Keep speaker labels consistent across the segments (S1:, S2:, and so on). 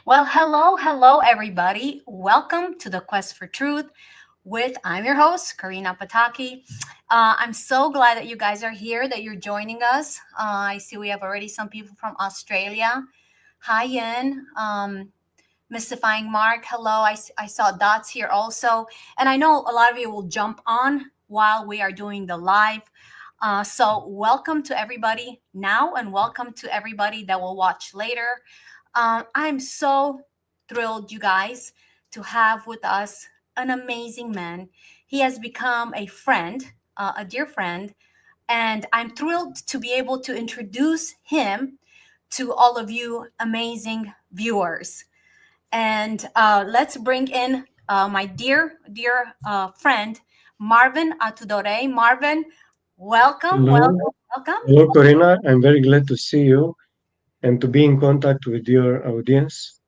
S1: Well, hello, everybody. Welcome to the Quest for Truth with I'm your host, Corina Pataki. I'm so glad that you guys are here, that you're joining us. I see we have already some people from Australia. Hi, Yen. Mystifying Mark. Hello. I saw Dots here also. And I know a lot of you will jump on while we are doing the live. So, welcome to everybody now, and welcome to everybody that will watch later. I'm so thrilled, you guys, to have with us an amazing man. He has become a friend, a dear friend, and I'm thrilled to be able to introduce him to all of you amazing viewers. And let's bring in my dear friend, Marvin Atudorei. Marvin, welcome,
S2: Hello,
S1: welcome, welcome.
S2: hello, Corina. I'm very glad to see you and to be in contact with your audience.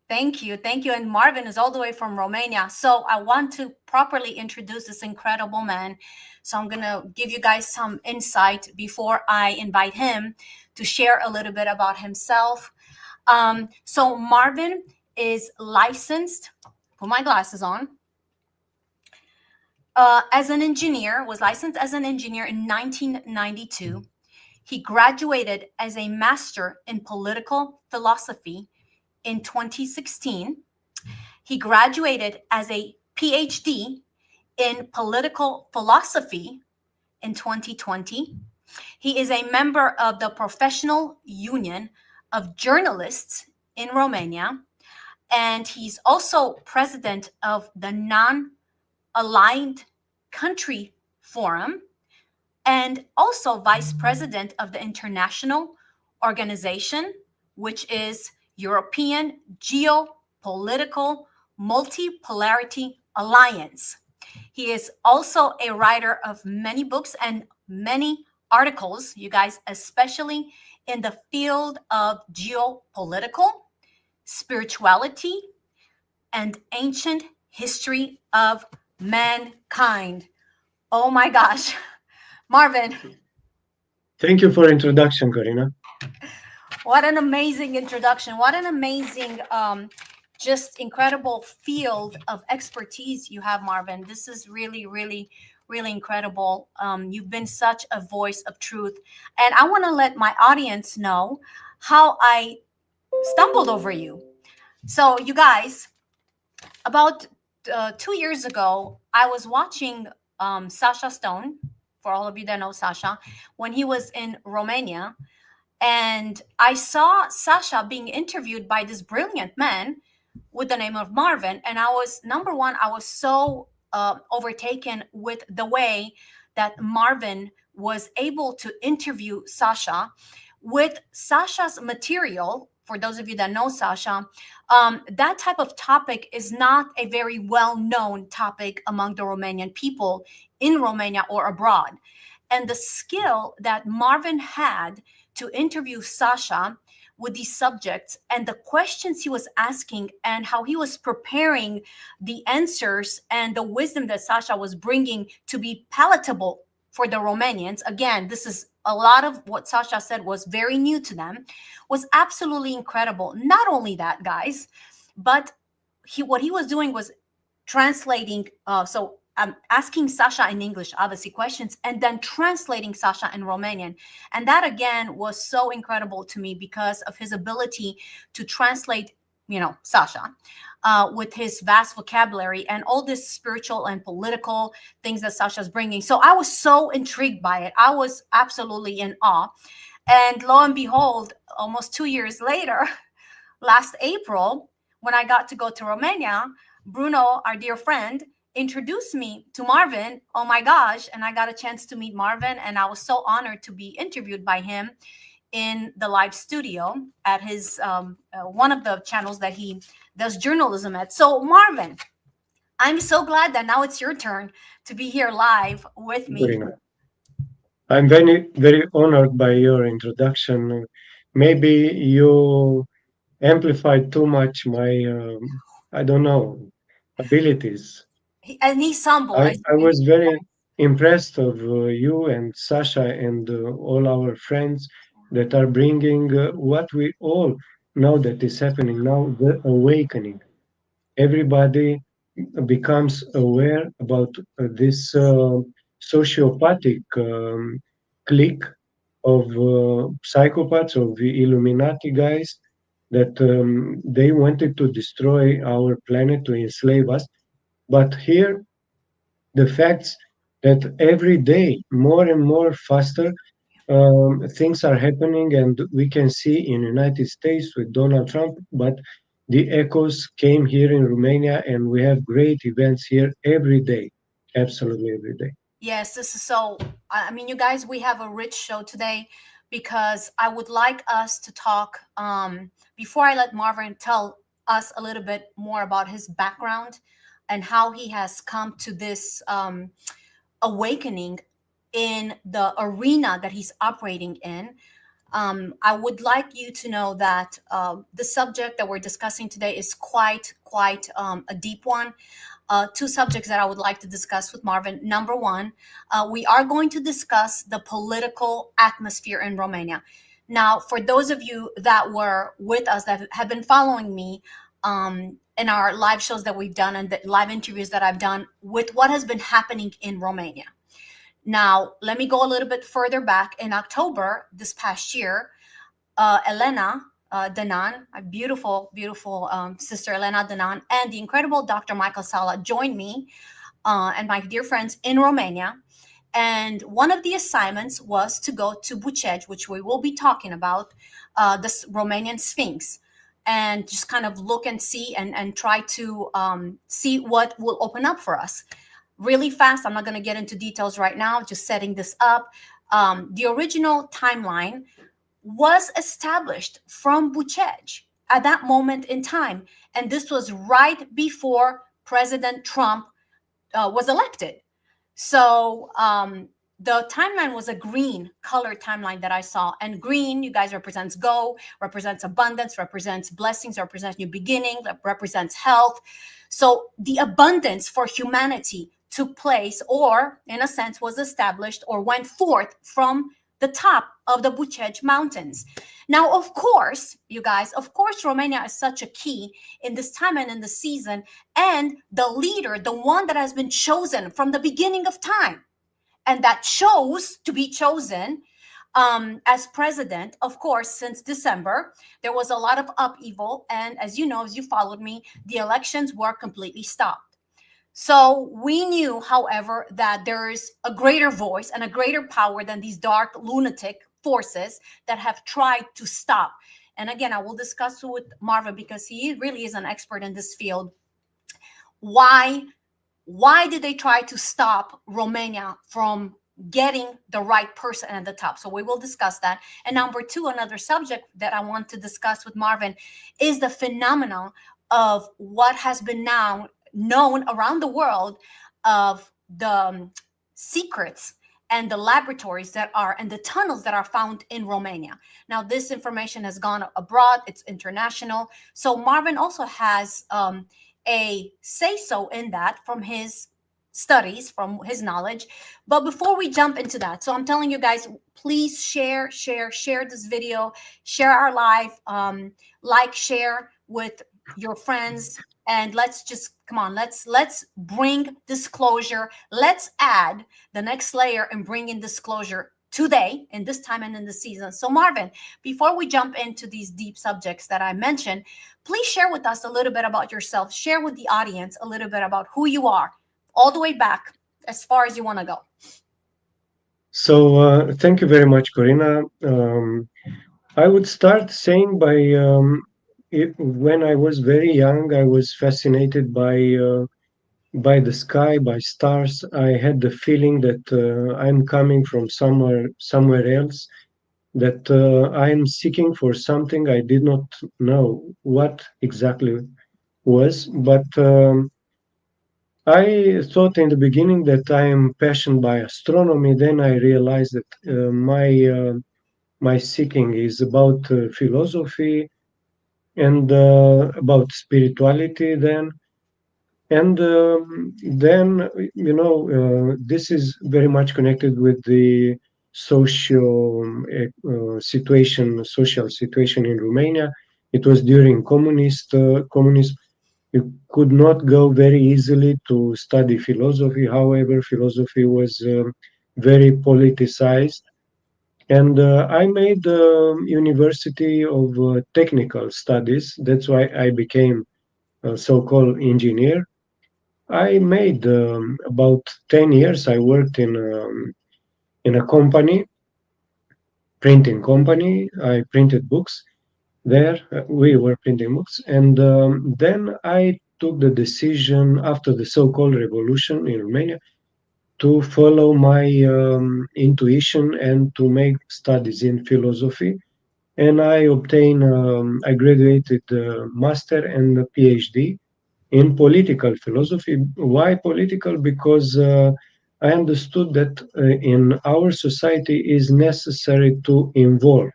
S1: Thank you. Thank you. And Marvin is all the way from Romania. So I want to properly introduce this incredible man. So I'm going to give you guys some insight before I invite him to share a little bit about himself. So Marvin is licensed, put my glasses on, as an engineer, was licensed as an engineer in 1992. He graduated as a master in political philosophy in 2016. He graduated as a PhD in political philosophy in 2020. He is a member of the Professional Union of Journalists in Romania, and he's also president of the Non Aligned Country Forum and also vice president of the international organization, which is European Geopolitical Multipolarity Alliance. He is also a writer of many books and many articles, you guys, especially in the field of geopolitical, spirituality, and ancient history of mankind. Oh my gosh. Marvin,
S2: Thank you for introduction, Corina.
S1: what an amazing introduction. What an amazing, just incredible field of expertise you have, Marvin. This is really incredible. You've been such a voice of truth. And I want to let my audience know how I stumbled over you. So, you guys, about 2 years ago, I was watching Sasha Stone, for all of you that know Sasha, when he was in Romania. And I saw Sasha being interviewed by this brilliant man with the name of Marvin. And I was, number one, I was so overtaken with the way that Marvin was able to interview Sasha with Sasha's material. For those of you that know Sasha, that type of topic is not a very well known topic among the Romanian people in Romania or abroad. And the skill that Marvin had to interview Sasha with these subjects and the questions he was asking and how he was preparing the answers and the wisdom that Sasha was bringing to be palatable for the Romanians. Again, this is a lot of what Sasha said was very new to them, was absolutely incredible. Not only that, guys, but what he was doing was translating. So I'm asking Sasha in English, obviously, questions, and then translating Sasha in Romanian. And that, again, was so incredible to me because of his ability to translate, Sasha, with his vast vocabulary and all this spiritual and political things that Sasha's bringing. So I was so intrigued by it. I was absolutely in awe. And lo and behold, almost 2 years later, last April, when I got to go to Romania, Bruno, our dear friend, introduced me to Marvin. Oh my gosh. And I got a chance to meet Marvin. And I was so honored to be interviewed by him in the live studio at his one of the channels that he does journalism at. So, Marvin, I'm so glad that now it's your turn to be here live with me.
S2: Corina. I'm very honored by your introduction. Maybe you amplified too much my, I don't know, abilities.
S1: And he's humble.
S2: I was very impressed of you and Sasha and all our friends that are bringing what we all now that is happening now, the awakening. Everybody becomes aware about this sociopathic clique of psychopaths, of the Illuminati guys, that they wanted to destroy our planet, to enslave us. But here, the facts that every day, more and more faster, things are happening, and we can see in United States with Donald Trump, but the echoes came here in Romania, and we have great events here every day, absolutely every day.
S1: Yes, this is so. I mean, you guys, we have a rich show today because I would like us to talk. Before I let Marvin tell us a little bit more about his background and how he has come to this awakening in the arena that he's operating in. I would like you to know that the subject that we're discussing today is quite a deep one. Two subjects that I would like to discuss with Marvin. Number one, we are going to discuss the political atmosphere in Romania. Now, for those of you that were with us, that have been following me in our live shows that we've done and the live interviews that I've done with what has been happening in Romania. Now, let me go a little bit further back. In October this past year, Elena Danan, a beautiful sister Elena Danan, and the incredible Dr. Michael Sala joined me and my dear friends in Romania. And one of the assignments was to go to Bucegi, which we will be talking about, this Romanian Sphinx, and just kind of look and see and try to see what will open up for us. Really fast, I'm not going to get into details right now, just setting this up. The original timeline was established from Bucegi at that moment in time. And this was right before President Trump was elected. So the timeline was a green colored timeline that I saw. And green, you guys, represents go, represents abundance, represents blessings, represents new beginning, represents health. So the abundance for humanity took place, or in a sense was established or went forth from the top of the Bucegi Mountains. Now, of course, you guys, of course, Romania is such a key in this time and in the season, and the leader, the one that has been chosen from the beginning of time, and that chose to be chosen as president. Of course, since December, there was a lot of upheaval, and as you know, as you followed me, the elections were completely stopped. So we knew, however, that there is a greater voice and a greater power than these dark lunatic forces that have tried to stop. And again, I will discuss with Marvin because he really is an expert in this field. Why did they try to stop Romania from getting the right person at the top? So we will discuss that. And number two, another subject that I want to discuss with Marvin is the phenomenon of what has been now known around the world of the secrets and the laboratories that are and the tunnels that are found in Romania. Now, this information has gone abroad, it's international. So Marvin also has a say-so in that from his studies, from his knowledge. But before we jump into that, so I'm telling you guys, please share this video, share our live, like, share with your friends, and let's just come on, let's bring disclosure. Let's add the next layer and bring in disclosure today in this time and in the season. So Marvin, before we jump into these deep subjects that I mentioned, please share with us a little bit about yourself. Share with the audience a little bit about who you are, all the way back as far as you want to go.
S2: So thank you very much, Corina. I would start saying by when I was very young, I was fascinated by the sky, by stars. I had the feeling that I'm coming from somewhere else, that I'm seeking for something I did not know what exactly was. But I thought in the beginning that I am passionate by astronomy. Then I realized that my seeking is about philosophy and about spirituality. Then this is very much connected with the social situation in Romania. It was during communism. You could not go very easily to study philosophy. However, philosophy was very politicized. And I made University of Technical Studies. That's why I became a so-called engineer. I made about 10 years. I worked in a company, printing company. I printed books there. We were printing books. And then I took the decision after the so-called revolution in Romania to follow my intuition and to make studies in philosophy. And I graduated master and a PhD in political philosophy. Why political? Because I understood that in our society is necessary to involve.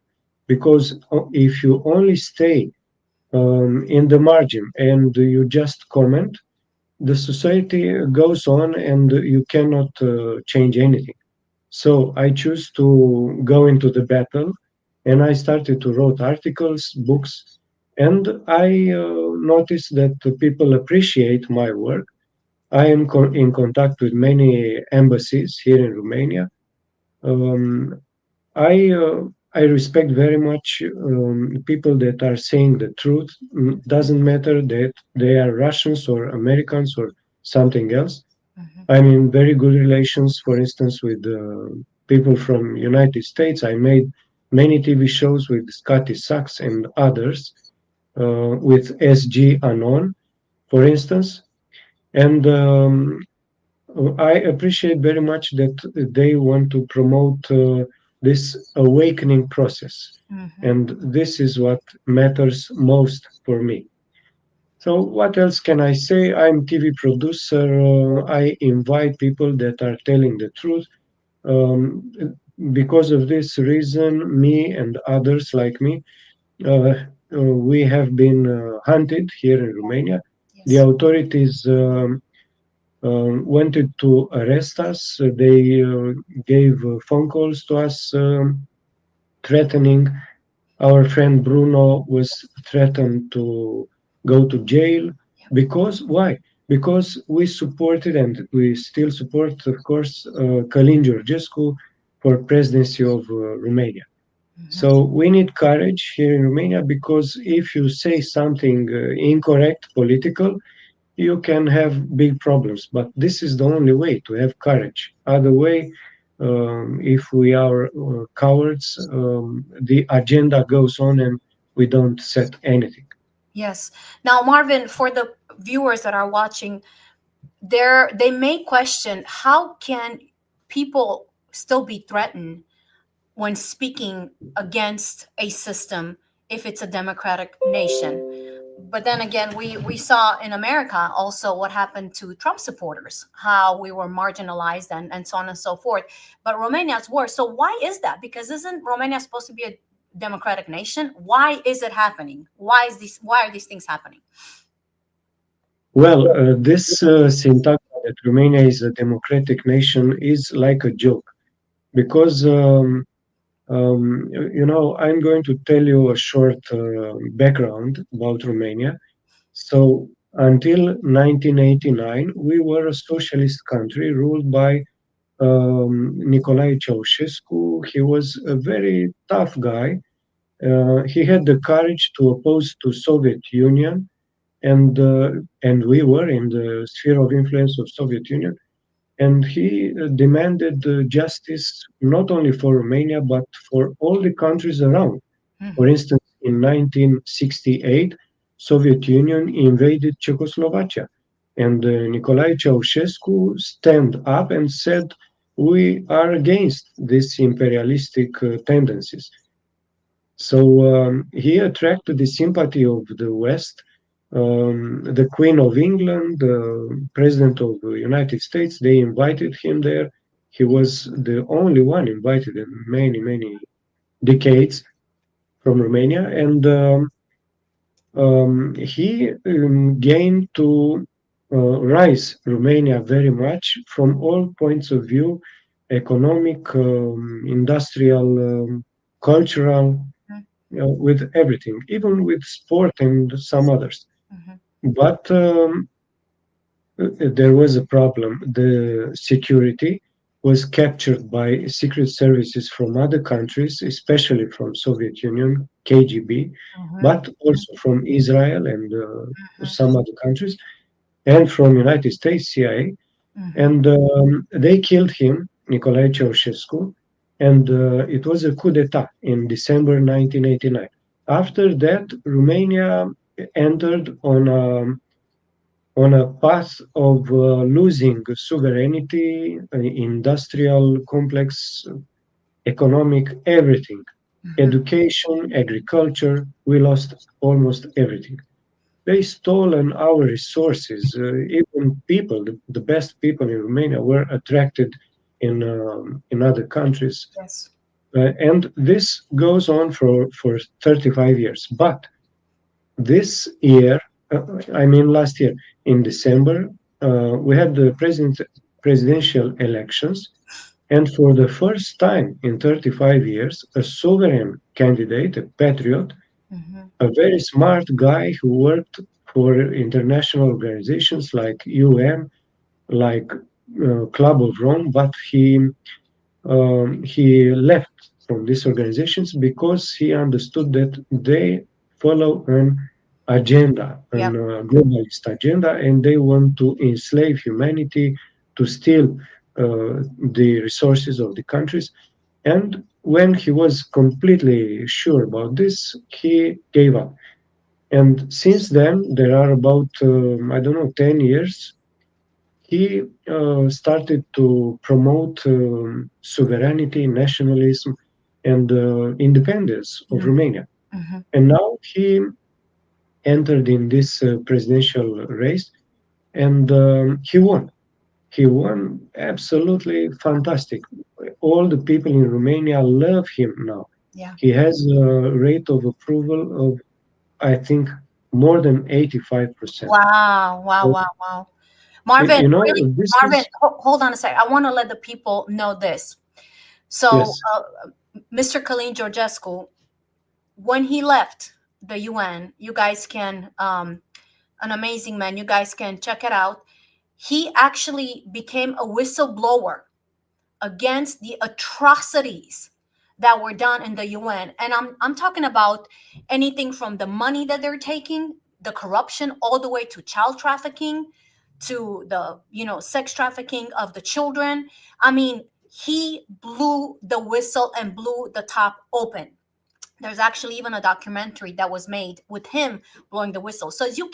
S2: Because if you only stay in the margin and you just comment, the society goes on and you cannot change anything. So I choose to go into the battle, and I started to write articles, books, and I noticed that the people appreciate my work. I am in contact with many embassies here in Romania. Um, I respect very much people that are saying the truth. Doesn't matter that they are Russians or Americans or something else.
S1: Mhm.
S2: I'm in very good relations, for instance, with people from United States. I made many TV shows with Scotty Sachs and others, with SG Anon, for instance. And I appreciate very much that they want to promote this awakening process.
S1: Mhm.
S2: And this is what matters most for me. So what else can I say? I'm TV producer. I invite people that are telling the truth. Um, because of this reason, me and others like me, uh, we have been hunted here in Romania. The
S1: Yes.
S2: authorities wanted to arrest us. They gave phone calls to us, threatening. Our friend Bruno was threatened to go to jail because why? Because we supported and we still support, of course, Călin Georgescu for presidency of Romania.
S1: Mhm.
S2: So we need courage here in Romania because if you say something incorrect, political, you can have big problems. But this is the only way to have courage. Other way, if we are cowards, the agenda goes on and we don't set anything.
S1: Yes. Now, Marvin, for the viewers that are watching, they may question how can people still be threatened when speaking against a system if it's a democratic nation. But then again, we saw in America also what happened to Trump supporters, how we were marginalized and so on and so forth. But Romania's worse. So why is that? Because isn't Romania supposed to be a democratic nation? Why is it happening? Why are these things happening?
S2: Well, this syntax that Romania is a democratic nation is like a joke because I'm going to tell you a short background about Romania. So until 1989, we were a socialist country ruled by Nicolae Ceausescu. He was a very tough guy. He had the courage to oppose to Soviet Union, and we were in the sphere of influence of Soviet Union. And he demanded justice not only for Romania but for all the countries around. For
S1: Mhm.
S2: instance, in 1968, Soviet Union invaded Czechoslovakia, and Nicolae Ceausescu stand up and said, "We are against these imperialistic tendencies." So he attracted the sympathy of the West. The Queen of England, the President of the United States, they invited him there. He was the only one invited in many, many decades from Romania, and he gained to rise Romania very much from all points of view, economic, industrial, cultural. with everything, even with sport and some others.
S1: Mhm.
S2: But there was a problem. The security was captured by secret services from other countries, especially from Soviet Union, KGB,
S1: Mhm.
S2: but also from Israel and
S1: Mhm.
S2: some other countries, and from United States CIA.
S1: Mhm.
S2: And they killed him, Nicolae Ceausescu, and it was a coup d'etat in December 1989. After that, Romania entered on a path of losing sovereignty, industrial complex, economic, everything.
S1: Mhm.
S2: Education, agriculture, we lost almost everything. They stolen our resources. Even people, the best people in Romania, were attracted in other countries,
S1: Yes.
S2: and this goes on for 35 years. But this year, I mean last year, in December, we had the presidential elections, and for the first time in 35 years, a sovereign candidate, a patriot,
S1: Mhm.
S2: a very smart guy who worked for international organizations like UN, like Club of Rome, but he left from these organizations because he understood that they follow an agenda, an
S1: Yep.
S2: globalist agenda, and they want to enslave humanity, to steal the resources of the countries. And when he was completely sure about this, he gave up. And since then, there are about, I don't know, 10 years, he started to promote sovereignty, nationalism, and independence of
S1: Mhm.
S2: Romania.
S1: Mhm.
S2: And now he entered in this presidential race, and he won. He won absolutely fantastic. All the people in Romania love him now.
S1: Yeah.
S2: He has a rate of approval of, I think, more than 85%.
S1: Wow. Wow.
S2: So,
S1: Wow. Wow. Marvin,
S2: you know,
S1: really,
S2: this
S1: Marvin,
S2: is,
S1: hold on a sec. I want to let the people know this. So,
S2: yes,
S1: Mr. Kalin Georgescu, when he left the UN, you guys can, an amazing man, you guys can check it out. He actually became a whistleblower against the atrocities that were done in the UN. And I'm talking about anything from the money that they're taking, the corruption, all the way to child trafficking, to the, sex trafficking of the children. I mean, he blew the whistle and blew the top open. There's actually even a documentary that was made with him blowing the whistle. So as you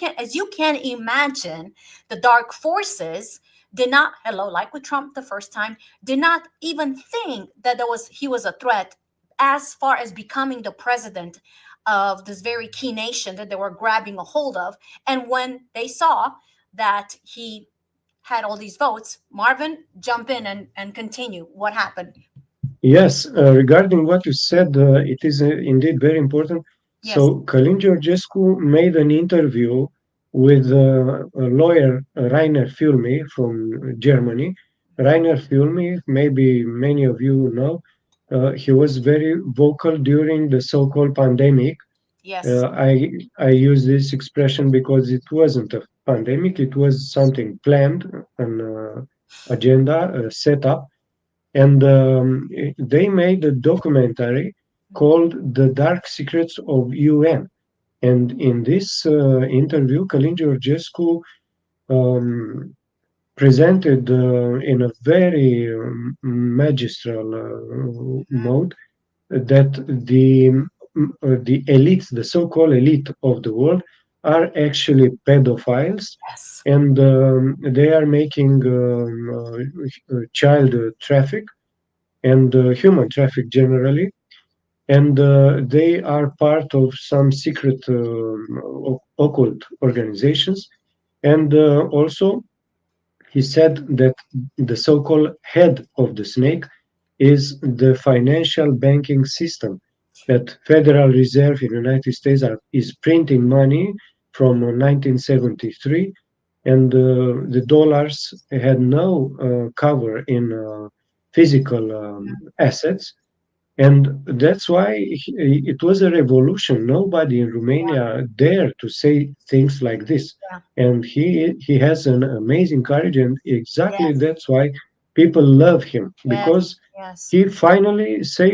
S1: can imagine, the dark forces did not, hello, like with Trump the first time, did not even think that he was a threat as far as becoming the president of this very key nation that they were grabbing a hold of. And when they saw that he had all these votes, Marvin, jump in and continue. What happened?
S2: yes, regarding what you said, it is indeed very important.
S1: Yes.
S2: So, Călin Georgescu made an interview with a lawyer, Rainer Fülmi from Germany. Rainer Fülmi, maybe many of you know, he was very vocal during the so-called pandemic.
S1: Yes.
S2: I use this expression because it wasn't a pandemic; it was something planned, an agenda set up, and they made a documentary called "The Dark Secrets of UN." And in this interview, Călin Georgescu um, presented in a very magistral mode that the elite, the so-called elite of the world, are actually pedophiles,
S1: Yes.
S2: and they are making child traffic and human traffic generally, and they are part of some secret occult organizations. And also, he said that the so-called head of the snake is the financial banking system. That Federal Reserve in the United States is printing money from 1973, and the dollars had no cover in physical assets, And that's why it was a revolution. Nobody in Romania dared to say things like this.
S1: Yeah.
S2: And he has an amazing courage, and exactly
S1: Yes.
S2: that's why people love him,
S1: Yes.
S2: because
S1: Yes.
S2: he finally say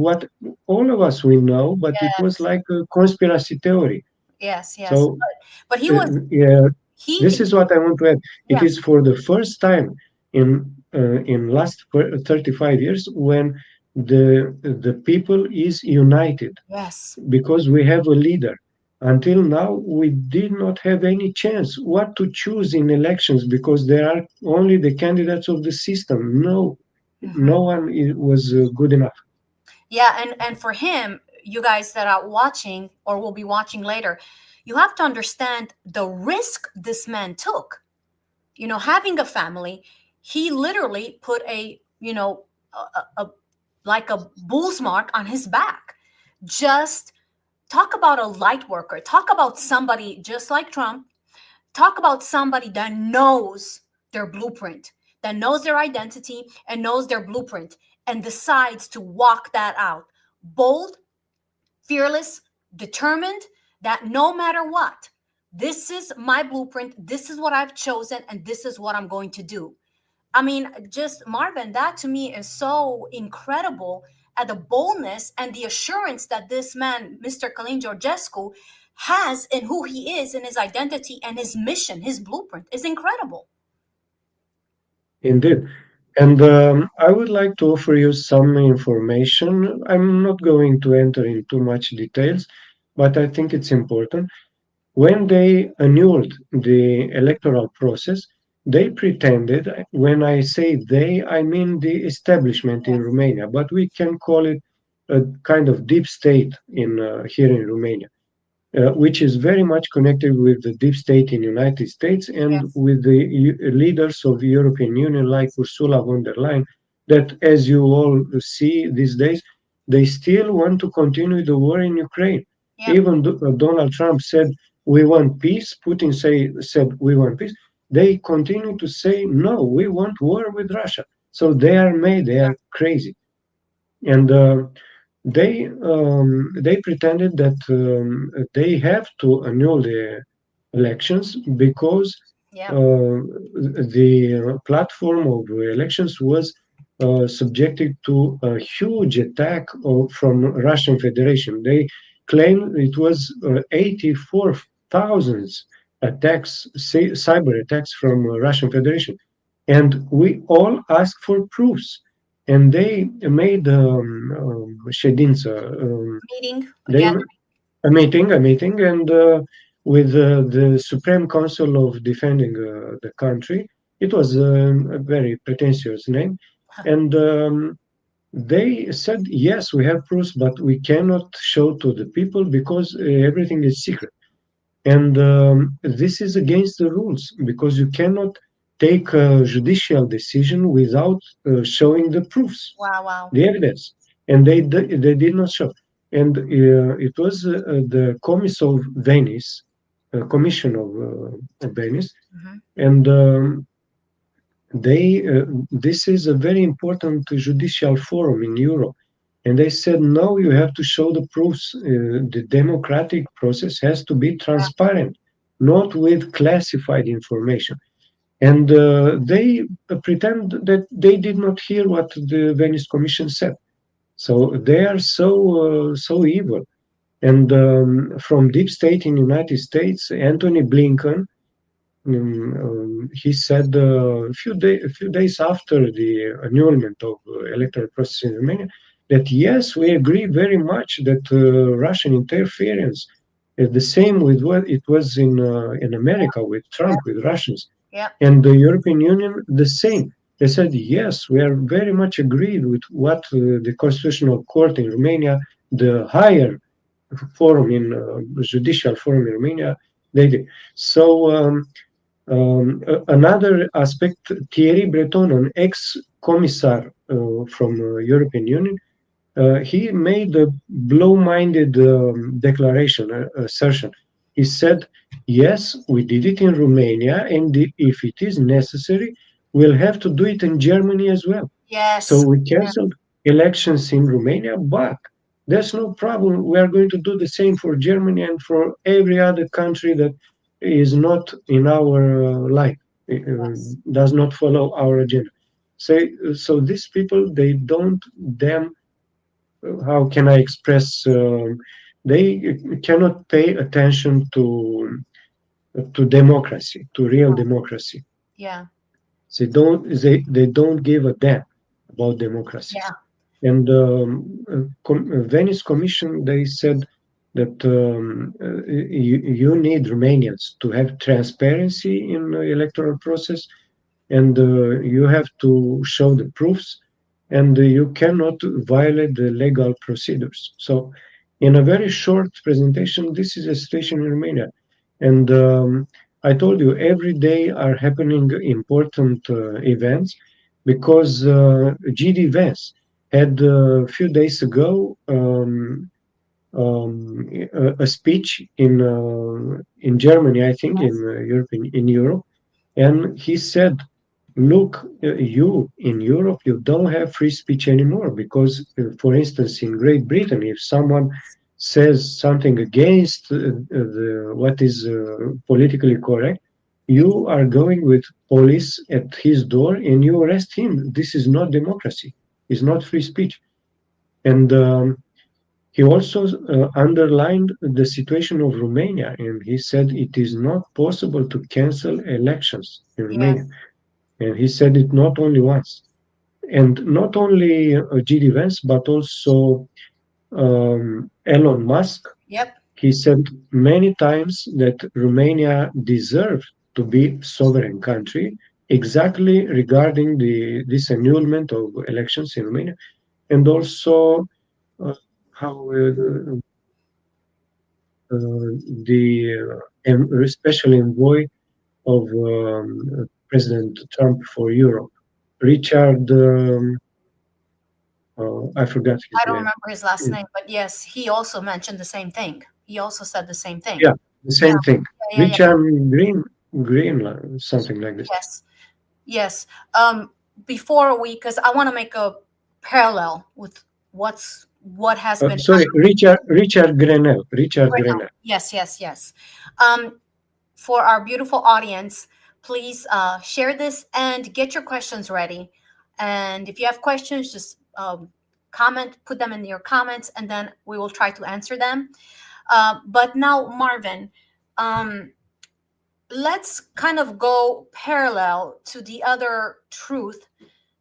S2: what all of us we know, but it was
S1: Yes.
S2: like a conspiracy theory.
S1: Yes. Yes.
S2: So
S1: But he was
S2: yeah, this
S1: he.
S2: is what I want to add. It
S1: Yeah.
S2: is for the first time in last 35 years when the people is united
S1: Yes.
S2: because we have a leader. Until now, we did not have any chance what to choose in elections because there are only the candidates of the system. No,
S1: Hmm.
S2: no one was good enough.
S1: Yeah, and for him, you guys that are watching or will be watching later, you have to understand the risk this man took. Having a family, he literally put a like a bull's mark on his back. Just talk about a light worker. Talk about somebody just like Trump. Talk about somebody that knows their blueprint, that knows their identity and knows their blueprint and decides to walk that out. Bold, fearless, determined, that no matter what, this is my blueprint, this is what I've chosen, and this is what I'm going to do. I mean, just Marvin, that to me is so incredible at the boldness and the assurance that this man, Mr. Călin Georgescu, has in who he is, in his identity and his mission, his blueprint is incredible.
S2: Indeed. And I would like to offer you some information. I'm not going to enter in too much details, but I think it's important. When they annulled the electoral process, they pretended, when I say they, I mean the establishment in
S1: Yes,
S2: Romania, but we can call it a kind of deep state in here in Romania, which is very much connected with the deep state in United States and
S1: yes,
S2: with the leaders of the European Union, like Ursula von der Leyen, that, as you all see these days, they still want to continue the war in Ukraine.
S1: yep,
S2: Even Donald Trump said, we want peace. Putin said, we want peace. They continue to say, no, we want war with Russia. So they are crazy. And they pretended that they have to annul the elections because
S1: yep,
S2: the platform of elections was subjected to a huge attack from Russian Federation. They claim it was 84,000 attacks, cyber attacks from Russian Federation, and we all asked for proofs, and they made ședință,
S1: meeting
S2: they
S1: again.
S2: a meeting, and with the Supreme Council of Defending the Country. It was a very pretentious name, and they said, yes, we have proofs, but we cannot show to the people because everything is secret. And this is against the rules because you cannot take a judicial decision without showing the proofs,
S1: Wow, wow.
S2: the evidence. And they did not show. And it was the Commission of Venice,
S1: Hmm.
S2: and this is a very important judicial forum in Europe. And they said, no, you have to show the proofs. The democratic process has to be transparent, not with classified information. And they pretend that they did not hear what the Venice Commission said. So they are so evil. And from deep state in United States, Anthony Blinken, he said a few days after the annulment of electoral process in Romania that yes, we agree very much that Russian interference is the same with what it was in America with Trump, with Russians,
S1: Yep.
S2: and the European Union the same. They said yes, we are very much agreed with what the Constitutional Court in Romania, the higher forum in judicial forum in Romania, they did. So. Another aspect, Thierry Breton, an ex-commissar from European Union, he made a blow-minded declaration, assertion. He said, yes, we did it in Romania, and if it is necessary, we'll have to do it in Germany as well. So
S1: Yes.
S2: we canceled, elections in Romania, but there's no problem. We are going to do the same for Germany and for every other country that is not in our line,
S1: Yes.
S2: does not follow our agenda. So these people, they don't damn, how can I express, they cannot pay attention to democracy, to real democracy.
S1: Yeah.
S2: They don't give a damn about democracies.
S1: Yeah.
S2: And Venice Commission, they said that you need Romanians to have transparency in the electoral process, and you have to show the proofs, and you cannot violate the legal procedures. So, in a very short presentation, this is a situation in Romania. And I told you, every day are happening important events because GD Vance had a few days ago a speech in Germany, I think, in
S1: Yes.
S2: Europe, and he said, "Look, you in Europe, you don't have free speech anymore because, for instance, in Great Britain, if someone says something against what is politically correct, you are going with police at his door and you arrest him. This is not democracy. It's not free speech." And he also underlined the situation of Romania, and he said it is not possible to cancel elections in Romania.
S1: Yes.
S2: And he said it not only once. And not only G.D. Vance, but also Elon Musk.
S1: Yep.
S2: He said many times that Romania deserved to be sovereign country, exactly regarding this annulment of elections in Romania, and also uh, how the special envoy of President Trump for Europe, Richard, I forgot his
S1: I don't
S2: name.
S1: remember his last name, but yes, he also mentioned the same thing. He also said the same thing.
S2: Yeah, the
S1: Yeah.
S2: same thing.
S1: Yeah. Yeah. Yeah.
S2: Richard Green, something like this.
S1: Yes. Yes. Before we, because I want to make a parallel with what has been
S2: Sorry, Richard Grenell. Richard
S1: right now.
S2: Grenell.
S1: Yes. Yes. Yes. For our beautiful audience, please share this and get your questions ready. And if you have questions, just comment, put them in your comments, and then we will try to answer them. But now, Marvin, um, let's kind of go parallel to the other truth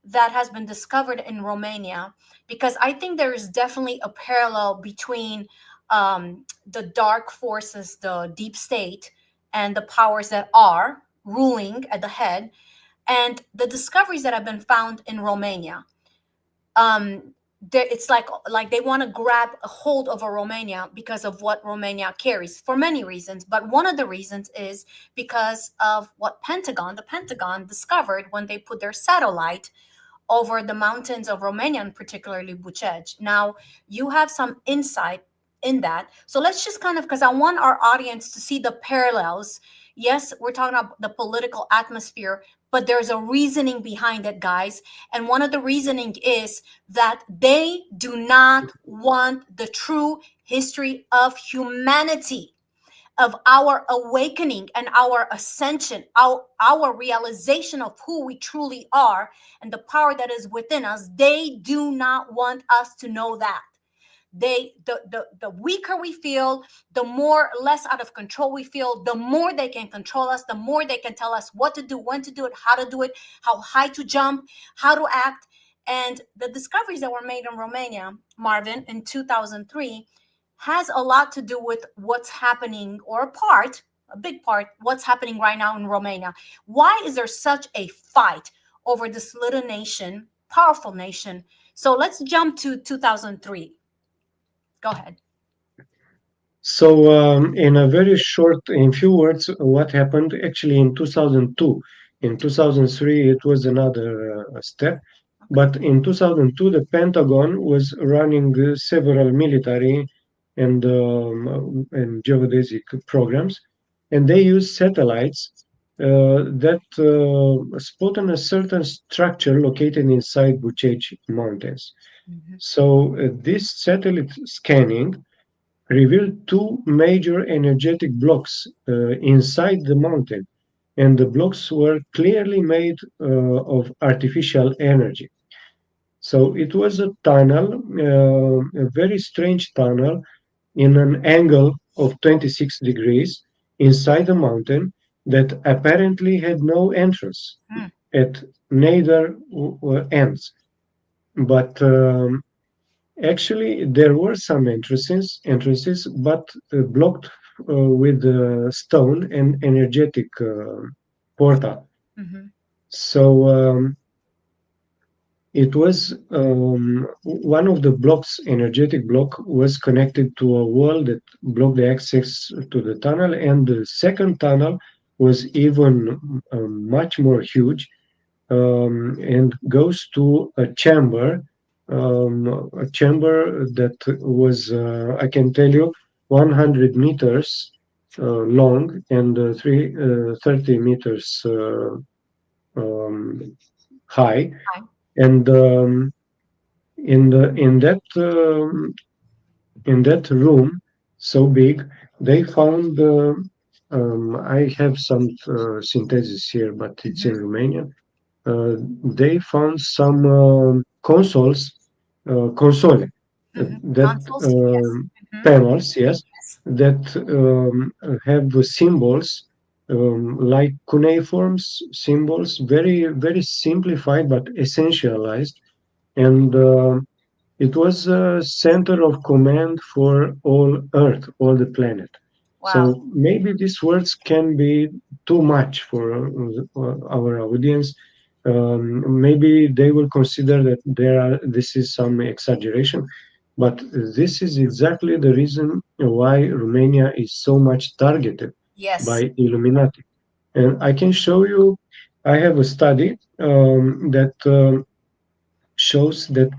S1: that has been discovered in Romania, because I think there is definitely a parallel between the dark forces, the deep state, and the powers that are ruling at the head, and the discoveries that have been found in Romania. It's like they want to grab a hold of a Romania because of what Romania carries for many reasons. But one of the reasons is because of what the Pentagon discovered when they put their satellite over the mountains of Romania, and particularly Bucegi. Now, you have some insight in that. So let's just kind of, because I want our audience to see the parallels. Yes, we're talking about the political atmosphere, but there's a reasoning behind it, guys. And one of the reasoning is that they do not want the true history of humanity, of our awakening and our ascension, our realization of who we truly are and the power that is within us. They do not want us to know that. The weaker we feel, the more less out of control we feel, the more they can control us, the more they can tell us what to do, when to do it, how to do it, how high to jump, how to act. And the discoveries that were made in Romania, Marvin, in 2003, has a lot to do with what's happening, or a big part, what's happening right now in Romania. Why is there such a fight over this little nation, powerful nation? So let's jump to 2003. Go ahead.
S2: So, in a very short, in few words, what happened actually in 2002. In 2003, it was another step. But in 2002, the Pentagon was running several military and geodesic programs, and they used satellites that spot on a certain structure located inside Bucegi Mountains.
S1: Mhm.
S2: So this satellite scanning revealed two major energetic blocks inside the mountain, and the blocks were clearly made of artificial energy. So it was a tunnel, a very strange tunnel in an angle of 26 degrees inside the mountain that apparently had no entrance
S1: Mm.
S2: at neither ends. But actually, there were some entrances, but blocked with stone and energetic portal.
S1: Mhm.
S2: So it was one of the blocks, energetic block, was connected to a wall that blocked the access to the tunnel, and the second tunnel was even much more huge and goes to a chamber that was, I can tell you, 100 meters long and 30 meters um, high,
S1: Fine.
S2: and in the in that room so big, they found. I have some synthesis here, but it's in
S1: Mhm.
S2: Romanian. They found some consoles, console,
S1: Mhm.
S2: that
S1: Consoles? Yes. Mhm.
S2: panels, yes,
S1: Yes.
S2: that have the symbols like cuneiform symbols, very very simplified but essentialized, and it was a center of command for all Earth, all the planet.
S1: Wow.
S2: So maybe these words can be too much for our audience. Maybe they will consider that this is some exaggeration, but this is exactly the reason why Romania is so much targeted
S1: Yes.
S2: by Illuminati. And I can show you. I have a study that shows that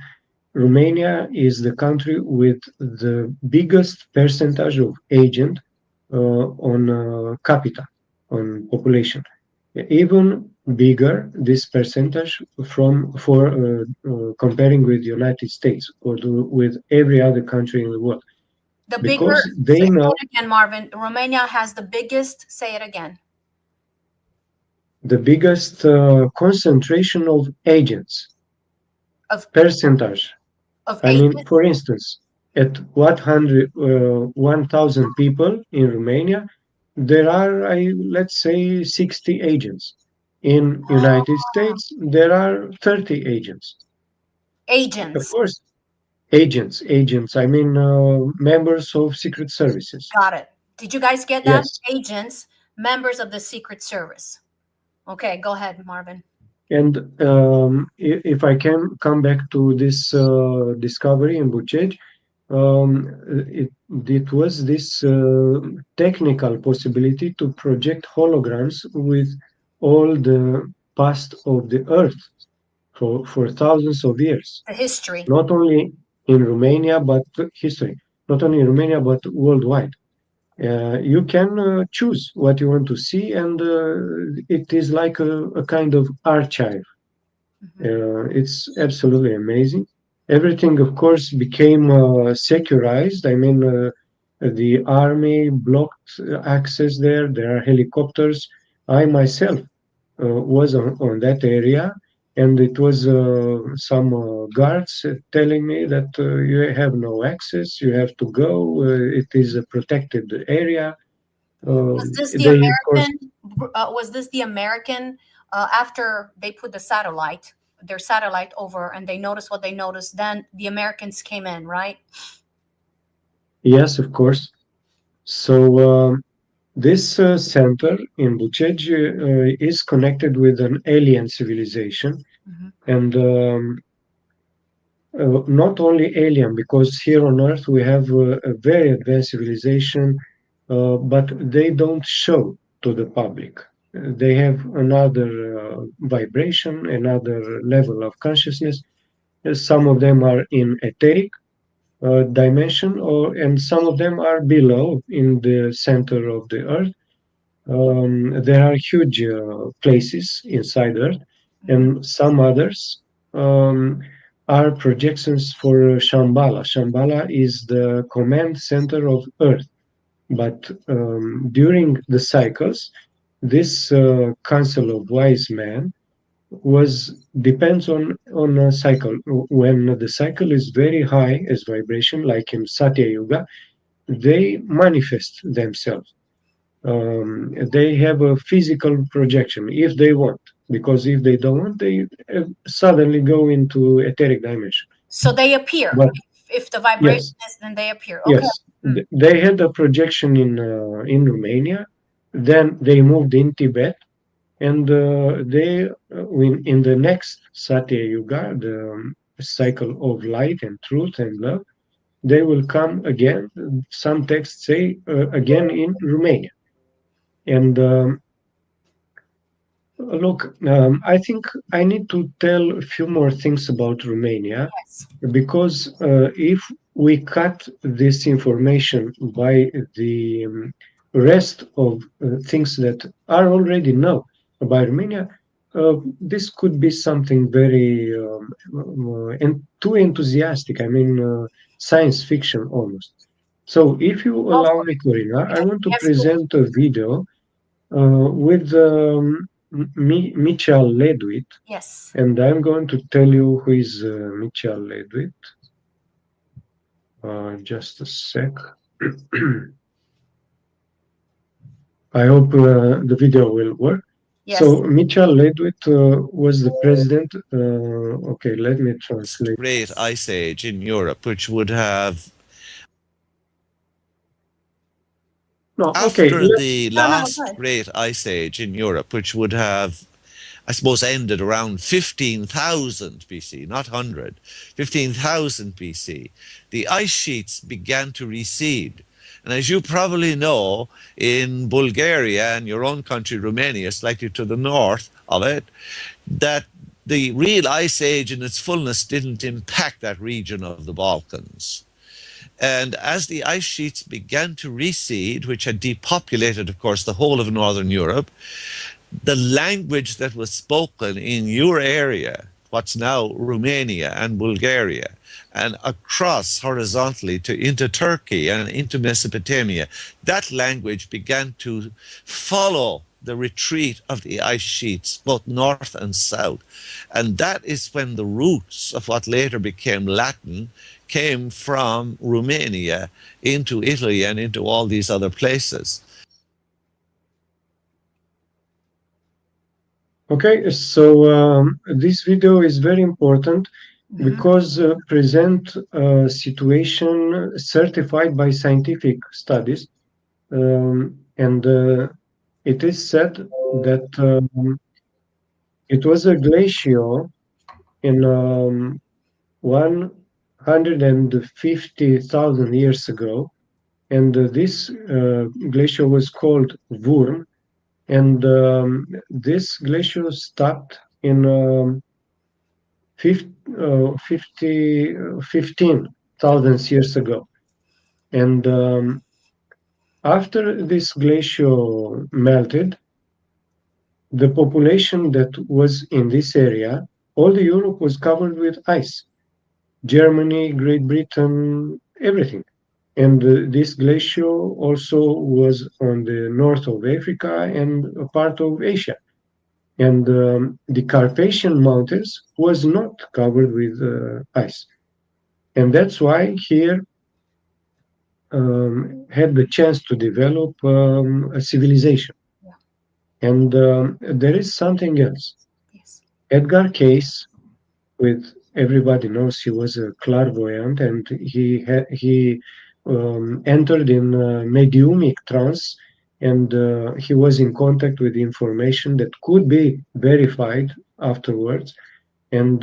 S2: Romania is the country with the biggest percentage of agent on capita, on population. Even bigger this percentage from for comparing with the United States or with every other country in the world,
S1: The bigger,
S2: because
S1: say
S2: they know
S1: it again, Marvin. Romania has the biggest, say it again,
S2: the biggest concentration of agents
S1: of
S2: percentage.
S1: of
S2: I mean,
S1: ages.
S2: for instance, at 1,000 people in Romania, there are, let's say, 60 agents. In United States, there are 30 agents. Of
S1: Agents.
S2: course, agents. I mean, members of secret services.
S1: Got it. Did you guys get that?
S2: Yes,
S1: Agents, members of the Secret Service. Okay, go ahead, Marvin.
S2: and if I can come back to this discovery in Bucegi, um, it was this technical possibility to project holograms with all the past of the Earth for thousands of years,
S1: The history.
S2: not only in Romania, but history, not only in Romania, but worldwide. You can choose what you want to see, and it is like a kind of archive.
S1: Mhm.
S2: It's absolutely amazing. Everything, of course, became securized. I mean, the army blocked access there. There are helicopters. I myself was on that area, and it was some guards telling me that you have no access. You have to go. It is a protected area.
S1: Was this the
S2: They, of course,
S1: American? Was this the American? After they put the satellite, their satellite over, and they noticed what they noticed, then the Americans came in, right?
S2: yes, of course. So. This center in Bucegi is connected with an alien civilization,
S1: Mhm.
S2: and not only alien, because here on Earth we have a very advanced civilization, but they don't show to the public. They have another vibration, another level of consciousness. Some of them are in etheric dimension, or and some of them are below in the center of the Earth. there are huge places inside Earth, and some others are projections for Shambala. Shambala is the command center of Earth. But during the cycles, this council of wise men was depends on a cycle. When the cycle is very high as vibration, like in Satya Yuga, they manifest themselves. They have a physical projection if they want, because if they don't want, they suddenly go into etheric dimension.
S1: So they appear.
S2: But
S1: If the vibration
S2: yes,
S1: is, then they appear. Okay.
S2: yes, they had a projection in Romania. Then they moved in Tibet, and they in the next Satya Yuga, the cycle of light and truth and love, they will come again. Some texts say again in Romania. And look, I think I need to tell a few more things about Romania,
S1: Yes.
S2: because if we cut this information by the rest of things that are already known about Romania, this could be something very and too enthusiastic. I mean, science fiction almost. So, if you allow me, Corina, I want to
S1: Yes, please.
S2: present a video with Michal Ledwit,
S1: Yes.
S2: and I'm going to tell you who is Michal Ledwit. Just a sec. I hope the video will work.
S1: Yes.
S2: So Michal Ledwit was the president. Okay, let me translate.
S3: Great ice age in Europe, which would have
S2: No, okay.
S3: after the
S1: No,
S3: last
S1: go ahead.
S3: great ice age in Europe, which would have, I suppose, ended around 15,000 BC, not 100, 15,000 BC, the ice sheets began to recede. And as you probably know, in Bulgaria and your own country, Romania, slightly to the north of it, that the real ice age in its fullness didn't impact that region of the Balkans. And as the ice sheets began to recede, which had depopulated, of course, the whole of Northern Europe, the language that was spoken in your area, what's now Romania and Bulgaria, and across horizontally into Turkey and into Mesopotamia, that language began to follow the retreat of the ice sheets, both north and south. And that is when the roots of what later became Latin came from Romania into Italy and into all these other places.
S2: Okay, so this video is very important because present a situation certified by scientific studies, and it is said that it was a glacier in 150,000 years ago, and this glacier was called Wurm, and this glacier stopped in 15,000 years ago. And after this glacier melted, the population that was in this area, all the Europe was covered with ice. Germany, Great Britain, everything. And this glacier also was on the north of Africa and a part of Asia. And the Carpathian Mountains was not covered with ice. And that's why here had the chance to develop a civilization.
S1: Yeah.
S2: And there is something else.
S1: Yes.
S2: Edgar Cayce, with everybody knows he was a clairvoyant, and he entered in mediumic trance, and he was in contact with information that could be verified afterwards and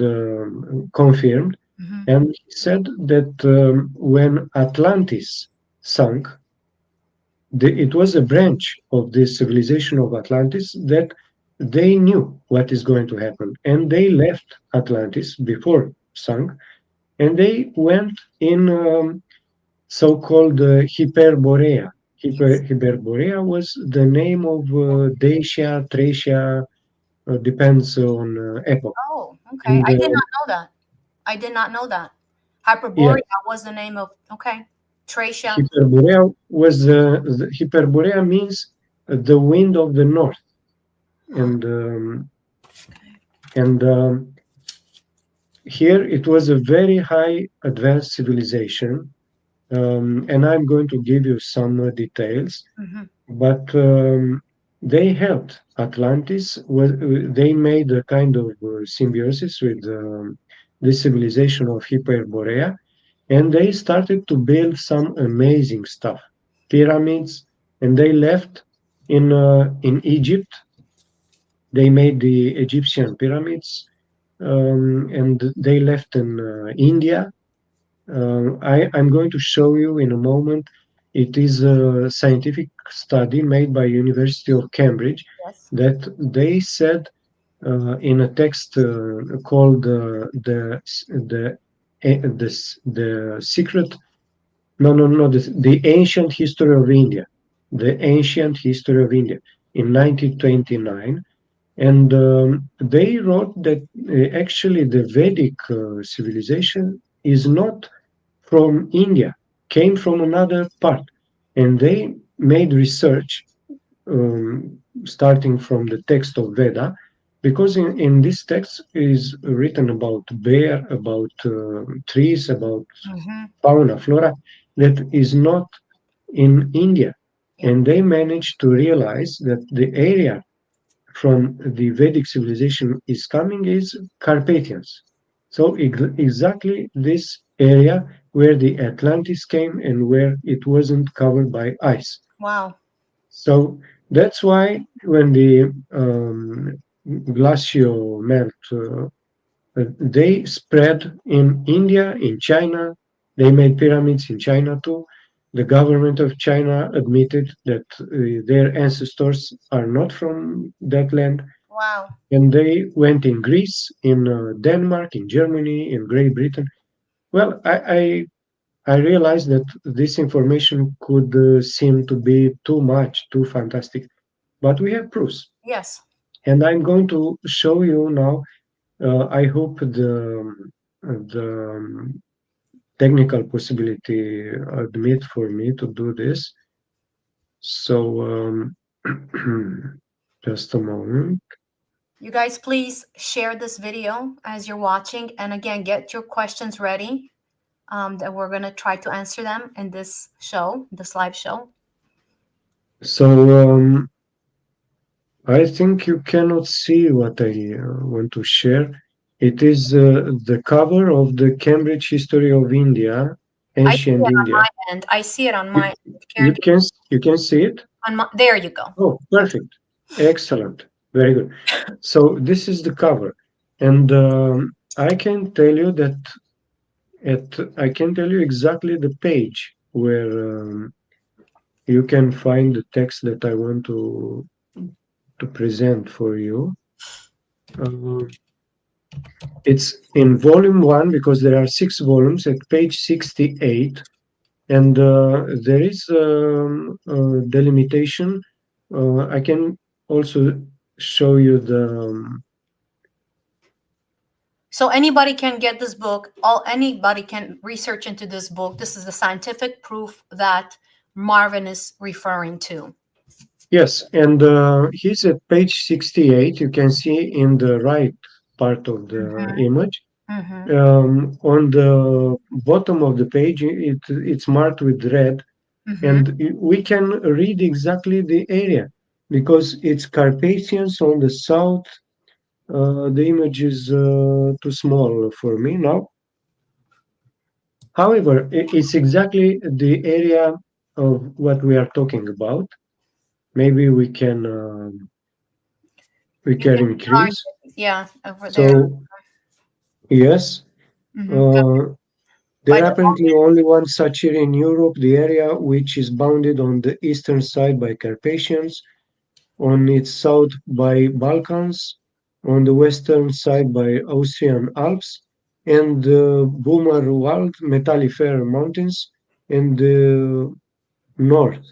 S2: confirmed. And he said that when Atlantis sunk, it was a branch of the civilization of Atlantis that they knew what is going to happen, and they left Atlantis before sunk, and they went in so-called Hyperborea, Hyperborea was the name of Dacia, Thracia, depends on epoch.
S1: Oh, okay.
S2: And
S1: I did not know that. I did not know that. Hyperborea
S2: yes,
S1: was the name of, okay. Tracia.
S2: Hyperborea was Hyperborea means the wind of the north, and and here it was a very high advanced civilization, and I'm going to give you some details.
S1: Hmm.
S2: But they helped Atlantis. They made a kind of symbiosis with the civilization of Hyperborea, and they started to build some amazing stuff, pyramids, and they left in Egypt. They made the Egyptian pyramids, and they left in India. I'm going to show you in a moment. It is a scientific study made by University of Cambridge
S1: Yes.
S2: that they said in a text called the secret. No, no, no. The ancient history of India. The ancient history of India in 1929, and they wrote that actually the Vedic civilization is not from India, came from another part. And they made research starting from the text of Veda, because in this text is written about bear, about trees, about
S1: Hmm.
S2: fauna, flora, that is not in India.
S1: Yeah.
S2: And they managed to realize that the area from the Vedic civilization is coming is Carpathians. So exactly this area where the Atlantis came and where it wasn't covered by ice.
S1: Wow.
S2: So that's why when the glacial melt, they spread in India, in China. They made pyramids in China too. The government of China admitted that their ancestors are not from that land,
S1: Wow.
S2: and they went in Greece, in Denmark, in Germany, in Great Britain. Well, I realized that this information could seem to be too much, too fantastic, but we have proofs.
S1: Yes.
S2: And I'm going to show you now. I hope the technical possibility admit for me to do this. So just a moment.
S1: You guys, please share this video as you're watching. And again, get your questions ready. That we're going to try to answer them in this show, this live show.
S2: So I think you cannot see what I want to share. It is the cover of the Cambridge History of India,
S1: I see it
S2: ancient
S1: on
S2: India.
S1: my end. I see it on
S2: You,
S1: my
S2: you
S1: end.
S2: can you can see it.
S1: On my, there you go.
S2: Oh, perfect, excellent, very good. So this is the cover, and I can tell you that I can tell you exactly the page where you can find the text that I want to present for you. Uh, it's in volume one because there are 6 volumes at page 68, and there is a delimitation. I can also show you the.
S1: So anybody can get this book. Anybody can research into this book. This is the scientific proof that Marvin is referring to.
S2: Yes, and he's at page 68. You can see in the right part of the image.
S1: Mm-hmm.
S2: On the bottom of the page, it's marked with red,
S1: Mm-hmm.
S2: and we can read exactly the area because it's Carpathians on the south. The image is too small for me now. However, it's exactly the area of what we are talking about. Maybe we can increase.
S1: Yeah, over there.
S2: So yes,
S1: Mm-hmm.
S2: there are apparently only one such area in Europe, the area which is bounded on the eastern side by Carpathians, on its south by Balkans, on the western side by Austrian Alps, and the Bumerwald Metallifer Mountains in the north.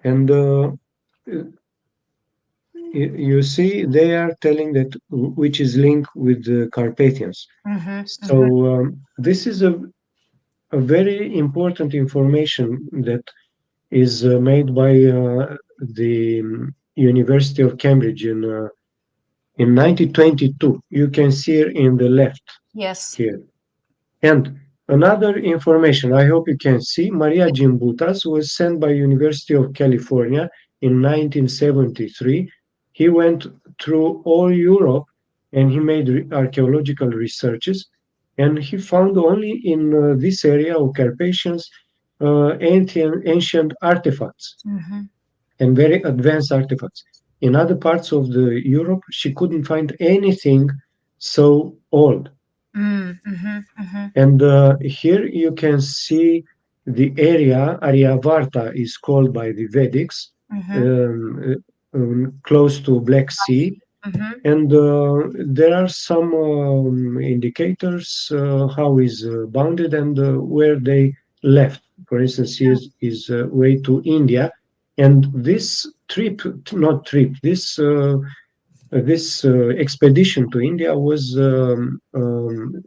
S2: And you see, they are telling that which is linked with the Carpathians.
S1: Mm-hmm.
S2: So this is a very important information that is made by the University of Cambridge in 1922. You can see it in the left
S1: Yes.
S2: here. And another information, I hope you can see, Maria Gimbutas was sent by University of California in 1973. He went through all Europe and he made archaeological researches, and he found only in this area of Carpathians ancient artifacts
S1: Mm-hmm.
S2: and very advanced artifacts. In other parts of the Europe, she couldn't find anything so old.
S1: Mm-hmm. Mm-hmm.
S2: And here you can see the area, Aryavarta is called by the Vedics,
S1: Mm-hmm.
S2: close to Black Sea.
S1: Mm-hmm.
S2: And there are some indicators how is bounded and where they left. For instance, is way to India. And this trip, not trip, this expedition to India was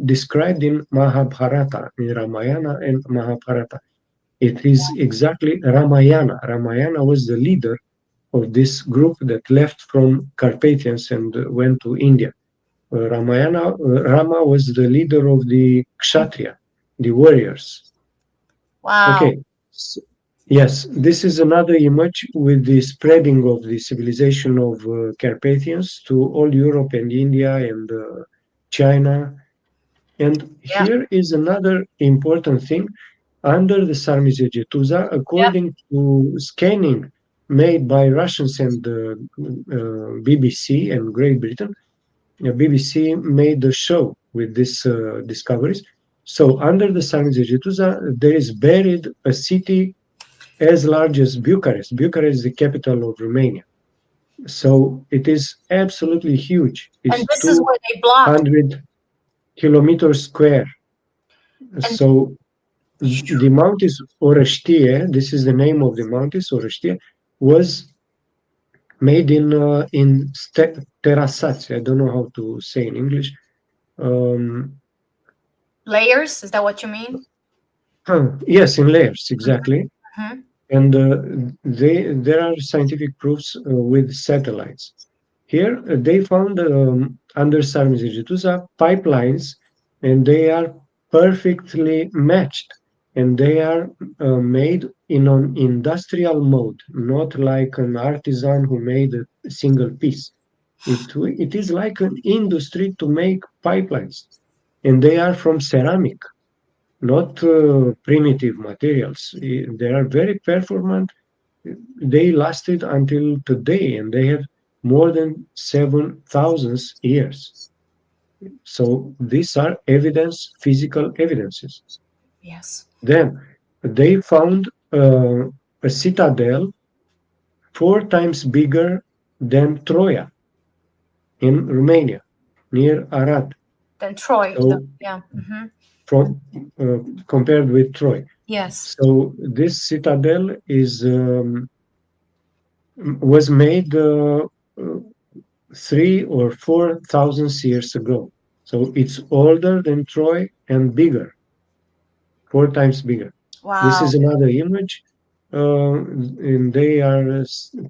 S2: described in Mahabharata, in Ramayana and Mahabharata. It is exactly Ramayana. Ramayana was the leader of this group that left from Carpathians and went to India. Rama was the leader of the Kshatriya, the warriors.
S1: Wow.
S2: Okay. So, yes, this is another image with the spreading of the civilization of Carpathians to all Europe and India and China. And
S1: Yeah.
S2: here is another important thing. Under the Sarmizegetusa,
S1: Yeah.
S2: according to scanning made by Russians and BBC and Great Britain, BBC made a show with these discoveries. So under the Sarmizegetusa, there is buried a city as large as Bucharest. Bucharest is the capital of Romania. So it is absolutely huge.
S1: And
S2: It's
S1: this is where they blocked.
S2: 200 kilometers square. So the mount is Orăștie. This is the name of the mount, is Orăștie, was made in terrasați. I don't know how to say in English.
S1: Layers, is that what you mean?
S2: Yes, in layers, exactly.
S1: Mm-hmm.
S2: And there are scientific proofs with satellites. Here they found under Sarmizegetusa pipelines, and they are perfectly matched, and they are made in an industrial mode, not like an artisan who made a single piece. It is like an industry to make pipelines, and they are from ceramic, not primitive materials. They are very performant. They lasted until today, and they have more than 7,000 years. So these are physical evidences.
S1: Yes.
S2: Then they found a citadel 4 times bigger than Troia in Romania, near Arad.
S1: Then Troy.
S2: So,
S1: yeah. Mm-hmm.
S2: From compared with Troy.
S1: Yes.
S2: So this citadel was made 3 or 4,000 years ago. So it's older than Troy and bigger, 4 times bigger.
S1: Wow.
S2: This is another image, and they are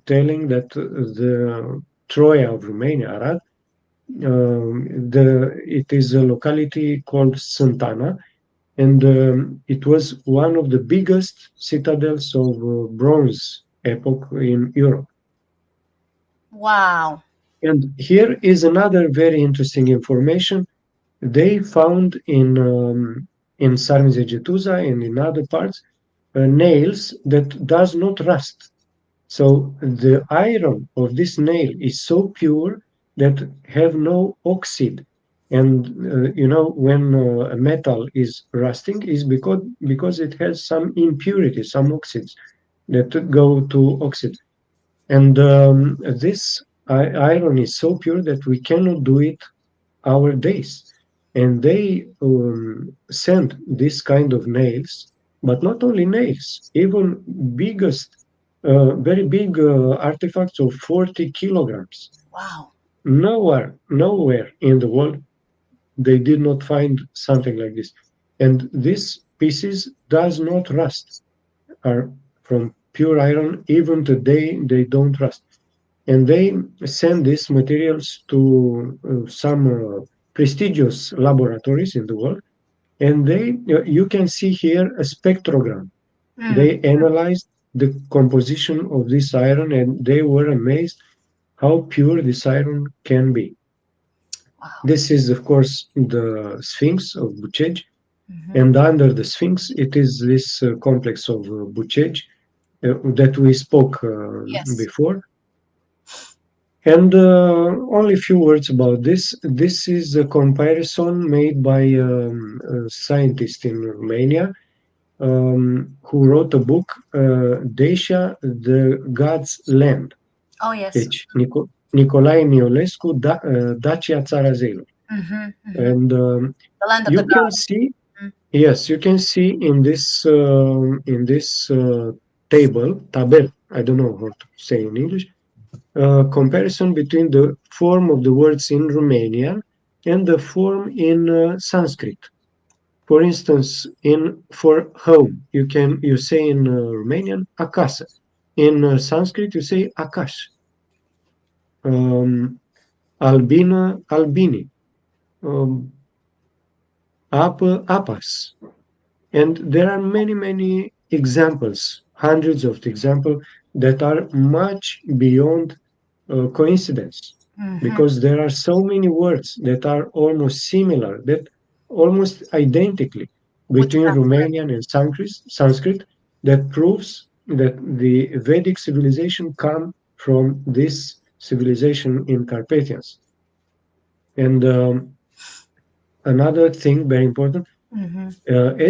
S2: telling that the Troia of Romania, Arad, it is a locality called Santana, and it was one of the biggest citadels of Bronze epoch in Europe.
S1: Wow.
S2: And here is another very interesting information. They found in Sarmizegetusa and in other parts nails that does not rust. So the iron of this nail is so pure that have no oxide. And when a metal is rusting is because it has some impurities, some oxides that go to oxide. And this iron is so pure that we cannot do it our days. And they sent this kind of nails, but not only nails, even biggest very big artifacts of 40 kilograms.
S1: Wow.
S2: Nowhere in the world they did not find something like this. And these pieces does not rust, are from pure iron. Even today, they don't rust. And they send these materials to some prestigious laboratories in the world. And you can see here a spectrogram.
S1: Mm.
S2: They analyzed the composition of this iron and they were amazed how pure this iron can be.
S1: Wow.
S2: This is, of course, the Sphinx of Bucegi,
S1: Mhm.
S2: and under the Sphinx, it is this complex of Bucegi that we spoke
S1: Yes.
S2: before. And only a few words about this. This is a comparison made by a scientist in Romania who wrote a book, Dacia, the God's Land.
S1: Oh, yes.
S2: Deci, Nicolae Niolescu, Dacia Țara Zeilor.
S1: Hmm. Hmm.
S2: And
S1: The land of the
S2: you can
S1: gods.
S2: see,
S1: Mm.
S2: yes, you can see in this table, tabel, I don't know how to say in English, comparison between the form of the words in Romanian and the form in Sanskrit. For instance, in for home, you say in Romanian acasă. In Sanskrit, you say akash. Albina, albini. Um, apă, apas. And there are many, many examples, hundreds of examples that are much beyond coincidence,
S1: Hmm.
S2: because there are so many words that are almost similar, that almost identically
S1: With
S2: between
S1: Sanskrit.
S2: Romanian and Sanskrit, that proves that the Vedic civilization come from this civilization in Carpathians. And another thing very important,
S1: Hmm.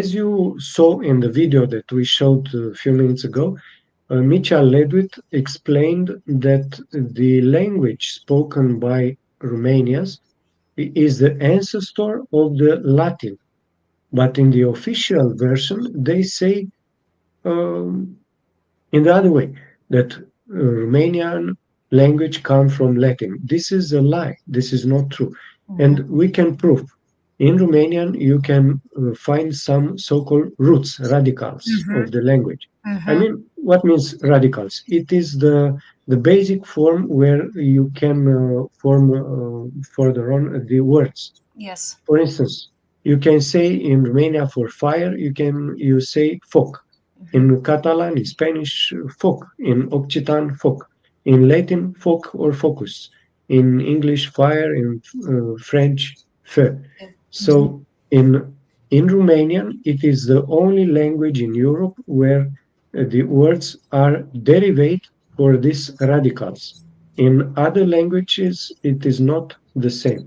S2: as you saw in the video that we showed a few minutes ago, Michal Ledwith explained that the language spoken by Romanians is the ancestor of the Latin. But in the official version, they say um, in the other way, that Romanian language comes from Latin. This is a lie. This is not true.
S1: Hmm.
S2: And we can prove. In Romanian, you can find some so-called roots, radicals
S1: Hmm.
S2: of the language. I
S1: Hmm.
S2: mean, what means radicals? It is the basic form where you can form further on the words.
S1: Yes.
S2: For instance, you can say in Romania for fire, you say foc.
S1: Hmm.
S2: In Catalan, in Spanish, foc. In Occitan, foc. In Latin, foc or focus. In English, fire. In French, feu.
S1: Hmm.
S2: So in Romanian, it is the only language in Europe where the words are derived for these radicals. In other languages, it is not the same.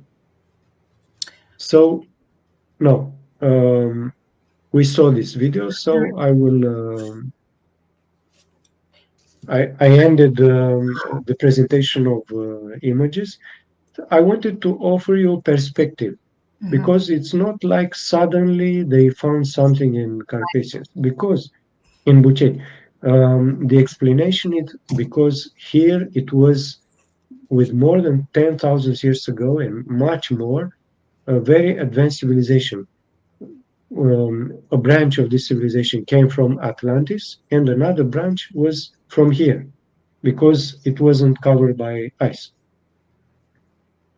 S2: So no, we saw this video, so I will. I ended the presentation of images. I wanted to offer you a perspective
S1: Hmm.
S2: because it's not like suddenly they found something in Carpathians. Because in Bucegi, the explanation is because here it was with more than 10,000 years ago and much more, a very advanced civilization. A branch of this civilization came from Atlantis, and another branch was from here because it wasn't covered by ice.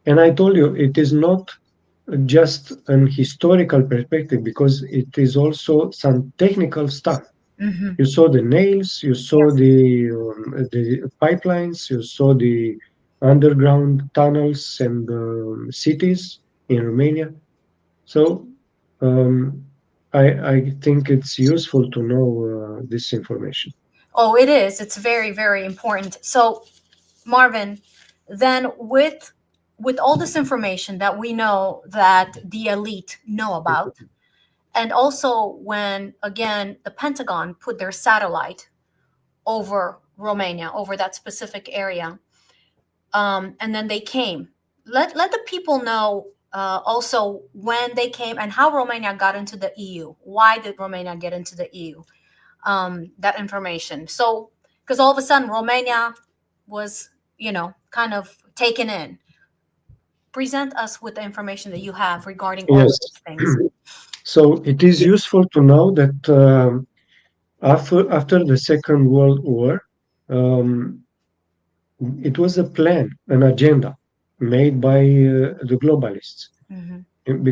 S2: And I told you it is not just an historical perspective because it is also some technical stuff.
S1: Hmm.
S2: You saw the nails, you saw
S1: Yes.
S2: the pipelines, you saw the underground tunnels and cities in Romania. So um, I think it's useful to know this information.
S1: Oh, it is. It's very, very important. So, Marvin, then with all this information that we know that the elite know about, and also when again the Pentagon put their satellite over Romania, over that specific area, and then they came. Let the people know also when they came and how Romania got into the EU. Why did Romania get into the EU? That information. So because all of a sudden Romania was, kind of taken in. Present us with the information that you have regarding all of
S2: Yes.
S1: these things.
S2: So it is useful to know that after the Second World War, um, it was a plan, an agenda made by the globalists,
S1: Hmm.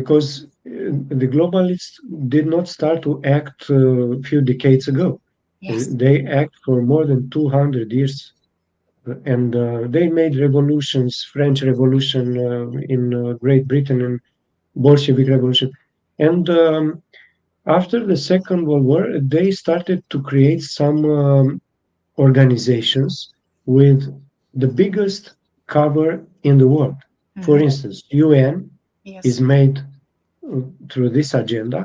S2: because the globalists did not start to act a few decades ago.
S1: Yes.
S2: They act for more than 200 years, and they made revolutions, French Revolution in Great Britain, and Bolshevik Revolution. And after the Second World War, they started to create some organizations with the biggest cover in the world. For
S1: Hmm.
S2: instance, UN is
S1: Yes.
S2: made through this agenda,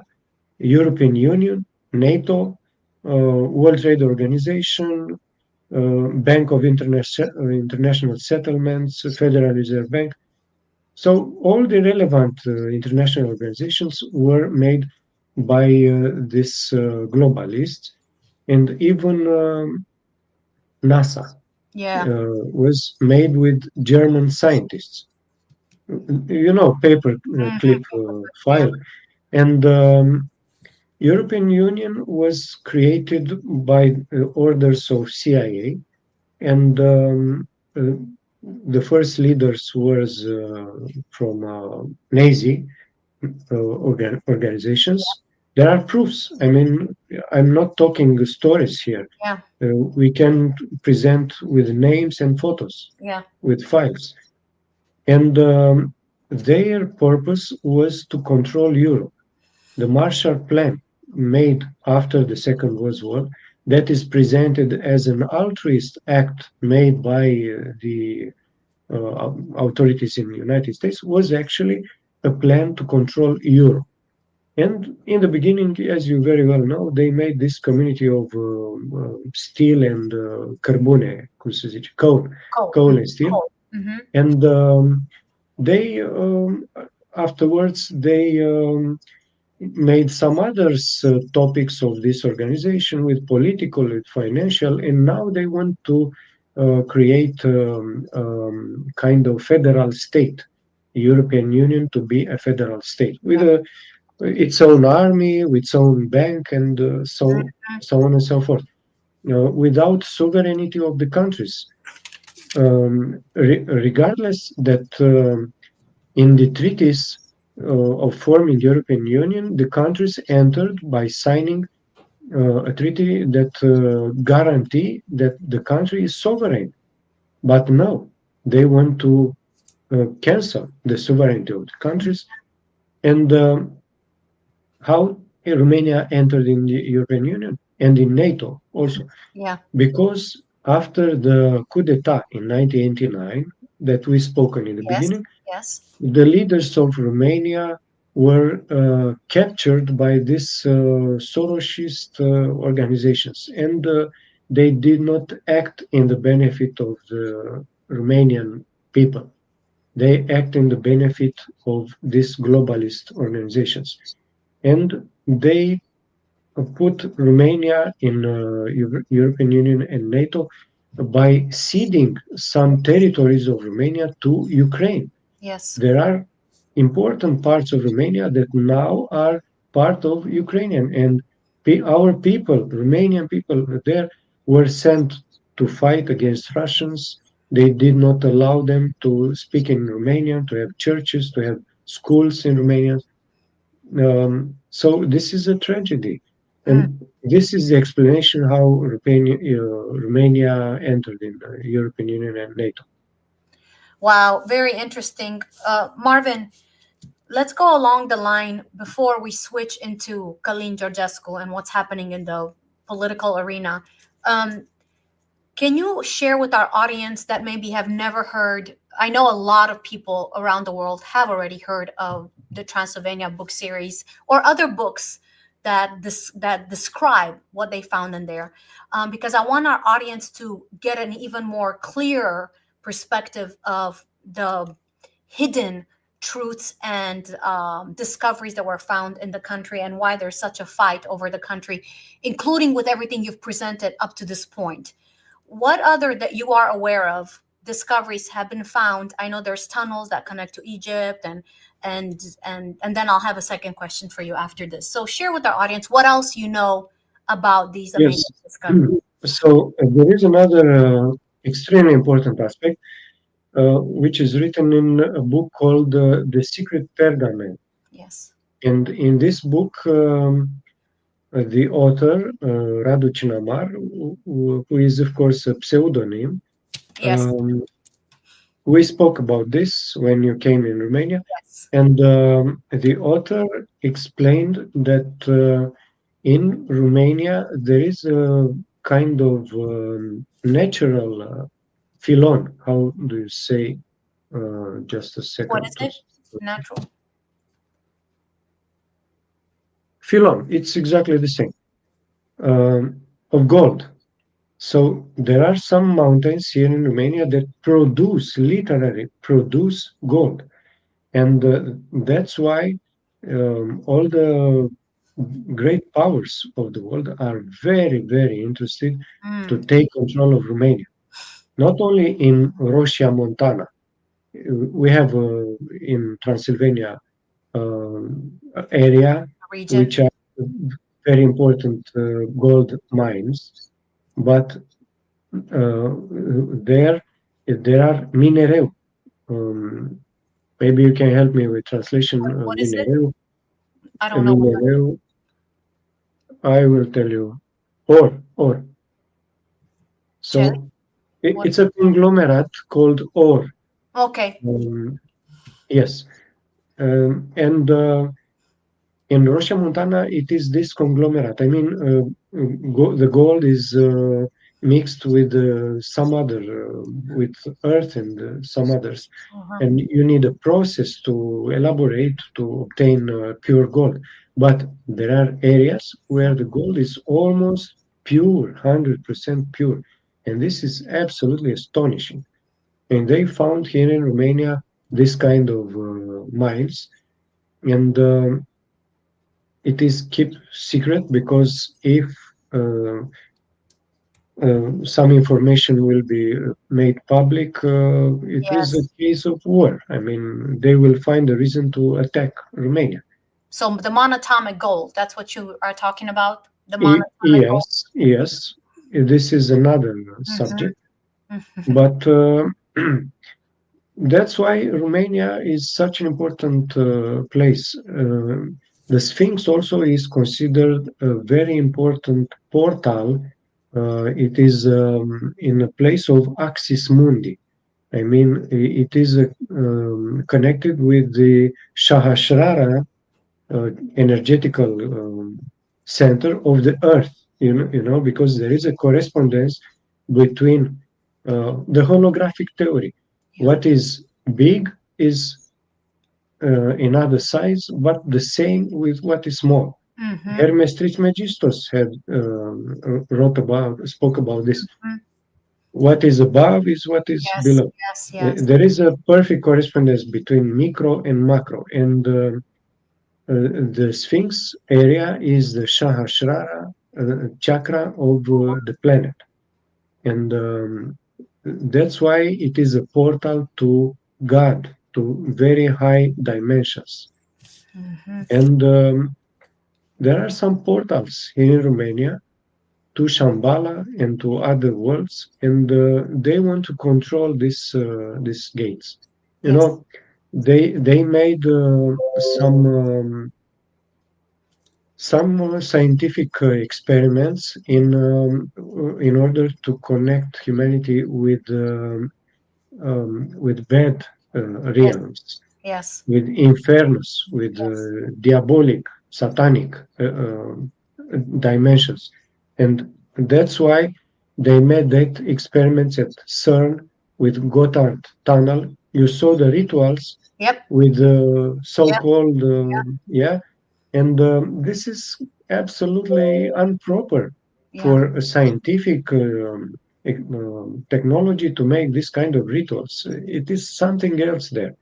S2: European Union, NATO, World Trade Organization, Bank of International Settlements, Federal Reserve Bank. So all the relevant international organizations were made by this globalists, and even NASA
S1: Yeah.
S2: was made with German scientists. Paper
S1: Hmm.
S2: clip file. And European Union was created by orders of CIA, and uh, the first leaders was from Nazi organizations. There are proofs. I mean, I'm not talking stories here.
S1: Yeah.
S2: We can present with names and photos,
S1: Yeah.
S2: with files. And their purpose was to control Europe. The Marshall Plan made after the Second World War, that is presented as an altruist act made by the authorities in the United States, was actually a plan to control Europe. And in the beginning, as you very well know, they made this community of steel and carbone, cum se zice,
S1: Cold.
S2: coal and steel.
S1: Cold. Hmm.
S2: And they afterwards they made some others topics of this organization with political, with financial, and now they want to create kind of federal state, European Union to be a federal state with its own army, with its own bank, and so on and so forth. Without sovereignty of the countries, regardless that in the treaties of forming European Union, the countries entered by signing a treaty that guarantee that the country is sovereign. But no, they want to cancel the sovereignty of the countries. And how Romania entered in the European Union and in NATO also,
S1: Yeah.
S2: because after the coup d'etat in 1989 that we spoken in the
S1: Yes.
S2: beginning,
S1: Yes.
S2: the leaders of Romania were captured by these Sorosist organizations, and they did not act in the benefit of the Romanian people. They act in the benefit of these globalist organizations, and they put Romania in European Union and NATO by ceding some territories of Romania to Ukraine.
S1: Yes.
S2: There are important parts of Romania that now are part of Ukrainian, and our people, Romanian people there, were sent to fight against Russians. They did not allow them to speak in Romanian, to have churches, to have schools in Romania. So this is a tragedy,
S1: Mm.
S2: and this is the explanation how Romania entered in the European Union and NATO.
S1: Wow. Very interesting. Marvin, let's go along the line before we switch into Călin Georgescu and what's happening in the political arena. Um, Can you share with our audience that maybe have never heard? I know a lot of people around the world have already heard of the Transylvania book series or other books that describe what they found in there, because I want our audience to get an even more clear perspective of the hidden truths and discoveries that were found in the country and why there's such a fight over the country, including with everything you've presented up to this point. what other that you are aware of discoveries have been found? I know there's tunnels that connect to Egypt, and then I'll have a second question for you after this. So share with our audience what else you know about these
S2: Yes.
S1: amazing discoveries.
S2: So there is another extremely important aspect, which is written in a book called The Secret Pergament.
S1: Yes.
S2: And in this book, the author, Radu Cinamar, who is, of course, a pseudonym,
S1: Yes.
S2: we spoke about this when you came in Romania.
S1: Yes.
S2: And the author explained that in Romania there is a kind of natural phylon. How do you say? Just a second.
S1: What is it? Natural.
S2: Phylon. It's exactly the same. Of gold. So there are some mountains here in Romania that literally produce gold. And that's why all the great powers of the world are very, very interested to take control of Romania. Not only in Roșia Montana, we have in Transylvania area,
S1: Region.
S2: which are very important gold mines, but there are minereu. Maybe you can help me with translation.
S1: What is it?
S2: Minereu.
S1: I don't know.
S2: Minereu. I will tell you. Ore. So it's a conglomerate called ore.
S1: Okay.
S2: Yes. And in Roșia Montana, it is this conglomerate. I mean, the gold is mixed with some other, with earth and some others. And you need a process to elaborate to obtain pure gold. But there are areas where the gold is almost pure, 100% pure. And this is absolutely astonishing. And they found here in Romania this kind of mines. And it is kept secret because if some information will be made public, it is a case of war. I mean, they will find a reason to attack Romania.
S1: So the monatomic gold, that's what you are talking about? The monatomic gold.
S2: Yes. This is another subject. But that's why Romania is such an important place. The Sphinx also is considered a very important portal. It is in a place of axis mundi. I mean, it is connected with the Sahasrara energetical center of the Earth. You know, because there is a correspondence between the holographic theory. What is big is in other size, but the same with what is small. Hermes Trismegistus spoke about this. What is above is what is below.
S1: Yes.
S2: There is a perfect correspondence between micro and macro, and the Sphinx area is the Sahasrara chakra of the planet, and that's why it is a portal to God, to very high dimensions. And there are some portals here in Romania to Shambala and to other worlds, and they want to control these gates. You know, they made some scientific experiments in order to connect humanity with bad realms, with infernus, with diabolic, satanic dimensions, and that's why they made that experiments at CERN with Gotthard Tunnel. You saw the rituals with the so-called and this is absolutely improper for a scientific technology to make this kind of rituals. It is something else there.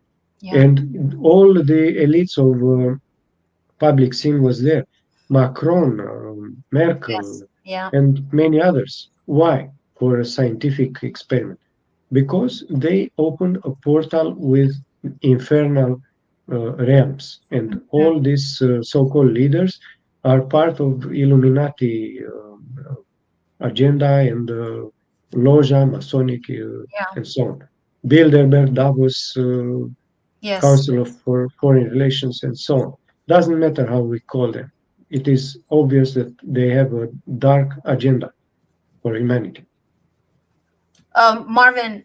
S2: And all the elites of public scene was there. Macron, Merkel, and many others. Why? for a scientific experiment, because they open a portal with infernal realms, and all these so-called leaders are part of Illuminati agenda and Loja, Masonic,
S1: Yeah.
S2: and so on. Bilderberg, Davos,
S1: Yes.
S2: Council of Foreign Relations, and so on. Doesn't matter how we call them. It is obvious that they have a dark agenda for humanity.
S1: Marvin,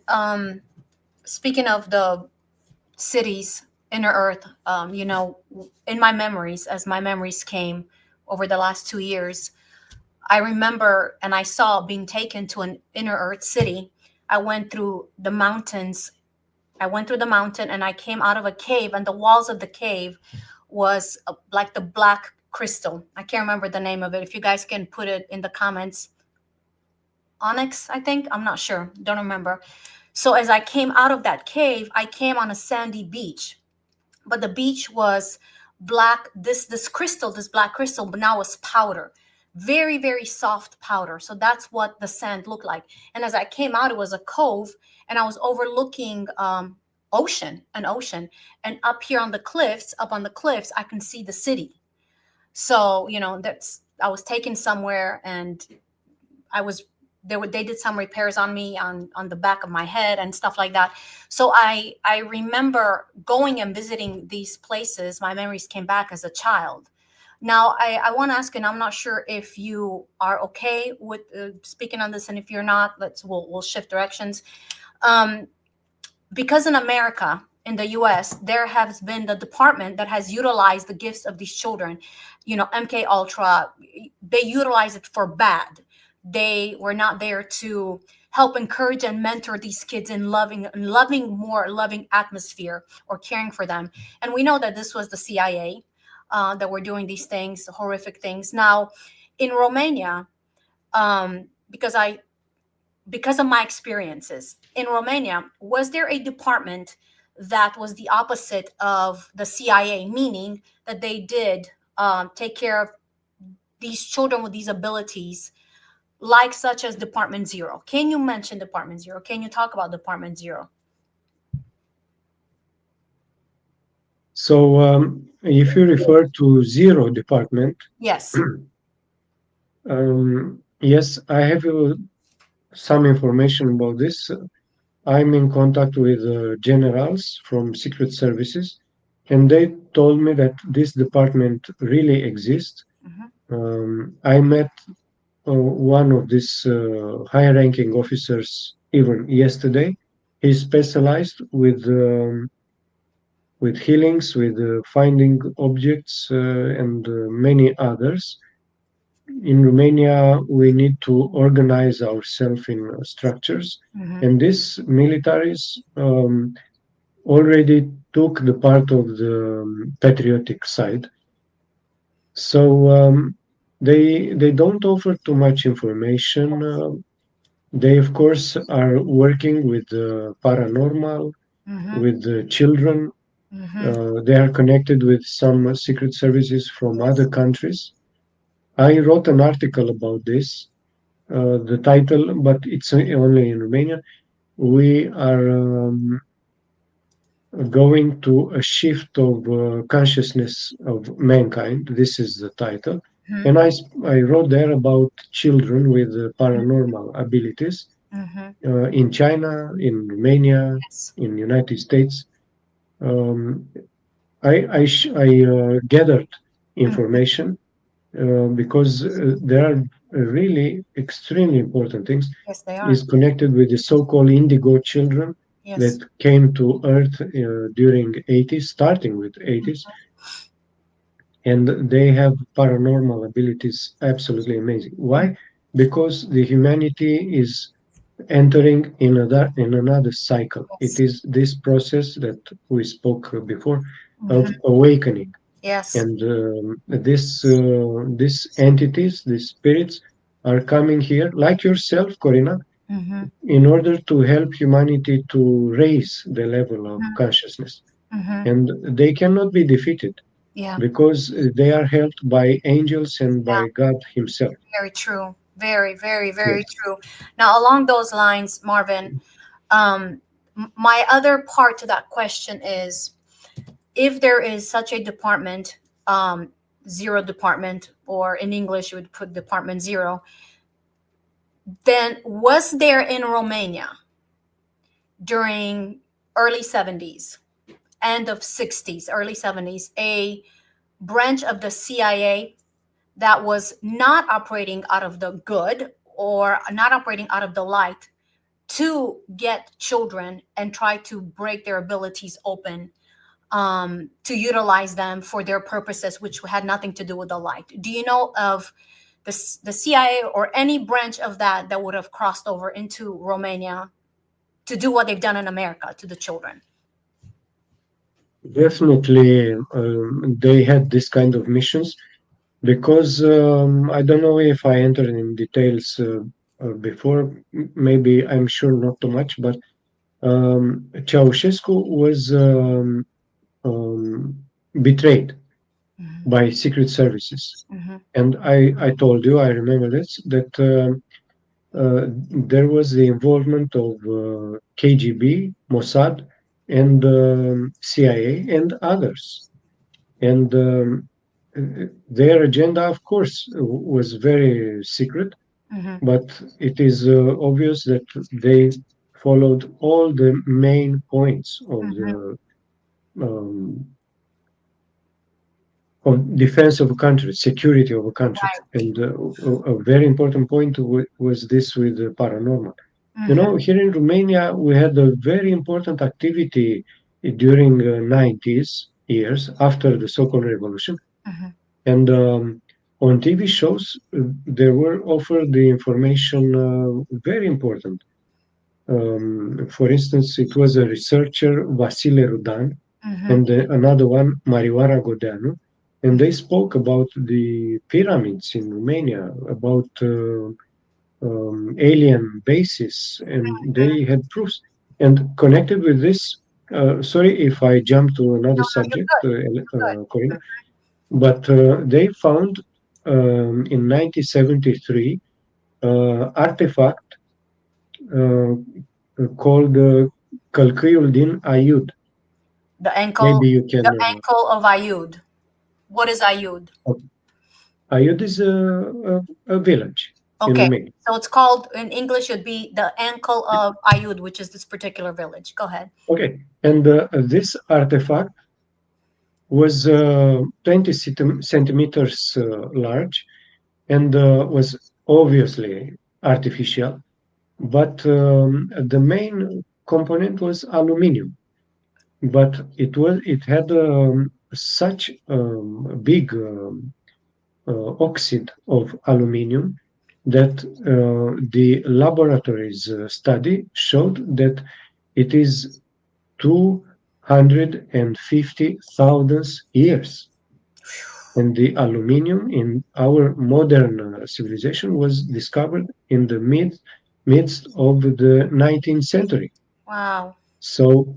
S1: speaking of the cities, inner earth, in my memories, as my memories came over the last 2 years, I remember and I saw being taken to an inner earth city. I went through the mountains. I went through the mountain and I came out of a cave, and the walls of the cave was like the black crystal. I can't remember the name of it. If you guys can put it in the comments. Onyx, I think. I'm not sure. Don't remember. So as I came out of that cave, I came on a sandy beach, but the beach was black. This crystal, this black crystal, but now was powder, very very soft powder. So that's what the sand looked like. And as I came out, it was a cove, and I was overlooking an ocean, and up here on the cliffs, I can see the city. So that's I was taken somewhere, and I was they did some repairs on me on the back of my head and stuff like that. So I remember going and visiting these places. My memories came back as a child. Now I want to ask, and I'm not sure if you are okay with speaking on this, and if you're not, we'll shift directions. Because in America, in the US, there has been the department that has utilized the gifts of these children. MK Ultra, they utilize it for bad. They were not there to help encourage and mentor these kids in loving atmosphere or caring for them. And we know that this was the CIA that were doing these things, horrific things. Now, in Romania, because of my experiences in Romania, was there a department that was the opposite of the CIA, meaning that they did take care of these children with these abilities, like such as Department Zero? Can you mention Department Zero? Can you talk about Department Zero?
S2: So if you refer to Zero Department,
S1: Yes.
S2: yes, I have some information about this. I'm in contact with generals from secret services, and they told me that this department really exists. I met one of these high-ranking officers even yesterday. He's specialized with healings, with finding objects, and many others. In Romania, we need to organize ourselves in structures, and these militaries already took the part of the patriotic side. So they don't offer too much information. They, of course, are working with the paranormal, with the children. They are connected with some secret services from other countries. I wrote an article about this. The title, but it's only in Romania. We are going to a shift of consciousness of mankind. This is the title. And I wrote there about children with paranormal abilities in China, in Romania, in United States. I gathered information because there are really extremely important things.
S1: Yes, they are.
S2: Is connected with the so-called indigo children that came to Earth during 80s, starting with 80s, and they have paranormal abilities absolutely amazing. Why? Because the humanity is entering in another cycle. It is this process that we spoke before of awakening.
S1: Yes.
S2: And these entities, these spirits, are coming here, like yourself, Corina, in order to help humanity to raise the level of consciousness. And they cannot be defeated because they are helped by angels and by God Himself.
S1: Very true. Very, very, very
S2: Yes.
S1: true. Now, along those lines, Marvin, my other part to that question is, if there is such a department, zero department, or in English you would put department zero, then was there in Romania during early 70s, end of 60s, early 70s, a branch of the CIA that was not operating out of the good or not operating out of the light to get children and try to break their abilities open, to utilize them for their purposes, which had nothing to do with the light? Do you know of the CIA or any branch of that that would have crossed over into Romania to do what they've done in America to the children?
S2: Definitely, they had this kind of missions because I don't know if I entered in details before. Maybe I'm sure not too much, but Ceausescu was betrayed
S1: Mhm,
S2: by secret services,
S1: mhm,
S2: and I told you, I remember this, that there was the involvement of KGB, Mossad, and CIA and others. And their agenda, of course, was very secret,
S1: mhm,
S2: but it is obvious that they followed all the main points
S1: mhm.
S2: um, of defense of a country, security of a country.
S1: Right.
S2: And a very important point was this with the paranormal. You
S1: Mhm,
S2: know, here in Romania, we had a very important activity during 90s years after the so-called revolution.
S1: mhm.
S2: And on TV shows, there were offered the information very important. For instance, it was a researcher, Vasile Rudan,
S1: Mhm.
S2: and another one, Marioara Godeanu, and they spoke about the pyramids in Romania, about alien bases, and they had proofs. And connected with this, sorry if I jump to
S1: No,
S2: another
S1: no, you're
S2: subject,
S1: good. You're good.
S2: Corina, but they found in 1973 artifact uh, called Călcâiul din Aiud.
S1: The ankle,
S2: Maybe you can.
S1: the ankle of Ayud. What is Ayud?
S2: Aiud is a village in
S1: Okay,
S2: Romania.
S1: so it's called in English. It'd be the ankle of Ayud, which is this particular village. Go ahead.
S2: Okay, and this artifact was 20 centimeters large and was obviously artificial, but the main component was aluminium. But it had such big oxide of aluminium that the laboratories study showed that it is 250,000 years. And the aluminium in our modern civilization was discovered in the midst of the 19th century.
S1: Wow.
S2: So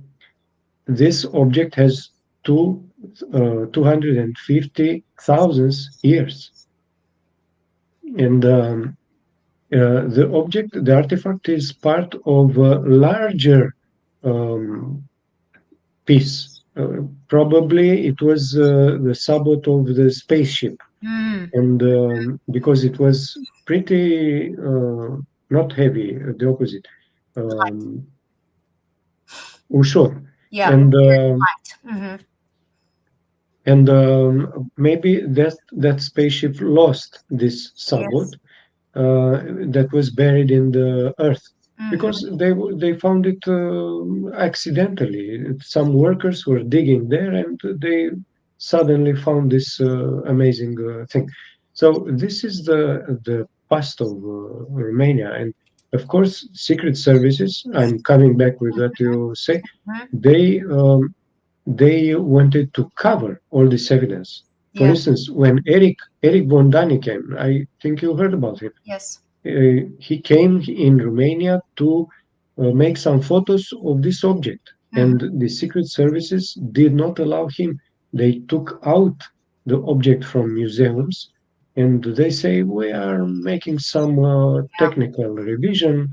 S2: this object has 250,000 years. And the artifact is part of a larger um, piece. Probably it was the sabot of the spaceship,
S1: Mm,
S2: and because it was pretty not heavy, the opposite,
S1: light.
S2: um, ușor,
S1: Yeah.
S2: and
S1: Light. Mm-hmm.
S2: maybe that spaceship lost this sabot
S1: Yes.
S2: that was buried in the earth
S1: Mm-hmm.
S2: because they found it accidentally. Some workers were digging there and they suddenly found this amazing thing. So this is the past of Romania, and of course, secret services. I'm coming back with what you say.
S1: Mm-hmm.
S2: They they wanted to cover all this evidence. For
S1: Yeah.
S2: instance, when Eric von Dani came, I think you heard about him.
S1: Yes.
S2: He came in Romania to make some photos of this object,
S1: Mm-hmm.
S2: and the secret services did not allow him. They took out the object from museums and they say we are making some
S1: Yeah.
S2: technical revision.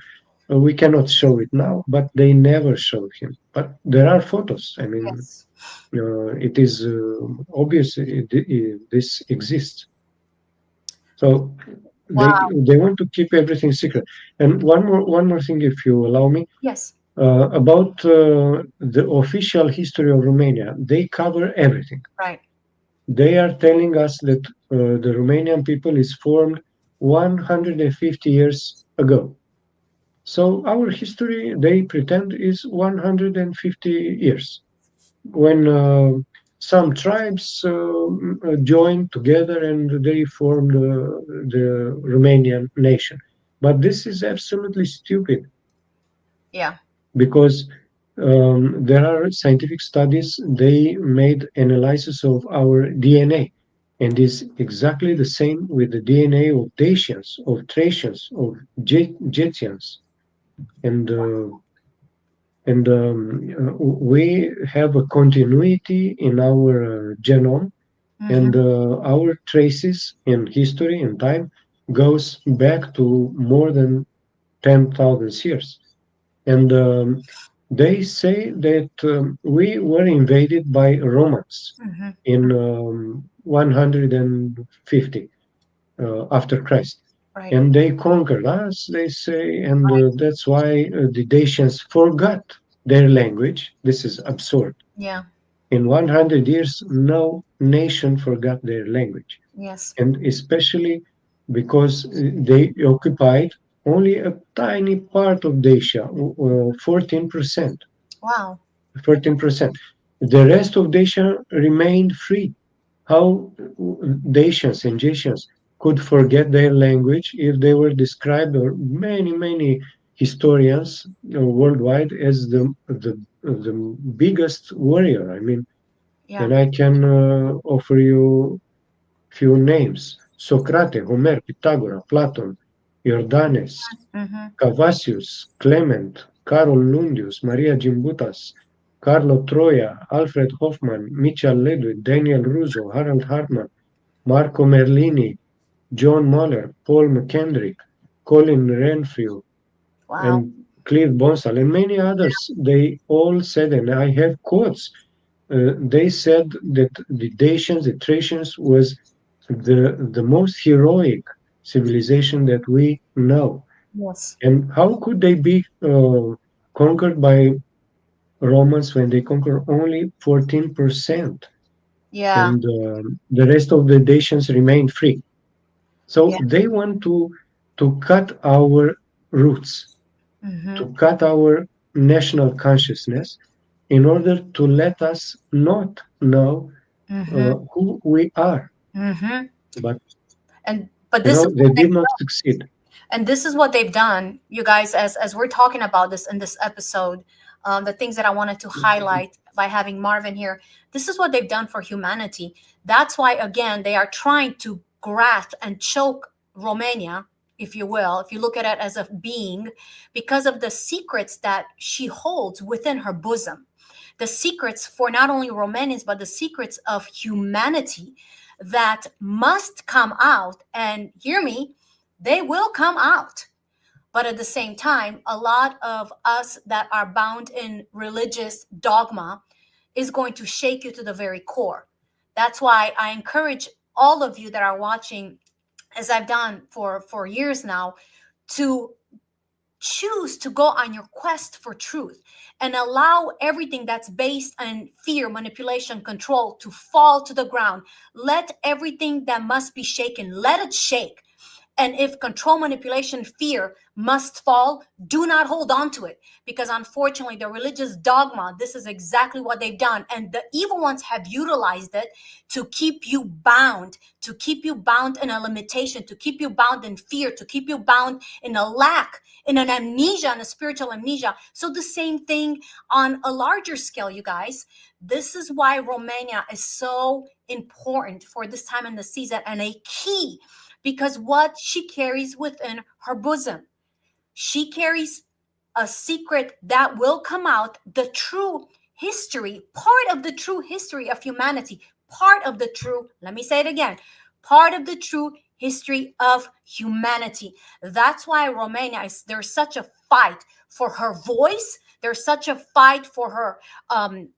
S2: We cannot show it now, but they never show him. But there are photos. I mean,
S1: Yes.
S2: it is obvious this exists. So
S1: Wow.
S2: they want to keep everything secret. And one more thing, if you allow me,
S1: Yes.
S2: about the official history of Romania. They cover everything.
S1: Right.
S2: They are telling us that the Romanian people is formed 150 years ago. So our history, they pretend, is 150 years. When some tribes joined together and they formed the Romanian nation. But this is absolutely stupid
S1: Yeah.
S2: because there are scientific studies. They made analysis of our DNA, and is exactly the same with the DNA of Dacians, of Thracians, of Getians, and we have a continuity in our genome,
S1: Mm-hmm.
S2: and our traces in history and time goes back to more than 10,000 years. And they say that we were invaded by Romans
S1: Mm-hmm.
S2: in 150 after Christ.
S1: Right.
S2: And they conquered us, they say, and that's why the Dacians forgot their language. This is absurd.
S1: Yeah.
S2: In 100 years, no nation forgot their language.
S1: Yes.
S2: And especially because they occupied only a tiny part of Dacia, 14%.
S1: Wow.
S2: 14%. The rest of Dacia remained free. How Dacians and Jetians could forget their language if they were described, or many historians worldwide, as the biggest warrior. I mean,
S1: Yeah.
S2: and I can offer you few names: Socrate, Homer, Pythagoras, Platon, Jordanes,
S1: Mm-hmm.
S2: Cavasius, Clement, Carol Lundius, Maria Gimbutas, Carlo Troia, Alfred Hoffman, Mitchell Ledwith, Daniel Russo, Harold Hartman, Marco Merlini, John Muller, Paul McKendrick, Colin Renfrew,
S1: Wow.
S2: and Clive Bonsall, and many others. They all said, and I have quotes, they said that the Dacians, the Thracians, was the most heroic civilization that we know.
S1: Yes.
S2: And how could they be conquered by Romans when they conquer only 14%,
S1: Yeah.
S2: and the rest of the nations remain free? So
S1: Yeah.
S2: they want to cut our roots,
S1: Mm-hmm.
S2: to cut our national consciousness, in order to let us not know
S1: Mm-hmm.
S2: who we are.
S1: Mm-hmm.
S2: But
S1: But this is
S2: they
S1: what
S2: did not succeed.
S1: and this is what they've done, you guys, as we're talking about this in this episode. The things that I wanted to highlight by having Marvin here, this is what they've done for humanity. That's why, again, they are trying to grasp and choke Romania, if you will, if you look at it as a being, because of the secrets that she holds within her bosom, the secrets for not only Romanians but the secrets of humanity that must come out. And hear me, they will come out. But at the same time, a lot of us that are bound in religious dogma is going to shake you to the very core. That's why I encourage all of you that are watching, as I've done for years now, to choose to go on your quest for truth and allow everything that's based on fear, manipulation, control to fall to the ground. Let everything that must be shaken, let it shake. And if control, manipulation, fear must fall, do not hold on to it. Because unfortunately, the religious dogma, this is exactly what they've done. And the evil ones have utilized it to keep you bound, to keep you bound in a limitation, to keep you bound in fear, to keep you bound in a lack, in an amnesia, in a spiritual amnesia. So the same thing on a larger scale, you guys. This is why Romania is so important for this time in the season and a key, because what she carries within her bosom, she carries a secret that will come out, the true history, part of the true history of humanity, part of the true, let me say it again, part of the true history of humanity. That's why Romania is, there's such a fight for her voice. There's such a fight for her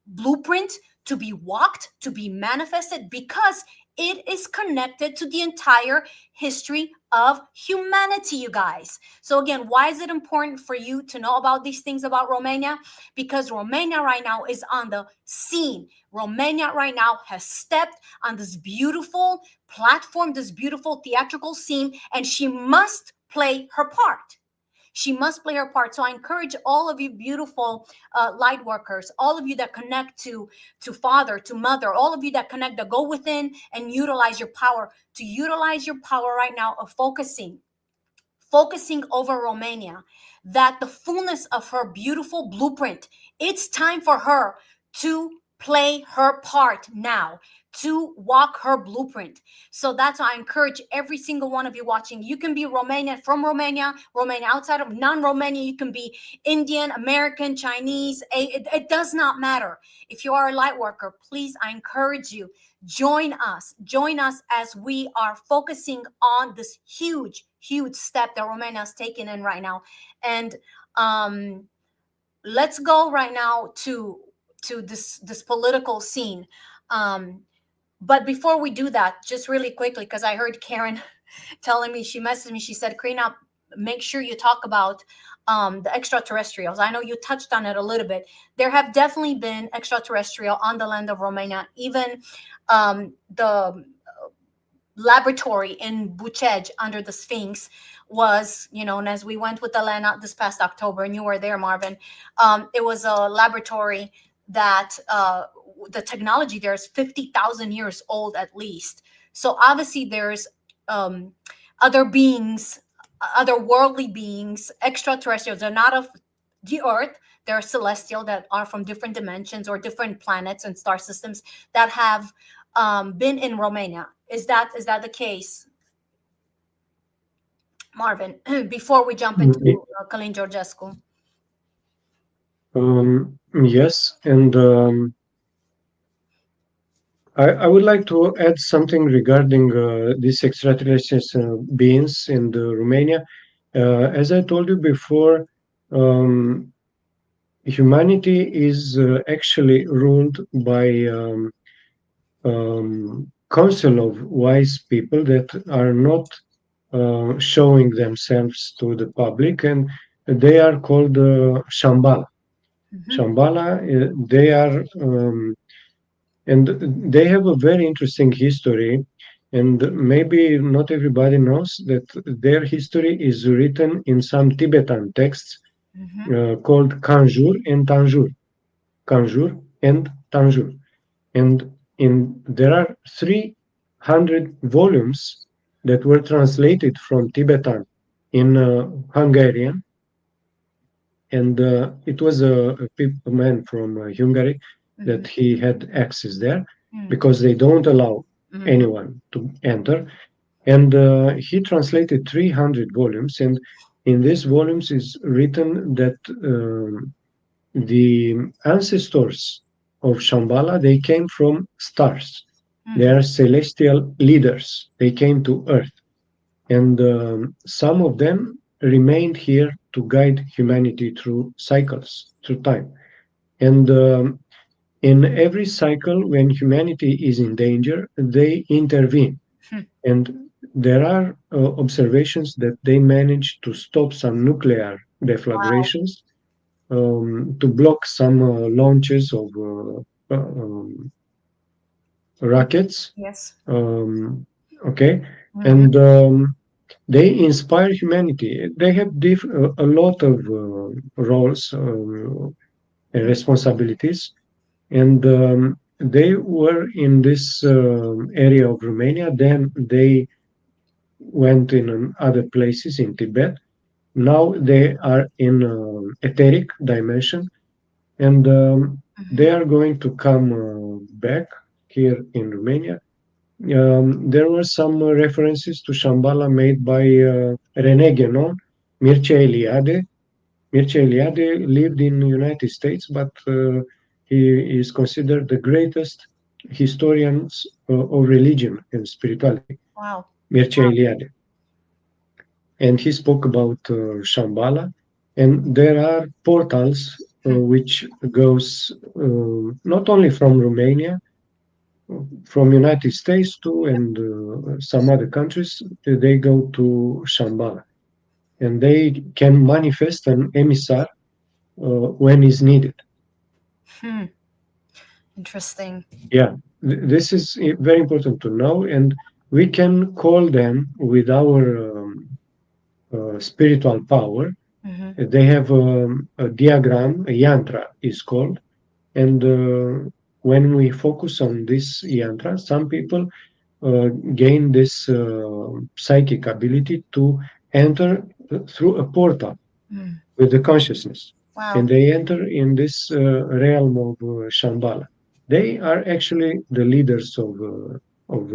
S1: blueprint to be walked, to be manifested, because it is connected to the entire history of humanity, you guys. So again, why is it important for you to know about these things about Romania? Because Romania right now is on the scene. Romania right now has stepped on this beautiful platform, this beautiful theatrical scene, and she must play her part. She must play her part. So I encourage all of you beautiful light workers, all of you that connect to Father, to Mother, all of you that connect, that go within and utilize your power, to utilize your power right now of focusing over Romania, that the fullness of her beautiful blueprint, it's time for her to play her part now, to walk her blueprint. So that's why I encourage every single one of you watching. You can be Romanian, from Romania, Romania outside of non-Romania. You can be Indian, American, Chinese. It does not matter. If you are a light worker, please, I encourage you, join us as we are focusing on this huge step that Romania is taking in right now. And let's go right now to this political scene. But before we do that, just really quickly, because I heard Karen telling me, she messaged me, she said, Corina, make sure you talk about the extraterrestrials. I know you touched on it a little bit. There have definitely been extraterrestrial on the land of Romania. Even the laboratory in Bucegi under the Sphinx was, and as we went with Elena this past October, and you were there, Marvin, it was a laboratory that the technology there is 50,000 years old at least. So obviously there's other beings, other worldly beings, extraterrestrials. They're not of the earth. They're celestial, that are from different dimensions or different planets and star systems that have been in Romania. Is that the case, Marvin? Before we jump into Călin Georgescu.
S2: Yes, and I would like to add something regarding these extraterrestrial beings in Romania. As I told you before, humanity is actually ruled by council of wise people that are not showing themselves to the public, and they are called Shambala. Shambala, they are, and they have a very interesting history, and maybe not everybody knows that their history is written in some Tibetan texts called Kanjur and Tanjur. Kanjur and Tanjur. And there are 300 volumes that were translated from Tibetan in Hungarian. And it was a man from Hungary that he had access there, because they don't allow anyone to enter. And he translated 300 volumes. And in these volumes is written that the ancestors of Shambhala, they came from stars. They are celestial leaders. They came to Earth. And some of them remained here to guide humanity through cycles, through time. And in every cycle, when humanity is in danger, they intervene. And there are observations that they managed to stop some nuclear deflagrations, to block some launches of rockets.
S1: Yes.
S2: Okay. And they inspire humanity. They have a lot of roles and responsibilities. And they were in this area of Romania. Then they went in other places in Tibet. Now they are in etheric dimension, and they are going to come back here in Romania. There were some references to Shambhala made by René Guénon, Mircea Eliade. Mircea Eliade lived in the United States, but he is considered the greatest historians of religion and spirituality.
S1: Wow.
S2: Mircea Eliade. And he spoke about Shambala. And there are portals which goes not only from Romania, from United States too, and some other countries. They go to Shambala, and they can manifest an emissary when is needed.
S1: Hmm. Interesting.
S2: Yeah, this is very important to know, and we can call them with our spiritual power.
S1: Hmm.
S2: They have a diagram, a yantra is called, and when we focus on this yantra, some people gain this psychic ability to enter through a portal
S1: Mm.
S2: with the consciousness, and
S1: Wow.
S2: they enter in this realm of Shambhala. They are actually the leaders of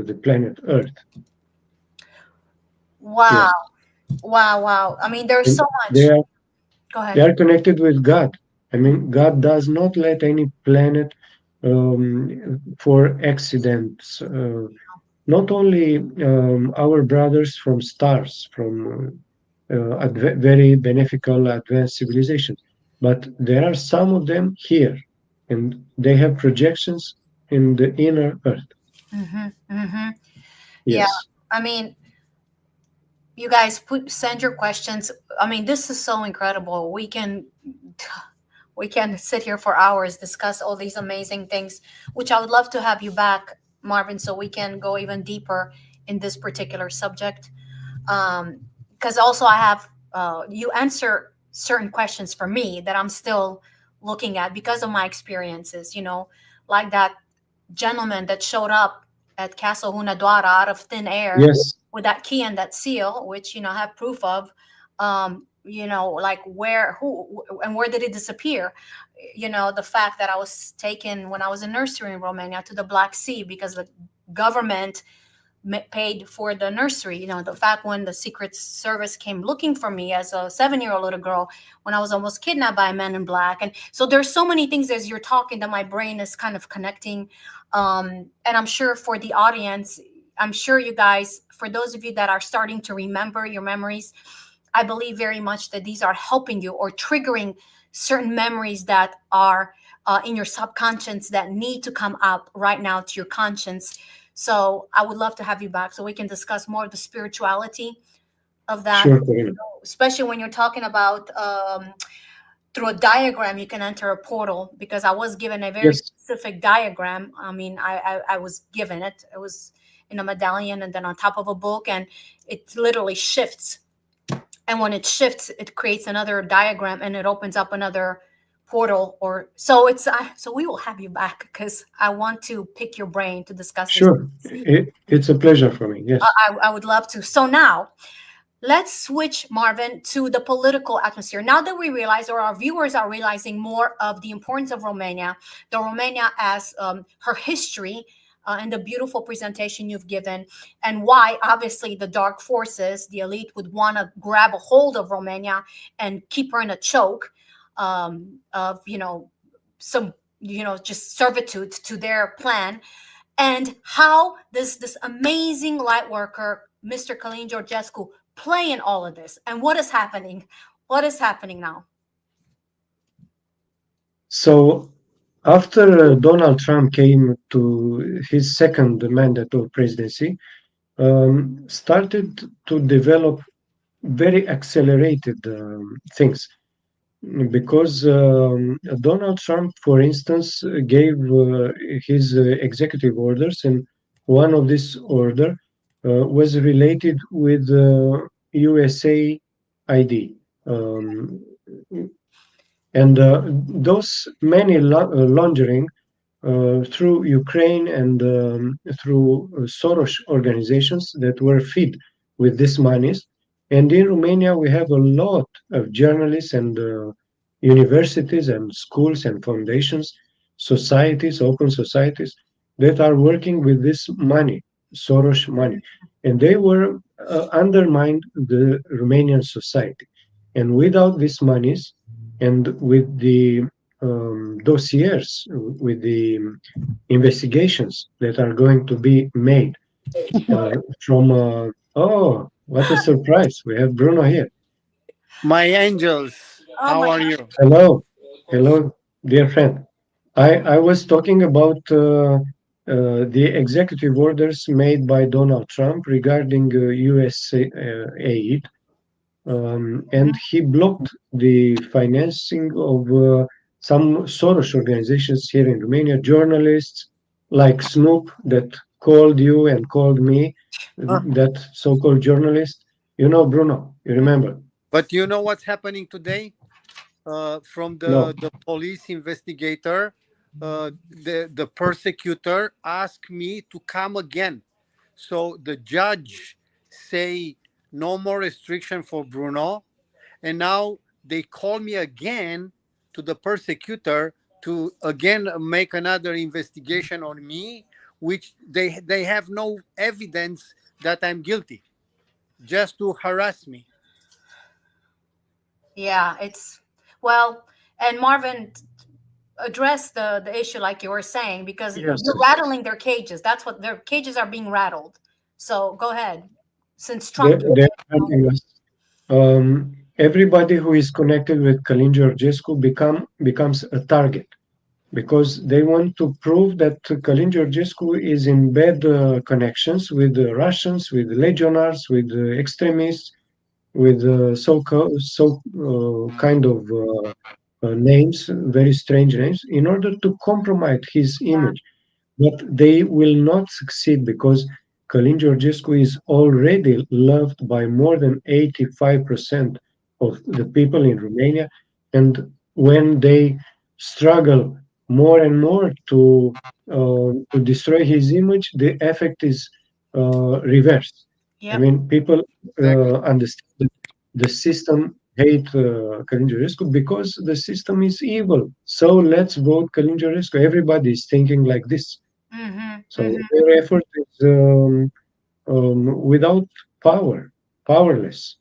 S2: the planet Earth.
S1: Wow.
S2: Yes,
S1: Wow. Wow. I mean, there's
S2: and
S1: so
S2: they
S1: much.
S2: are
S1: Go
S2: they
S1: ahead.
S2: are connected with God. I mean, God does not let any planet for accidents. Not only our brothers from stars, from very beneficial advanced civilizations, but there are some of them here, and they have projections in the inner Earth.
S1: Hmm. Hmm. Yeah.
S2: Yes,
S1: I mean, you guys send your questions. I mean, this is so incredible. We can sit here for hours, discuss all these amazing things, which I would love to have you back, Marvin, so we can go even deeper in this particular subject. Because also I have you answer certain questions for me that I'm still looking at because of my experiences. Like that gentleman that showed up at Castle Hunedoara out of thin air
S2: yes,
S1: with that key and that seal, which I have proof of. Like who, and where did it disappear? The fact that I was taken when I was in nursery in Romania to the Black Sea because the government paid for the nursery. The fact when the Secret Service came looking for me as a 7-year-old little girl when I was almost kidnapped by a man in black. And so there's so many things as you're talking that my brain is kind of connecting. And I'm sure for the audience, I'm sure you guys, for those of you that are starting to remember your memories, I believe very much that these are helping you or triggering certain memories that are in your subconscious that need to come up right now to your conscience. So I would love to have you back so we can discuss more of the spirituality of that,
S2: sure, Corina.
S1: especially when you're talking about through a diagram, you can enter a portal, because I was given a very
S2: Yes,
S1: specific diagram. I mean, I was given it. It was in a medallion and then on top of a book, and it literally shifts. And when it shifts, it creates another diagram and it opens up another portal. Or so it's so we will have you back because I want to pick your brain to discuss this.
S2: sure. It's a pleasure for me. Yes,
S1: I would love to. So now let's switch, Marvin, to the political atmosphere. Now that we realize, or our viewers are realizing more of the importance of Romania, the Romania as her history, and the beautiful presentation you've given, and why obviously the dark forces, the elite, would want to grab a hold of Romania and keep her in a choke of some just servitude to their plan, and how this amazing light worker, Mr. Călin Georgescu, play in all of this, and what is happening now.
S2: so after Donald Trump came to his second mandate of presidency, started to develop very accelerated things, because Donald Trump, for instance, gave his executive orders, and one of this order was related with USA ID. And those many laundering through Ukraine and through Soros organizations that were fed with these monies. And in Romania, we have a lot of journalists and universities and schools and foundations, societies, open societies that are working with this money, Soros money. And they were undermined the Romanian society. And without these monies and with the dossiers, with the investigations that are going to be made from Oh, what a surprise! We have Bruno here.
S4: My angels,
S1: Oh
S4: how
S1: my
S4: are
S1: God.
S4: you?
S2: Hello, hello, dear friend. I was talking about the executive orders made by Donald Trump regarding U.S. aid, and
S1: Mhm.
S2: he blocked the financing of some Soros organizations here in Romania, journalists like Snoop that called you and called me,
S4: Huh?
S2: that so-called journalist. You know, Bruno, you remember?
S4: But you know what's happening today? From
S2: No.
S4: the police investigator, the persecutor asked me to come again. So the judge say no more restriction for Bruno, and now they call me again to the persecutor to again make another investigation on me, which they have no evidence that I'm guilty, just to harass me.
S1: Yeah, it's well, and Marvin address the issue like you were saying because
S2: Yes.
S1: you're rattling their cages. That's what their cages are being rattled. So go ahead. Since Trump did
S2: They're
S1: it,
S2: hurting us. Everybody who is connected with Călin Georgescu becomes a target because they want to prove that Călin Georgescu is in bad connections with the Russians, with legionnaires, with extremists, with kind of names, very strange names, in order to compromise his
S1: yeah,
S2: image. But they will not succeed because Călin Georgescu is already loved by more than 85% of the people in Romania. And when they struggle more and more to destroy his image, the effect is reversed. I
S1: yep.
S2: mean, people
S4: Exactly.
S2: understand that the system hate Călin Georgescu because the system is evil. So let's vote Călin Georgescu. Everybody is thinking like this.
S1: Mm-hmm,
S2: So
S1: mm-hmm.
S2: their effort is without power, powerless.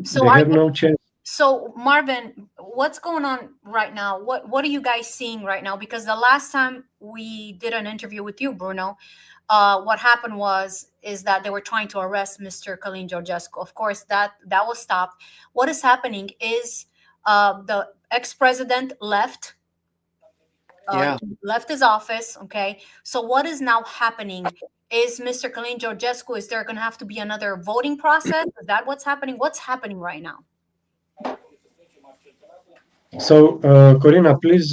S1: So
S2: They
S1: are
S2: have no chance.
S1: so Marvin, what's going on right now? What are you guys seeing right now? Because the last time we did an interview with you, Bruno, what happened was is that they were trying to arrest Mr. Călin Georgescu. Of course, that was stopped. What is happening is the ex-president
S4: Yeah.
S1: left his office. Okay, so what is now happening? Is Mr. Călin Georgescu? Is there going to have to be another voting process? Is that what's happening? What's happening right now?
S2: So, Corina, please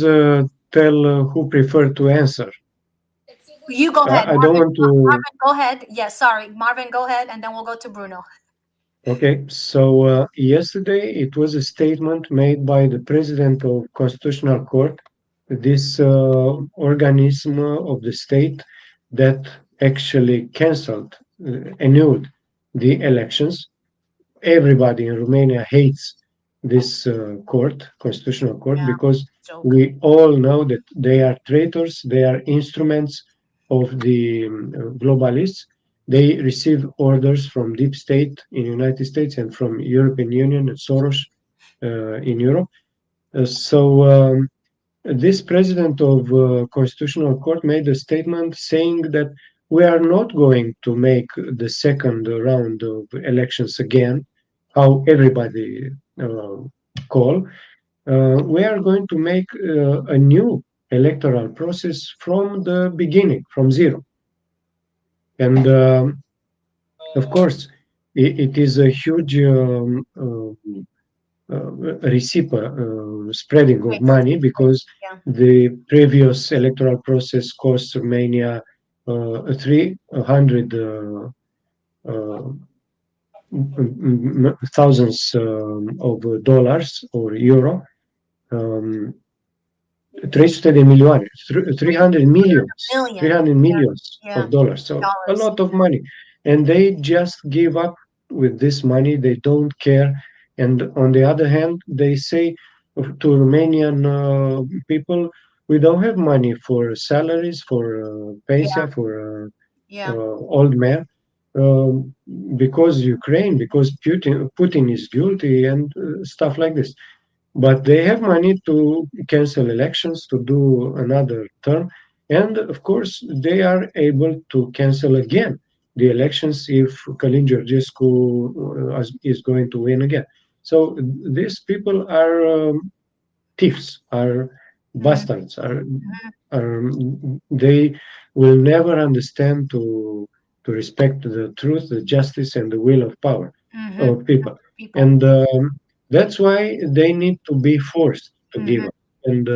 S2: tell who prefer to answer.
S1: You go ahead,
S2: I don't
S1: Marvin.
S2: want to.
S1: Marvin, go ahead. Yes, sorry, Marvin, go ahead, and then we'll go to Bruno.
S2: Okay, so yesterday it was a statement made by the president of Constitutional Court, this organism of the state that actually cancelled, annulled the elections. Everybody in Romania hates this constitutional court,
S1: Yeah,
S2: because
S1: joke.
S2: we all know that they are traitors, they are instruments of the globalists. They receive orders from deep state in United States and from European Union and Soros in Europe. So this president of constitutional court made a statement saying that we are not going to make the second round of elections again, how everybody uh, call. We are going to make a new electoral process from the beginning, from zero. And of course, it is a huge spreading of
S1: Waste.
S2: money, because
S1: Yeah,
S2: the previous electoral process cost Romania 300 thousands of dollars or euro, um, 300 de milioane, 300 millions,
S1: million.
S2: 300 millions
S1: Yeah,
S2: of dollars. So a
S1: dollars.
S2: lot of money. And they just give up with this money. They don't care. And on the other hand, they say to Romanian people, we don't have money for salaries, for
S1: Yeah,
S2: pension, for
S1: yeah,
S2: old men, um, because Ukraine, because Putin is guilty and stuff like this. But they have money to cancel elections, to do another term. And of course, they are able to cancel again the elections if Călin Georgescu is going to win again. So these people are thieves, are bastards, are they will never understand to respect the truth, the justice, and the will of power of people, and that's why they need to be forced to give up. And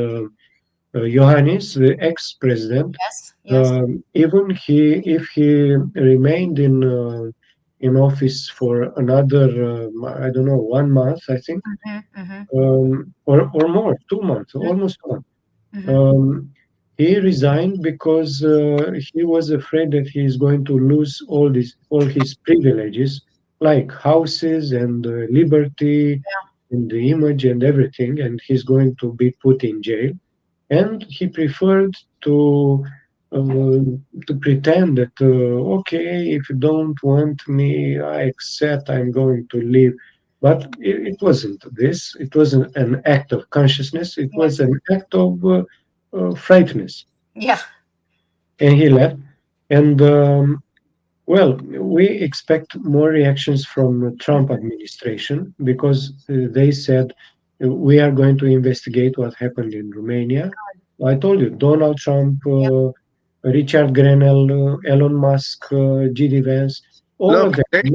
S2: Iohannis, the ex-president,
S1: Yes, yes.
S2: even if he remained in office for another, I don't know, 1 month, I think, or more, 2 months, almost 1 month. He resigned because he was afraid that he is going to lose all his privileges, like houses and liberty and the image and everything, and he's going to be put in jail. And he preferred uh, to pretend that okay, if you don't want me, I accept. I'm going to leave. But it wasn't this. It wasn't an act of consciousness. It was an act of frightness.
S1: Yeah.
S2: And he left. And well, we expect more reactions from the Trump administration because they said we are going to investigate what happened in Romania. I told you, Donald Trump, Richard Grenell, Elon Musk, G.D. Vance, all of
S4: Look,
S2: them.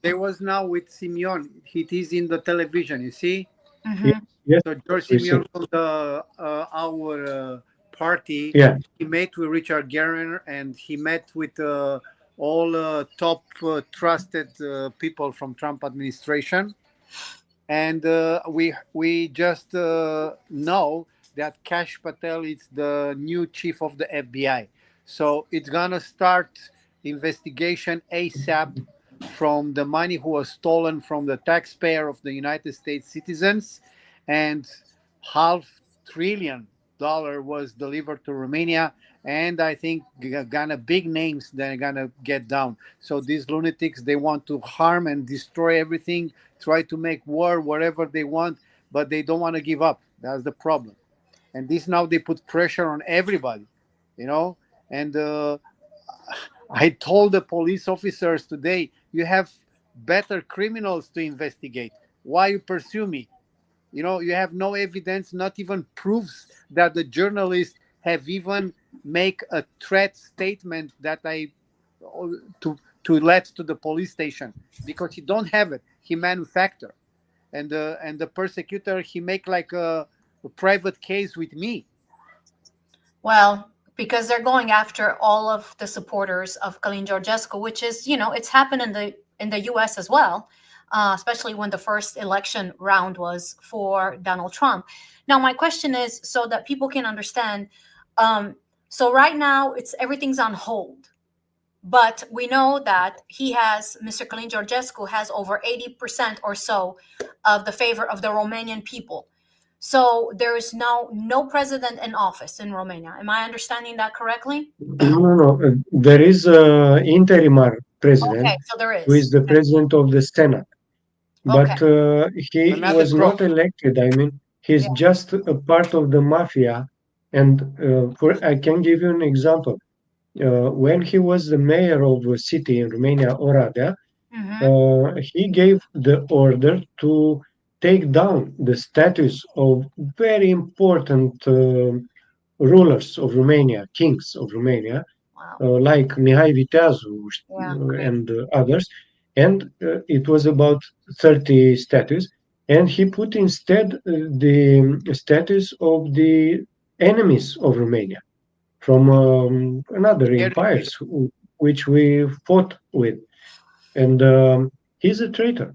S4: they was now with Simeon. It is in the television. You see.
S2: Yes, yes,
S4: So George
S2: we see.
S4: Simeon from our party,
S2: Yeah,
S4: he met with Richard Guerin and he met with all top trusted people from Trump administration. And we just know that Kash Patel is the new chief of the FBI. So it's gonna start investigation ASAP from the money who was stolen from the taxpayer of the United States citizens, and $500 billion was delivered to Romania. And I think gonna big names they're gonna get down. So these lunatics, they want to harm and destroy everything, try to make war wherever they want, but they don't want to give up. That's the problem. And this now they put pressure on everybody, you know. And I told the police officers today, you have better criminals to investigate. Why you pursue me? You know, you have no evidence, not even proofs that the journalists have even make a threat statement that I to let to the police station, because he don't have it. He manufacture, and the persecutor, he make like a private case with me.
S1: Well, because they're going after all of the supporters of Călin Georgescu, which is, it's happened in the U.S. as well, especially when the first election round was for Donald Trump. Now, my question is, so that people can understand. So right now, everything's on hold, but we know that Mr. Călin Georgescu has over 80% or so of the favor of the Romanian people. So there is no president in office in Romania. Am I understanding that correctly?
S2: no. There is an interim president
S1: Okay, so there is.
S2: who is the president of the Senate. But he
S4: Another
S2: was
S4: crook.
S2: not elected. I mean, he's just a part of the mafia. And I can give you an example. When he was the mayor of a city in Romania, Oradea, he gave the order to take down the statues of very important rulers of Romania, kings of Romania,
S1: Wow.
S2: like Mihai Viteazu and others. And it was about 30 statues. And he put instead the statues of the enemies of Romania from another empires which we fought with. And he's a traitor.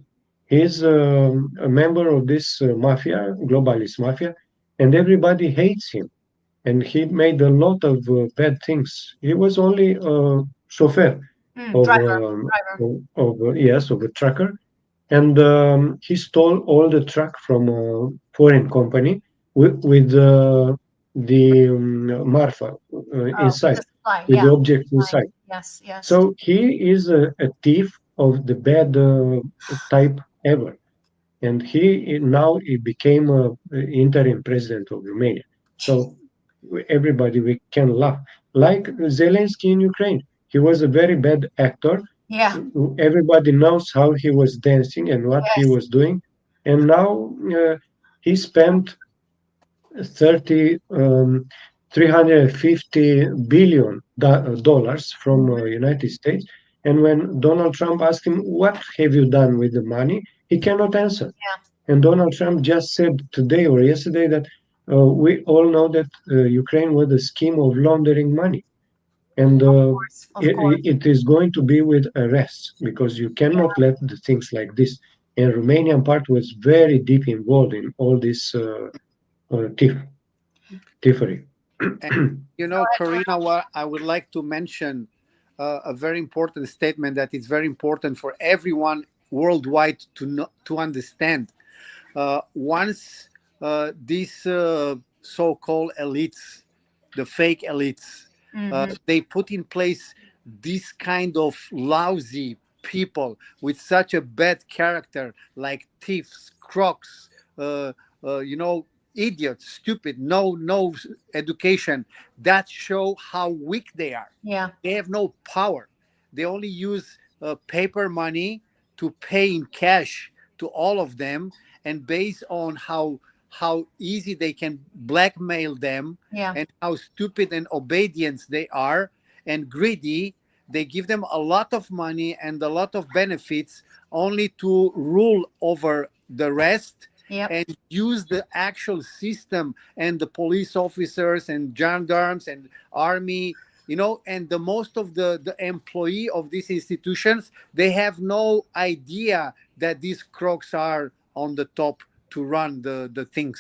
S2: He's a member of this mafia, globalist mafia, and everybody hates him. And he made a lot of bad things. He was only a chauffeur of of a trucker, and he stole all the truck from a foreign company with the marfa inside, with the object inside.
S1: Yes, yes.
S2: So he is a thief of the bad type ever, and he became a interim president of Romania. So everybody, we can laugh. Like Zelensky in Ukraine, he was a very bad actor.
S1: Yeah.
S2: Everybody knows how he was dancing and what he
S1: Yes.
S2: was doing. And now he spent 30, 350 billion dollars from United States. And when Donald Trump asked him, "What have you done with the money?" he cannot answer.
S1: Yeah.
S2: And Donald Trump just said today or yesterday that we all know that Ukraine was a scheme of laundering money. And
S1: Of course.
S2: it is going to be with arrests because you cannot let the things like this. And Romanian part was very deep involved in all this thievery.
S4: And, Corina, what I would like to mention a very important statement that is very important for everyone worldwide to know, to understand. Once these so-called elites, the fake elites, they put in place this kind of lousy people with such a bad character, like thieves, crooks, uh, you know, idiots, stupid, no education, that show how weak they are.
S1: Yeah.
S4: They have no power. They only use paper money to pay in cash to all of them, and based on how easy they can blackmail them,
S1: Yeah.
S4: and how stupid and obedient they are and greedy, they give them a lot of money and a lot of benefits only to rule over the rest,
S1: Yep.
S4: and use the actual system and the police officers and gendarmes and army, and the most of the employee of these institutions, they have no idea that these crooks are on the top to run the things.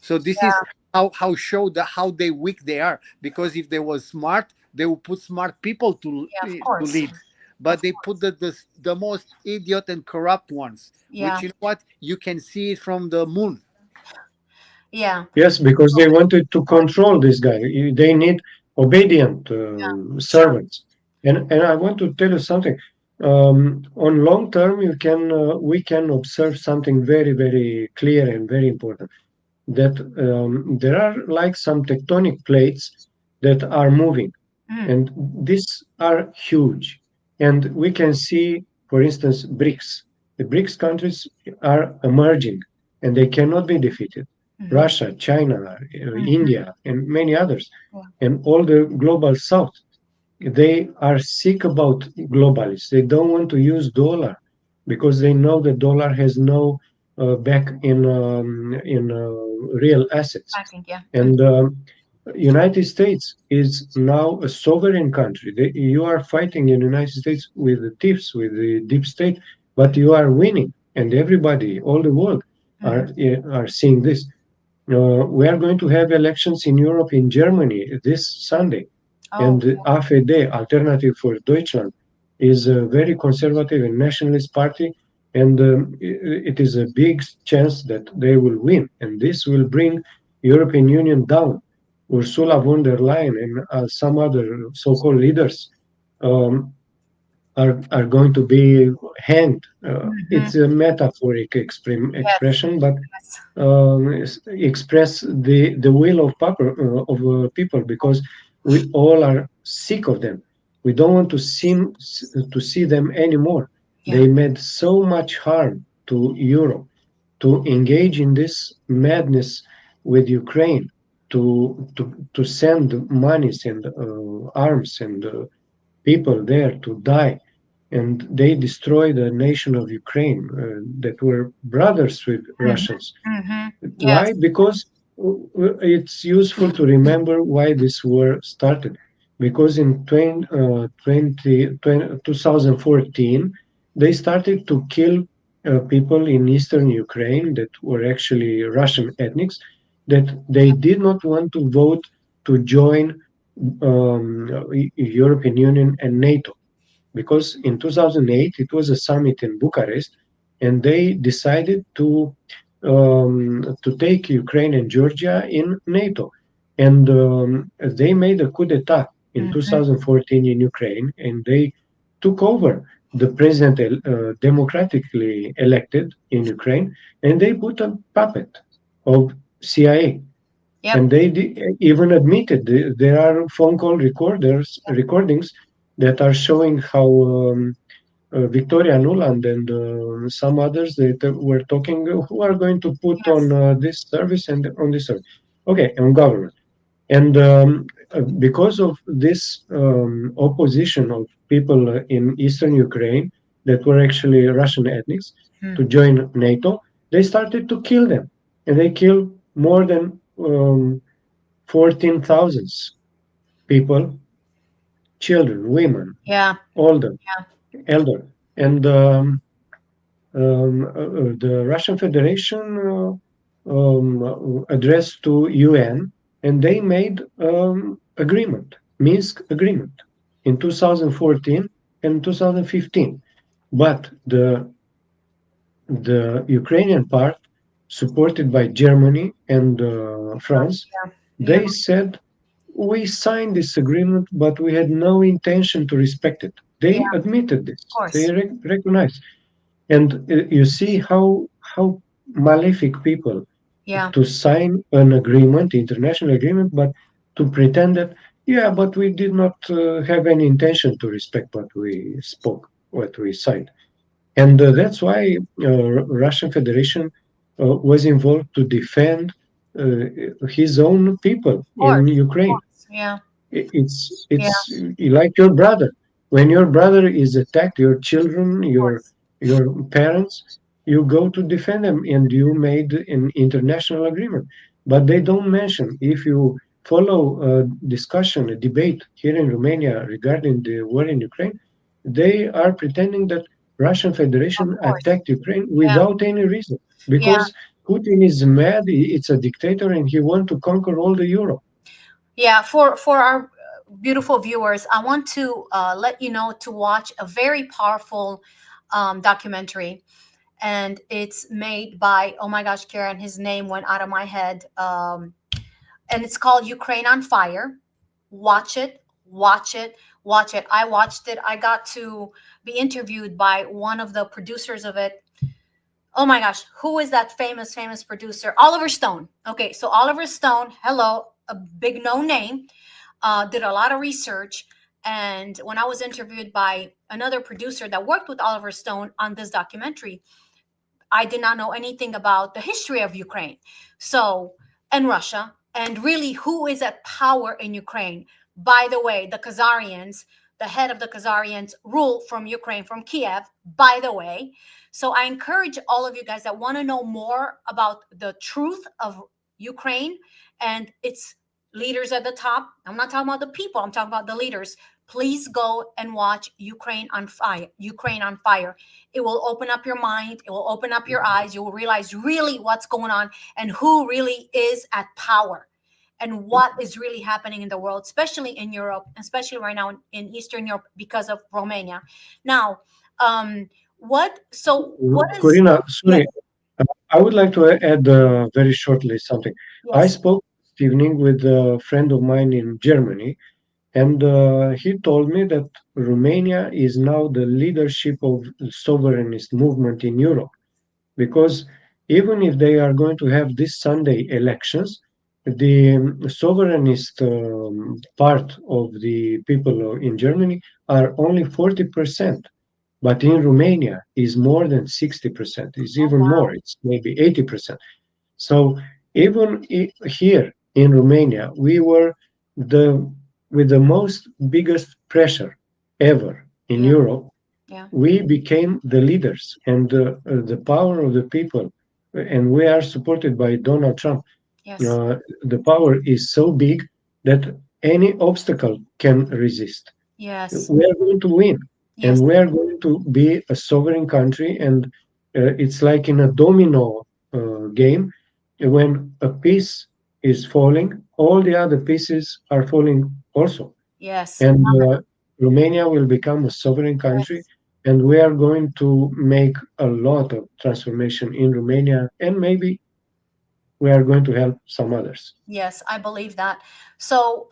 S4: So this is how show how they weak they are, because if they were smart, they would put smart people to
S1: Yeah, of course.
S4: lead, but
S1: Of
S4: they put the most idiot and corrupt ones,
S1: Yeah.
S4: which, you know what, you can see it from the moon.
S1: Yeah.
S2: Yes, because they wanted to control this guy. They need obedient servants. And I want to tell you something. On long term, we can observe something very, very clear and very important. That there are like some tectonic plates that are moving, and these are huge. And we can see, for instance, BRICS. The BRICS countries are emerging, and they cannot be defeated. Russia, China, India, and many others, and all the global south. They are sick about globalists. They don't want to use dollar because they know the dollar has no back in real assets.
S1: I think, yeah.
S2: And United States is now a sovereign country. You are fighting in the United States with the thieves, with the deep state, but you are winning, and everybody, all the world, are seeing this. We are going to have elections in Europe, in Germany, this Sunday. And the AfD, Alternative for Deutschland, is a very conservative and nationalist party, and it is a big chance that they will win. And this will bring European Union down. Ursula von der Leyen and some other so-called leaders um, are going to be hanged. It's a metaphoric expression, but express the will of people, because we all are sick of them. We don't want to see them anymore. They made so much harm to Europe. To engage in this madness with Ukraine, to send monies and arms and people there to die, and they destroy the nation of Ukraine that were brothers with Russians. Why? Because it's useful to remember why this war started. Because in 2014, they started to kill people in eastern Ukraine that were actually Russian ethnics, that they did not want to vote to join European Union and NATO, because in 2008 it was a summit in Bucharest, and they decided to take Ukraine and Georgia in NATO, and they made a coup d'état in 2014 in Ukraine, and they took over the president democratically elected in Ukraine, and they put a puppet of CIA.
S1: Yep.
S2: And they even admitted there are phone call recordings that are showing how Victoria Nuland and some others that were talking who are going to put
S1: Yes.
S2: on this service and on this service. Okay, on government. And because of this opposition of people in eastern Ukraine that were actually Russian ethnics
S1: Hmm.
S2: to join NATO, they started to kill them. And they killed more than 14,000 people, children, women,
S1: Yeah.
S2: older,
S1: Yeah.
S2: elder. And the Russian Federation addressed to UN, and they made agreement, Minsk agreement, in 2014 and 2015. But the Ukrainian part, supported by Germany and France,
S1: Yeah. Yeah.
S2: they said we signed this agreement, but we had no intention to respect it.
S1: Yeah.
S2: They admitted this.
S1: Of course.
S2: They recognized. And you see how malefic people
S1: Yeah.
S2: to sign an agreement, international agreement, but to pretend that yeah, but we did not have any intention to respect what we spoke, what we signed, and that's why Russian Federation was involved to defend uh, his own people
S1: Of
S2: in
S1: course. Of
S2: Ukraine.
S1: course. Yeah. Yeah.
S2: It's like your brother. When your brother is attacked, your children,
S1: Of course.
S2: your parents, you go to defend them, and you made an international agreement. But they don't mention if you follow a discussion, a debate here in Romania regarding the war in Ukraine, they are pretending that Russian
S1: Of
S2: Federation
S1: course.
S2: attacked Ukraine
S1: Yeah.
S2: without any reason
S1: Yeah.
S2: because Putin is mad. It's a dictator, and he wants to conquer all the Europe.
S1: Yeah, for our beautiful viewers, I want to let you know to watch a very powerful documentary, and it's made by, oh my gosh, Karen, his name went out of my head, and it's called Ukraine on Fire. Watch it, watch it, watch it. I watched it. I got to be interviewed by one of the producers of it. Oh my gosh, who is that famous producer? Oliver Stone. Okay, so Oliver Stone, hello, a big no name, did a lot of research. And when I was interviewed by another producer that worked with Oliver Stone on this documentary, I did not know anything about the history of Ukraine. So, and Russia, and really who is at power in Ukraine. By the way, the Khazarians, the head of the Khazarians rule from Ukraine, from Kiev, by the way. So I encourage all of you guys that want to know more about the truth of Ukraine and its leaders at the top. I'm not talking about the people, I'm talking about the leaders. Please go and watch Ukraine on Fire. Ukraine on Fire. It will open up your mind. It will open up your eyes. You will realize really what's going on and who really is at power and what is really happening in the world, especially in Europe, especially right now in Eastern Europe because of Romania. Now, what is,
S2: Corina,
S1: yes,
S2: sorry, I would like to add very shortly something. I
S1: yes,
S2: spoke this evening with a friend of mine in Germany, and he told me that Romania is now the leadership of the sovereignist movement in Europe. Because even if they are going to have this Sunday elections, the sovereignist part of the people in Germany are only 40%. But in Romania is more than 60%. It's
S1: oh
S2: even
S1: wow,
S2: more. It's maybe 80%. So even here in Romania, we were the with the most biggest pressure ever in
S1: yeah,
S2: Europe.
S1: yeah,
S2: We became the leaders and the power of the people, and we are supported by Donald Trump.
S1: yes,
S2: The power is so big that any obstacle can resist.
S1: yes,
S2: We are going to win,
S1: yes,
S2: and we are going to be a sovereign country. And it's like in a domino game, when a piece is falling, all the other pieces are falling also.
S1: yes,
S2: And Romania will become a sovereign country,
S1: yes.
S2: and we are going to make a lot of transformation in Romania, and maybe we are going to help some others.
S1: Yes, I believe that. So,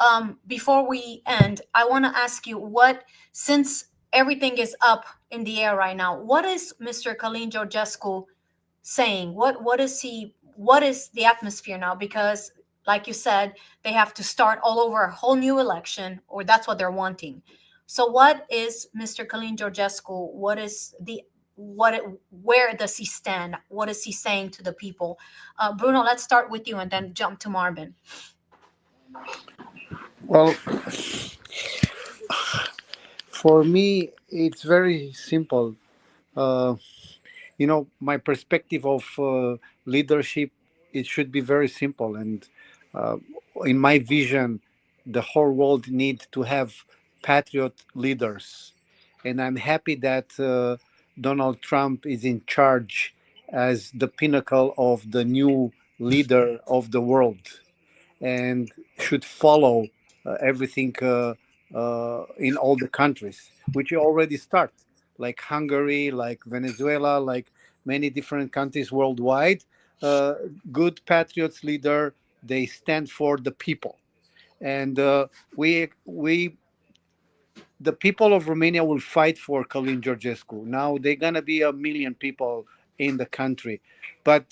S1: before we end, I want to ask you what, since everything is up in the air right now, what is Mr. Călin Georgescu saying? What is he? What is the atmosphere now? Because, like you said, they have to start all over a whole new election, or that's what they're wanting. So what is Mr. Călin Georgescu? What is the what? Where does he stand? What is he saying to the people? Bruno, let's start with you and then jump to Marvin.
S4: Well, for me, it's very simple. Uh, my perspective of leadership, it should be very simple. And uh, in my vision, the whole world needs to have patriot leaders. And I'm happy that Donald Trump is in charge as the pinnacle of the new leader of the world, and should follow everything in all the countries, which already start, like Hungary, like Venezuela, like many different countries worldwide. Uh, Good patriots leader, they stand for the people, and we the people of Romania will fight for Călin Georgescu. Now they're gonna be 1 million people in the country, but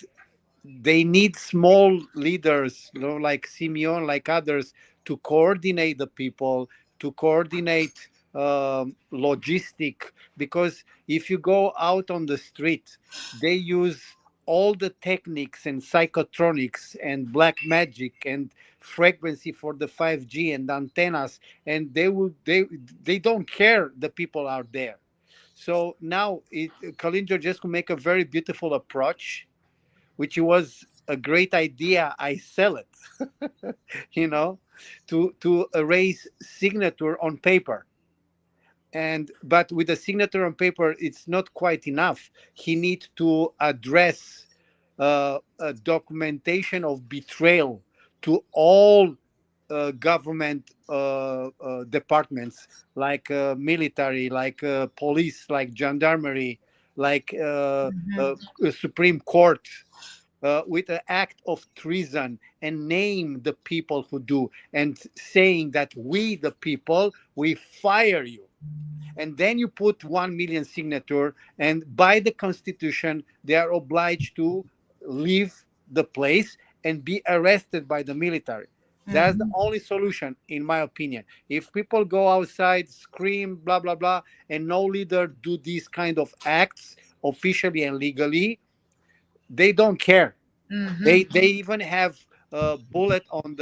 S4: they need small leaders, like Simeon, like others, to coordinate the people, to coordinate logistic. Because if you go out on the street, they use all the techniques and psychotronics and black magic and frequency for the 5G and antennas, and they don't care the people out there. So now Călin Georgescu make a very beautiful approach, which was a great idea. I sell it, you know, to erase signature on paper. And but with a signature on paper, it's not quite enough. He needs to address a documentation of betrayal to all government departments, like military, like police, like gendarmerie, like
S1: Mhm.
S4: Supreme Court, with an act of treason, and name the people who do, and saying that we, the people, we fire you. And then you put 1 million signature, and by the constitution, they are obliged to leave the place and be arrested by the military. That's the
S1: Mhm.
S4: only solution, in my opinion. If people go outside, scream, blah blah blah, and no leader do these kind of acts officially and legally, they don't care.
S1: Mhm.
S4: They even have a bullet on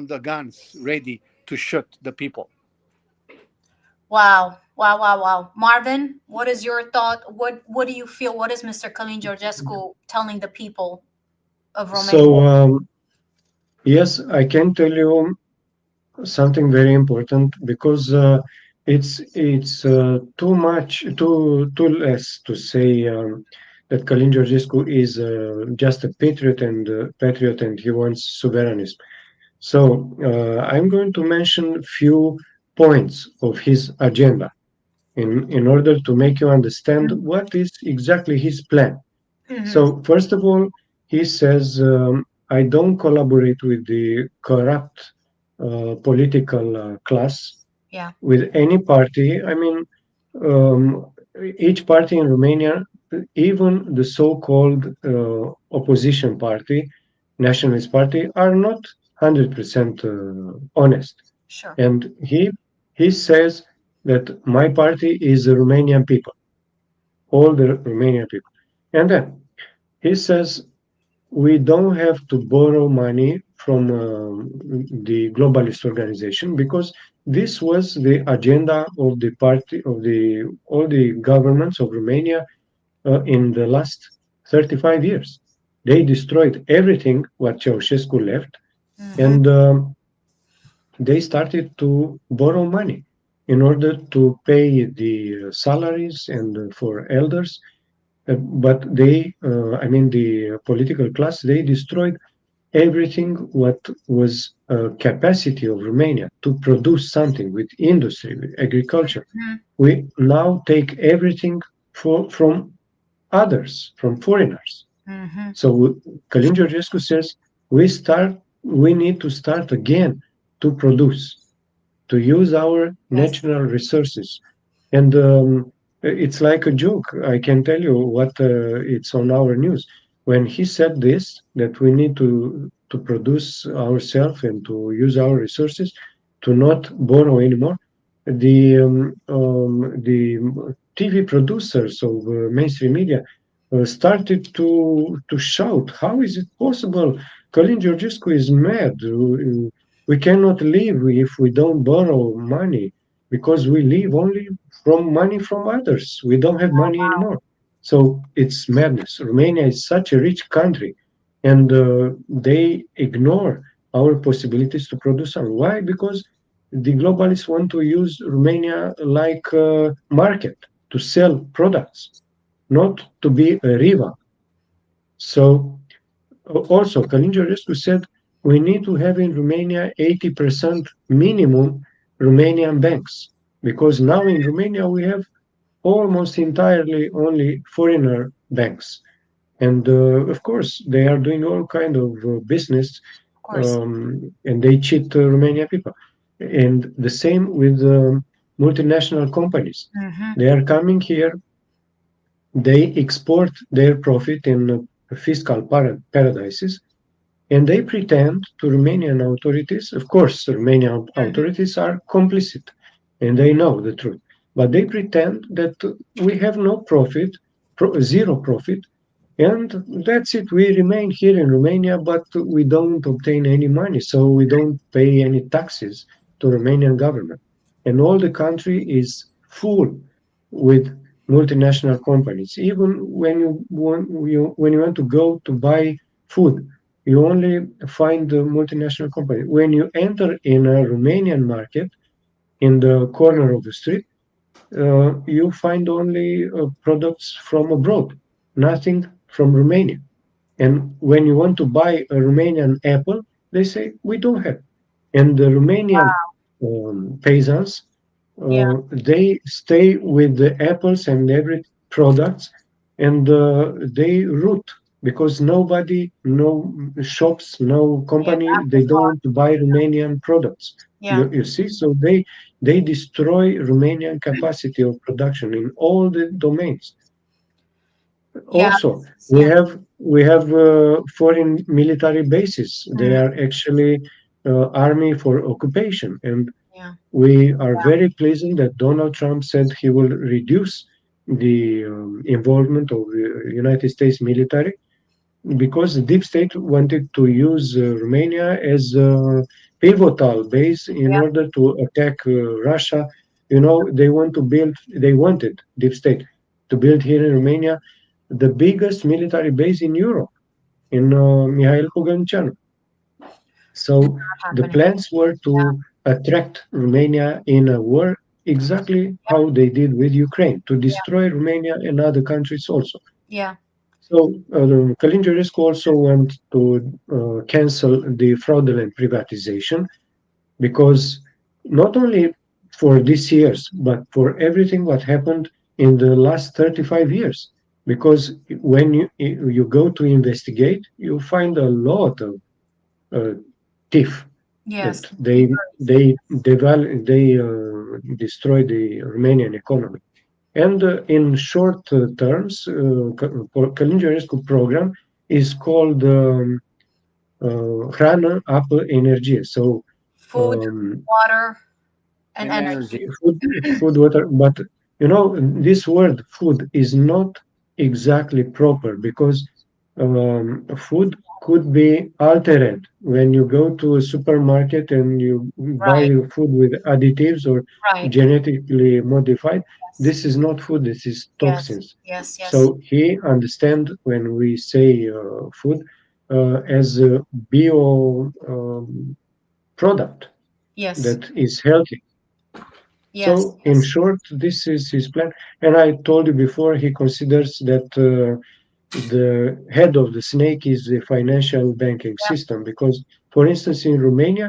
S4: the guns ready to shoot the people.
S1: Wow. Wow, wow, wow. Marvin, what is your thought? What do you feel? What is Mr. Călin Georgescu telling the people of Romania?
S2: So, yes, I can tell you something very important because it's too much, too less to say that Călin Georgescu is just a patriot and he wants sovereignty. So I'm going to mention few points of his agenda in order to make you understand what is exactly his plan.
S1: Mhm.
S2: So first of all, he says, I don't collaborate with the corrupt political class,
S1: Yeah.
S2: with any party. I mean, um, each party in Romania, even the so-called opposition party, nationalist party, are not 100% honest.
S1: Sure.
S2: And he says that my party is the Romanian people, all the Romanian people. And then he says we don't have to borrow money from the globalist organization because this was the agenda of the party of the all the governments of Romania in the last 35 years. They destroyed everything what Ceausescu left,
S1: Mhm.
S2: and they started to borrow money in order to pay the salaries and for elders. But I mean, the political class, they destroyed everything what was capacity of Romania to produce something with industry, with agriculture.
S1: Mhm.
S2: We now take everything from others, from foreigners.
S1: Mhm.
S2: So Călin Georgescu says we need to start again to produce, to use our
S1: Yes.
S2: natural resources. And it's like a joke. I can tell you what it's on our news. When he said this, that we need to produce ourselves and to use our resources, to not borrow anymore, the TV producers of mainstream media started to shout, "How is it possible? Călin Georgescu is mad. We cannot live if we don't borrow money because we live only from money from others. We don't have money anymore." So it's madness. Romania is such a rich country, and they ignore our possibilities to produce some. Why? Because the globalists want to use Romania like a market to sell products, not to be a rival. So also, Călin Georgescu said we need to have in Romania 80% minimum Romanian banks, because now in Romania we have almost entirely only foreigner banks. And of course, they are doing all kind of business,
S1: Of course.
S2: and they cheat Romanian people. And the same with multinational companies.
S1: Hmm.
S2: They are coming here, they export their profit in fiscal paradises, and they pretend to Romanian authorities. Of course, Romanian authorities are complicit, and they know the truth. But they pretend that we have no profit, zero profit, and that's it. We remain here in Romania, but we don't obtain any money, so we don't pay any taxes to Romanian government. And all the country is full with multinational companies. Even when you want to go to buy food, you only find the multinational company. When you enter in a Romanian market, in the corner of the street, you find only products from abroad, nothing from Romania. And when you want to buy a Romanian apple, they say, we don't have. And the Romanian peasants,
S1: Yeah.
S2: they stay with the apples and every products, and they root because nobody, no shops, no
S1: Yeah.
S2: company, they don't buy Romanian products.
S1: Yeah.
S2: You see, so they destroy Romanian capacity of production in all the domains.
S1: Yeah.
S2: Also,
S1: Yeah.
S2: we have foreign military bases. They
S1: Mm.
S2: are actually army for occupation, and
S1: Yeah.
S2: we are very pleased that Donald Trump said he will reduce the involvement of the United States military because the deep state wanted to use Romania as a pivotal base in
S1: Yeah.
S2: order to attack Russia. You know, they wanted deep state to build here in Romania the biggest military base in Europe, in Mihail Hogănceanu. So
S1: Not
S2: the
S1: happening.
S2: plans were to attract Romania in a war exactly how they did with Ukraine, to destroy Romania and other countries also.
S1: Yeah.
S2: So Călin Georgescu also want to cancel the fraudulent privatization because not only for these years, but for everything what happened in the last 35 years. Because when you go to investigate, you find a lot of uh, thief
S1: Yes.
S2: that they destroy the Romanian economy. And in short terms, Călin Georgescu program is called Hrană, Apă, Energie. So
S1: Food, water, and
S4: And
S1: energy.
S4: energy.
S2: food, water. But you know, this word food is not exactly proper because food could be altered when you go to a supermarket and you buy
S1: Right.
S2: food with additives or
S1: Right.
S2: genetically modified.
S1: Yes.
S2: This is not food. This is
S1: Yes.
S2: toxins.
S1: Yes. Yes.
S2: So he understand when we say food as a bio product
S1: Yes.
S2: that is healthy.
S1: Yes.
S2: So, in short, this is his plan. And I told you before, he considers that the head of the snake is the financial banking
S1: Yeah.
S2: system. Because, for instance, in Romania,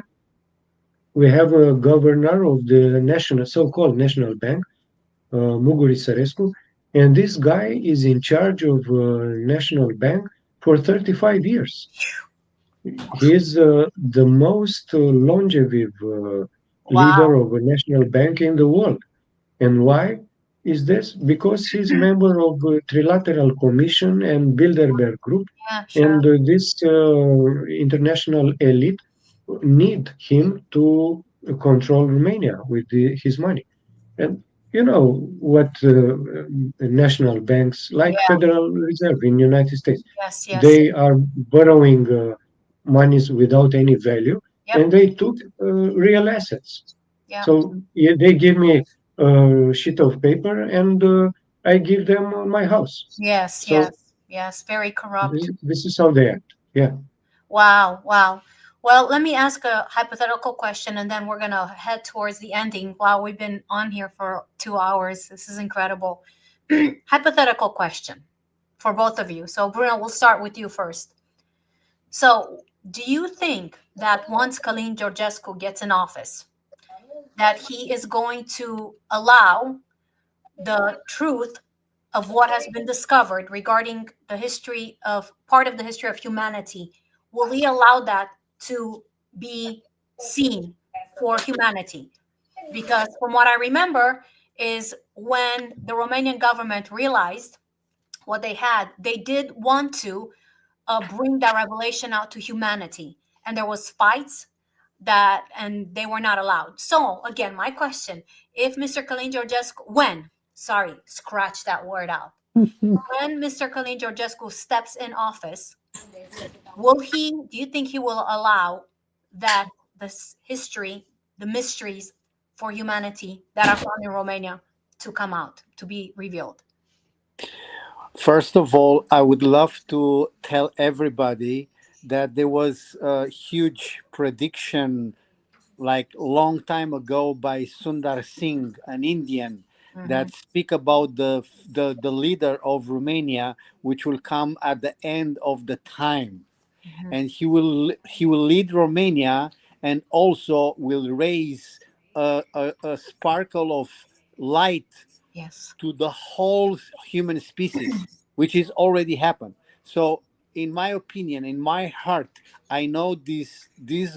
S2: we have a governor of the national, so-called national bank, Muguri Sărescu, and this guy is in charge of national bank for 35 years. He is the most longevous
S1: Wow.
S2: leader of a national bank in the world. And why is this? Because he's member of Trilateral Commission and Bilderberg Group,
S1: Yeah.
S2: and
S1: Sure.
S2: this international elite need him to control Romania with his money. And you know what national banks like
S1: Yeah.
S2: Federal Reserve in United States,
S1: Yes. Yes.
S2: they are borrowing monies without any value,
S1: Yep.
S2: and they took real assets.
S1: Yeah.
S2: So yeah, they give me a sheet of paper, and I give them my house.
S1: Yes.
S2: So
S1: Yes. Yes. Very corrupt.
S2: this is how they act. Yeah.
S1: Wow. Wow. Well, let me ask a hypothetical question and then we're going to head towards the ending. Wow, we've been on here for 2 hours. This is incredible. Hypothetical question for both of you. So, Bruno, we'll start with you first. So, do you think that once Călin Georgescu gets in office, that he is going to allow the truth of what has been discovered regarding the history of part of the history of humanity, will he allow that to be seen for humanity? Because from what I remember is when the Romanian government realized what they had, they did want to bring that revelation out to humanity, and there was fights that, and they were not allowed. So again, my question: if Mr. Călin Georgescu, when, sorry, scratch that word out, when Mr. Călin Georgescu steps in office, will he? Do you think he will allow that this history, the mysteries for humanity that are found in Romania, to come out, to be revealed?
S4: First of all, I would love to tell everybody that there was a huge prediction like long time ago by Sundar Singh, an Indian,
S1: Mm-hmm.
S4: that speak about the leader of Romania, which will come at the end of the time,
S1: Mm-hmm.
S4: and he will lead Romania, and also will raise a sparkle of light
S1: Yes.
S4: to the whole human species, which is already happened. So, in my opinion, in my heart, I know this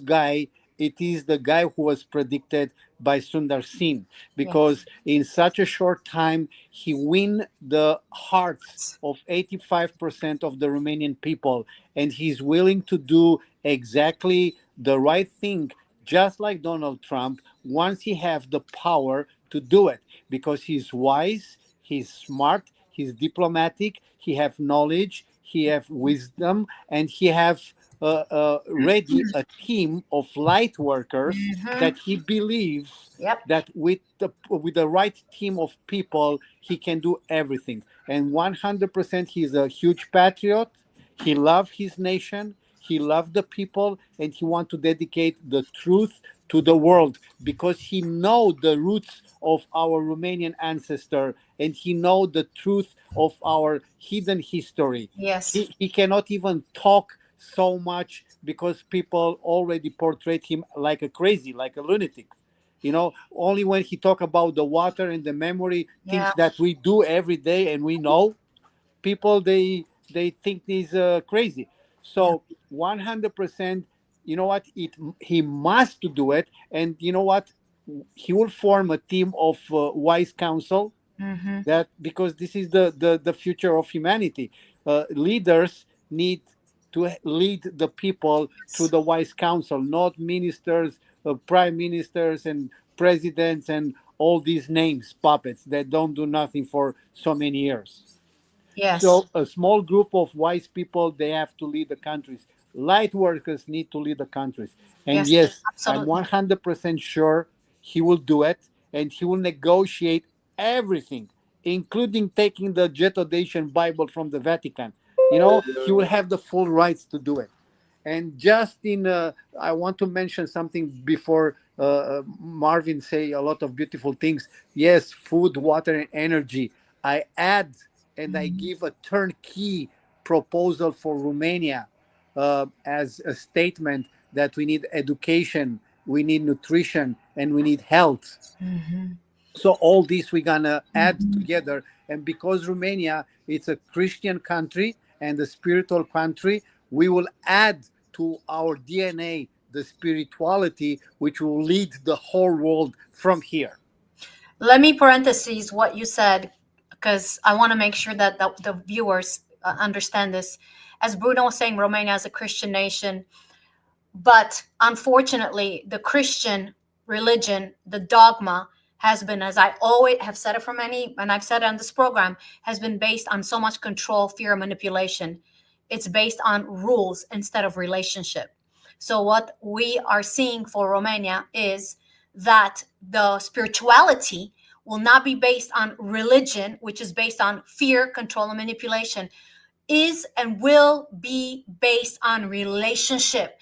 S4: guy. It is the guy who was predicted by Sundar Singh, because
S1: Yes.
S4: in such a short time he win the hearts of 85% of the Romanian people, and he's willing to do exactly the right thing, just like Donald Trump, once he have the power to do it, because he's wise, he's smart, he's diplomatic, he have knowledge, he have wisdom, and he have ready a team of light workers
S1: Mm-hmm.
S4: that he believes
S1: Yep.
S4: that with the right team of people he can do everything. And 100% he's a huge patriot. He loves his nation, he loves the people, and he wants to dedicate the truth to the world, because he know the roots of our Romanian ancestor, and he know the truth of our hidden history.
S1: Yes.
S4: He cannot even talk so much, because people already portray him like a crazy, like a lunatic. Only when he talk about the water and the memory,
S1: Yeah.
S4: things that we do every day and we know, people they think he's crazy.
S1: Yeah.
S4: So 100%, you know what, he must to do it. And you know what, he will form a team of wise counsel,
S1: Mm-hmm.
S4: that because this is the future of humanity. Leaders need to lead the people through
S1: Yes.
S4: the wise counsel, not ministers, prime ministers and presidents and all these names puppets that don't do nothing for so many years.
S1: Yes.
S4: So a small group of wise people, they have to lead the countries. Light workers need to lead the countries. And
S1: Yes.
S4: yes, I'm
S1: Absolutely.
S4: 100% sure he will do it, and he will negotiate everything, including taking the Jetodation Bible from the Vatican. He will have the full rights to do it. And just I want to mention something before Marvin say a lot of beautiful things. Yes, food, water, and energy. I add and I
S1: Mhm.
S4: give a turnkey proposal for Romania, as a statement that we need education, we need nutrition, and we need health.
S1: Mhm.
S4: So all this we're gonna add
S1: Mhm.
S4: together. And because Romania it's a Christian country and a spiritual country, we will add to our DNA the spirituality, which will lead the whole world from here.
S1: Let me parentheses what you said, because I want to make sure that the viewers understand this. As Bruno was saying, Romania is a Christian nation, but unfortunately, the Christian religion, the dogma has been, as I always have said it for many, and I've said it on this program, has been based on so much control, fear, and manipulation. It's based on rules instead of relationship. So what we are seeing for Romania is that the spirituality will not be based on religion, which is based on fear, control, and manipulation, is and will be based on relationship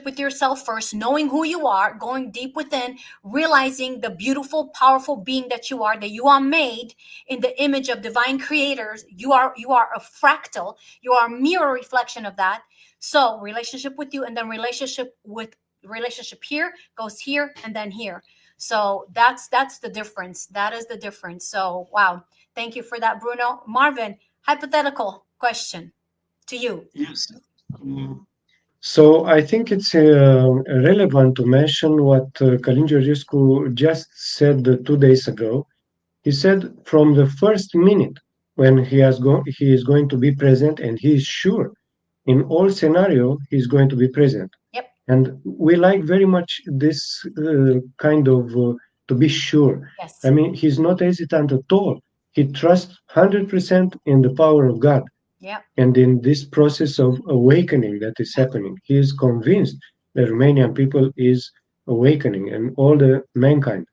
S1: with yourself first, knowing who you are, going deep within, realizing the beautiful, powerful being that you are, that you are made in the image of divine creators. You are a fractal, you are a mirror reflection of that. So relationship with you, and then relationship here goes here and then here. So that's the difference. That is the difference. So wow, thank you for that, Bruno. Marvin, hypothetical question to you.
S2: Yes. So I think it's relevant to mention what Călin Georgescu just said 2 days ago. He said from the first minute when he is going to be present, and he is sure in all scenario he's going to be present.
S1: Yep.
S2: And we like very much this kind of to be sure.
S1: Yes.
S2: I mean, he's not hesitant at all. He trusts 100% in the power of God.
S1: Yep.
S2: And in this process of awakening that is happening, he is convinced the Romanian people is awakening and all the mankind.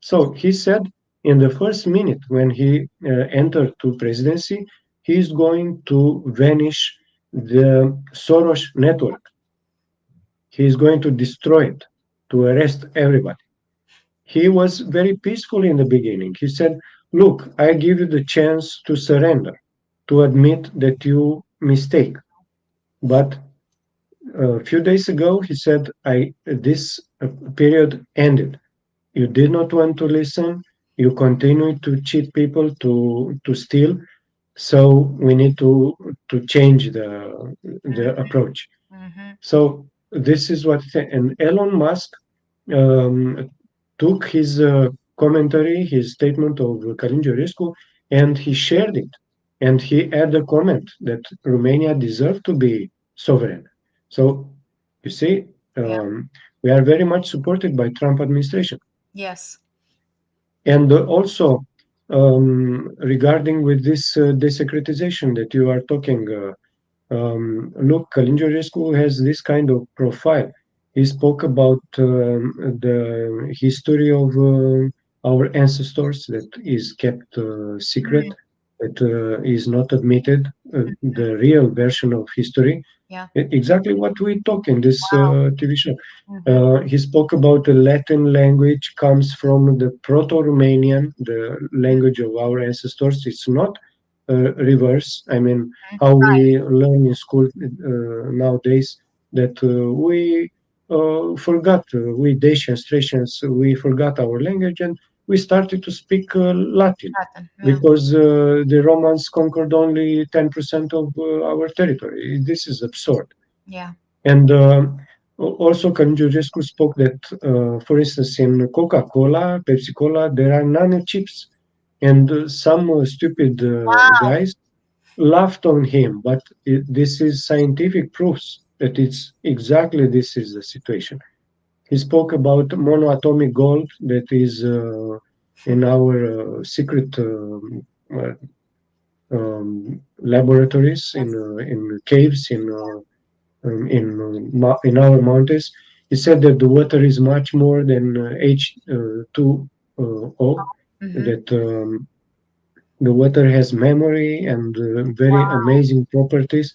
S2: So he said in the first minute when he entered to presidency, he is going to vanish the Soros network. He is going to destroy it, to arrest everybody. He was very peaceful in the beginning. He said, look, I give you the chance to surrender, to admit that you mistake. But a few days ago, he said, this period ended. You did not want to listen. You continue to cheat people, to steal. So we need to change the approach.
S1: Mm-hmm.
S2: So this is what, and Elon Musk took his commentary, his statement of Călin Georgescu, and he shared it. And he added a comment that Romania deserved to be sovereign. So you see, we are very much supported by Trump administration.
S1: Yes.
S2: And also regarding with this desecretization that you are talking, look, Călin Georgescu has this kind of profile. He spoke about the history of our ancestors that is kept secret, that is not admitted, the real version of history.
S1: Yeah.
S2: Exactly what we talk in this TV show.
S1: Mm-hmm.
S2: He spoke about the Latin language comes from the Proto-Romanian, the language of our ancestors. It's not reverse. I mean, how we learn in school nowadays that we forgot, we Dacians, Thracians, we forgot our language and we started to speak Latin because the Romans conquered only 10% of our territory. This is absurd.
S1: Yeah.
S2: And also, Călin Georgescu spoke that, for instance, in Coca-Cola, Pepsi-Cola, there are nanochips. And some stupid guys laughed on him, but this is scientific proofs that it's exactly this is the situation. He spoke about monoatomic gold that is in our secret laboratories, in caves, in our mountains. He said that the water is much more than H2O, that the water has memory and very amazing properties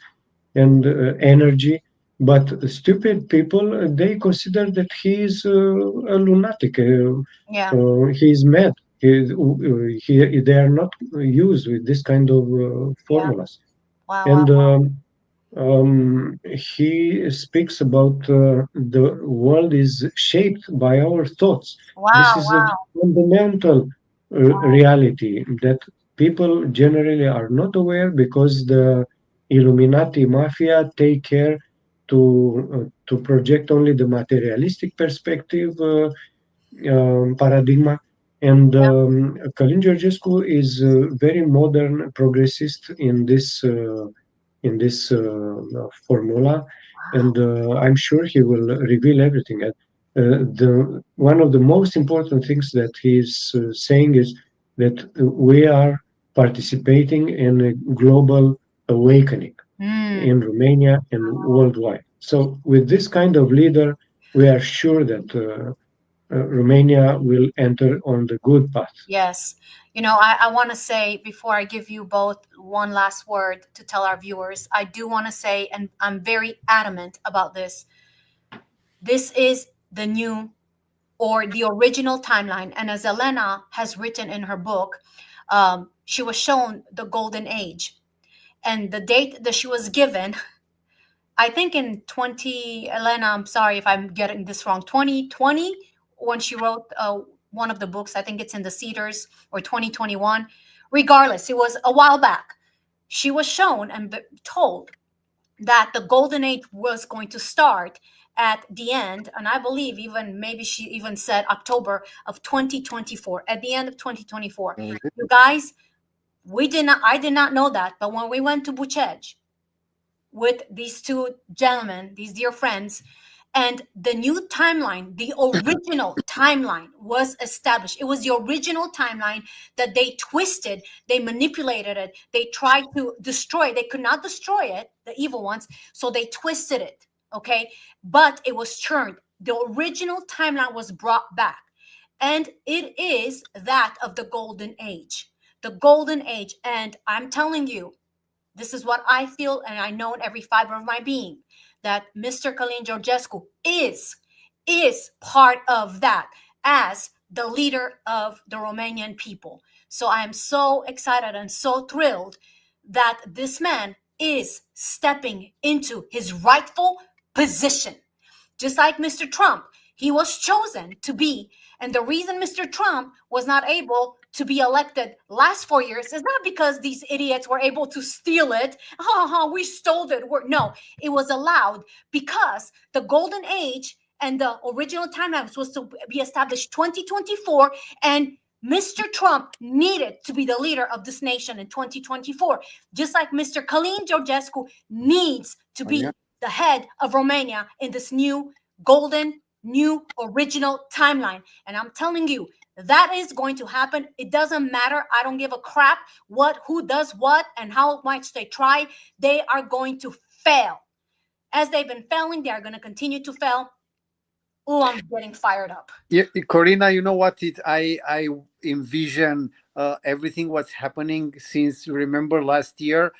S2: and energy. But stupid people, they consider that he is a lunatic. He is mad. They are not used with this kind of formulas. He speaks about the world is shaped by our thoughts. This is a fundamental reality that people generally are not aware because the Illuminati mafia take care to project only the materialistic perspective paradigma. And Călin Georgescu is very modern progressist in this formula, and I'm sure he will reveal everything. the one of the most important things that he's saying is that we are participating in a global awakening in Romania and worldwide. So with this kind of leader, we are sure that Romania will enter on the good path.
S1: Yes. You know, I want to say, before I give you both one last word to tell our viewers, I do want to say, and I'm very adamant about this, this is the new or the original timeline. And as Elena has written in her book, she was shown the golden age. And the date that she was given, I think in 20, Elena, I'm sorry if I'm getting this wrong, 2020, when she wrote one of the books, I think it's in the Cedars, or 2021. Regardless, it was a while back. She was shown and told that the golden age was going to start at the end, and I believe even maybe she even said October of 2024, at the end of 2024. You guys, I did not know that, but when we went to Bucegi with these two gentlemen, these dear friends, and the new timeline, the original timeline was established. It was the original timeline that they twisted, they manipulated it, they tried to destroy it. They could not destroy it, the evil ones, so they twisted it, okay? But it was churned. The original timeline was brought back, and it is that of the golden age. The golden age, and I'm telling you, this is what I feel, and I know in every fiber of my being, that Mr. Călin Georgescu is part of that as the leader of the Romanian people. So I am so excited and so thrilled that this man is stepping into his rightful position. Just like Mr. Trump, he was chosen to be. And the reason Mr. Trump was not able to be elected last 4 years is not because these idiots were able to steal it. We stole it. No, it was allowed because the golden age and the original timeline was supposed to be established 2024, and Mr. Trump needed to be the leader of this nation in 2024, just like Mr. Călin Georgescu needs to be the head of Romania in this new golden, new original timeline. And I'm telling you, that is going to happen. It doesn't matter. I don't give a crap who does what and how much they try. They are going to fail. As they've been failing, they are going to continue to fail. Oh, I'm getting fired up.
S4: Yeah, Corina, you know what? I envision everything what's happening since, remember last year,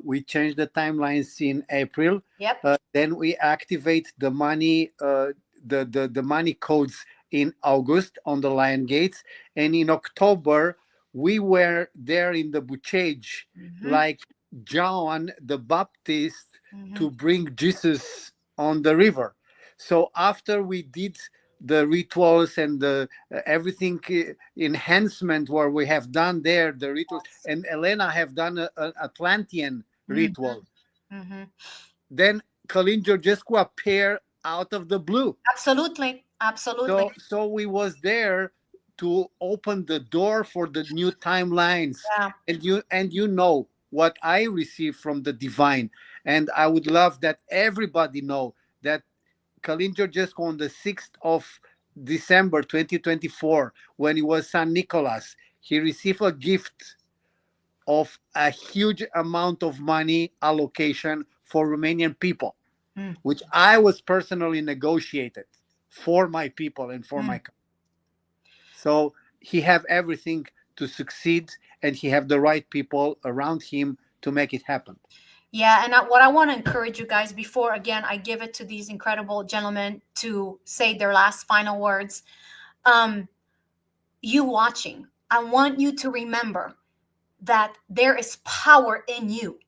S4: we changed the timelines in April.
S1: Yep.
S4: Then we activate the money, the money codes in August on the Lion Gates, and in October we were there in the Bucegi, like John the Baptist, to bring Jesus on the river. So after we did the rituals and the everything enhancement where we have done there the rituals, and Elena have done an Atlantean ritual, then Călin Georgescu appeared out of the blue.
S1: Absolutely.
S4: So we was there to open the door for the new timelines.
S1: Yeah.
S4: And you know what I received from the divine, and I would love that everybody know that Călin Georgescu on the 6th of December 2024, when he was San Nicolas, he received a gift of a huge amount of money allocation for Romanian people, which I was personally negotiated for my people and for my country. So he have everything to succeed, and he have the right people around him to make it happen.
S1: Yeah, and what I want to encourage you guys, before again I give it to these incredible gentlemen to say their last final words, you watching, I want you to remember that there is power in you.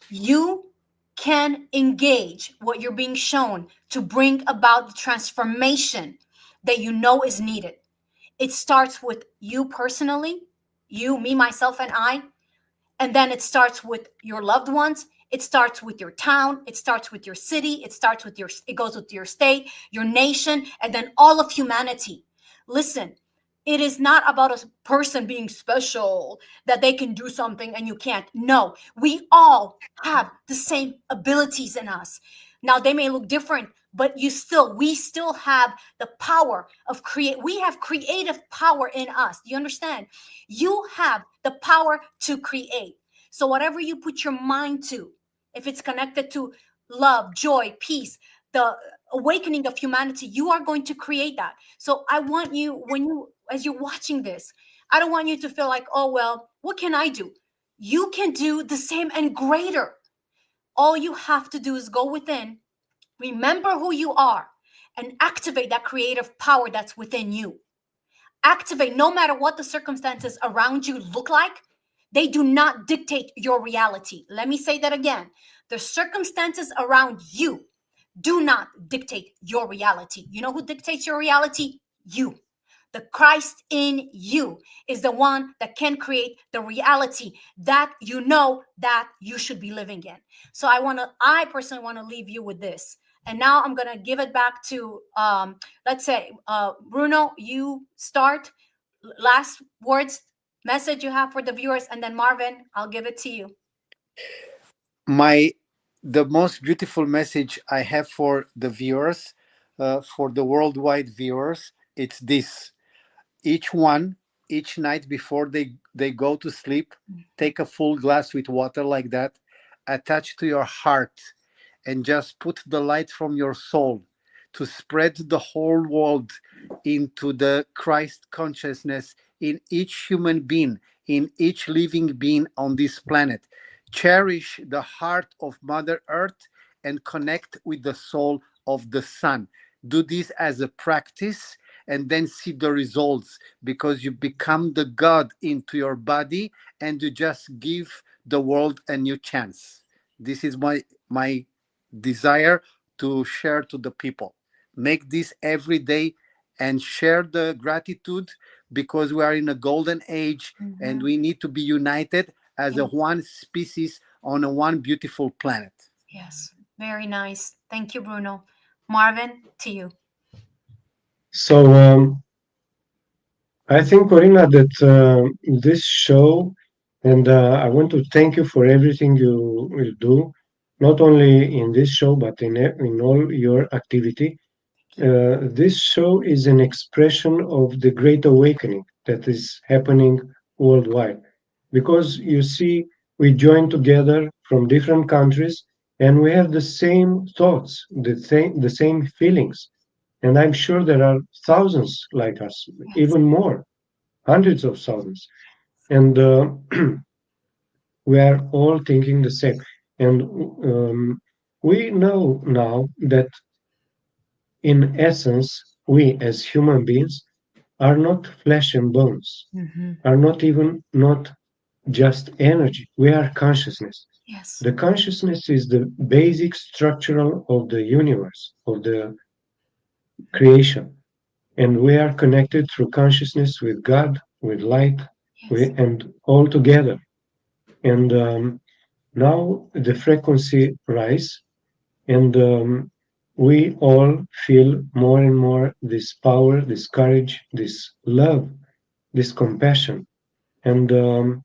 S1: You can engage what you're being shown to bring about the transformation that you know is needed. It starts with you personally, you, me, myself, and I. And then it starts with your loved ones. It starts with your town. It starts with your city. It goes with your state, your nation, and then all of humanity. Listen, it is not about a person being special, that they can do something and you can't. No, we all have the same abilities in us. Now, they may look different but we still have the power of we have creative power in us. Do you understand? You have the power to create. So whatever you put your mind to, if it's connected to love, joy, peace, the awakening of humanity, you are going to create that. So I want you, as you're watching this, I don't want you to feel like, oh, well, what can I do? You can do the same and greater. All you have to do is go within, remember who you are, and activate that creative power that's within you. Activate, no matter what the circumstances around you look like, they do not dictate your reality. Let me say that again. The circumstances around you do not dictate your reality. You know who dictates your reality? You. The Christ in you is the one that can create the reality that you know that you should be living in. So I personally want to leave you with this. And now I'm going to give it back to, let's say, Bruno, you start. Last words, message you have for the viewers, and then Marvin, I'll give it to you.
S4: The most beautiful message I have for the viewers, for the worldwide viewers, it's this: each night before they go to sleep, take a full glass with water like that, attach to your heart, and just put the light from your soul to spread the whole world into the Christ consciousness in each human being, in each living being on this planet. Cherish the heart of Mother Earth and connect with the soul of the sun. Do this as a practice and then see the results, because you become the God into your body and you just give the world a new chance. This is my desire to share to the people. Make this every day and share the gratitude, because we are in a golden age and we need to be united as a one species on a one beautiful planet.
S1: Yes, very nice. Thank you, Bruno. Marvin, to you.
S2: So I think, Corina, that this show, and I want to thank you for everything you will do, not only in this show, but in all your activity. This show is an expression of the great awakening that is happening worldwide. Because you see, we join together from different countries and we have the same thoughts, the same feelings. And I'm sure there are thousands like us, even more, hundreds of thousands. And we are all thinking the same. And we know now that in essence, we as human beings are not flesh and bones, are not just energy. We are consciousness.
S1: Yes.
S2: The consciousness is the basic structural of the universe, of the creation. And we are connected through consciousness with God, with light, and all together. And now the frequency rise, and we all feel more and more this power, this courage, this love, this compassion. And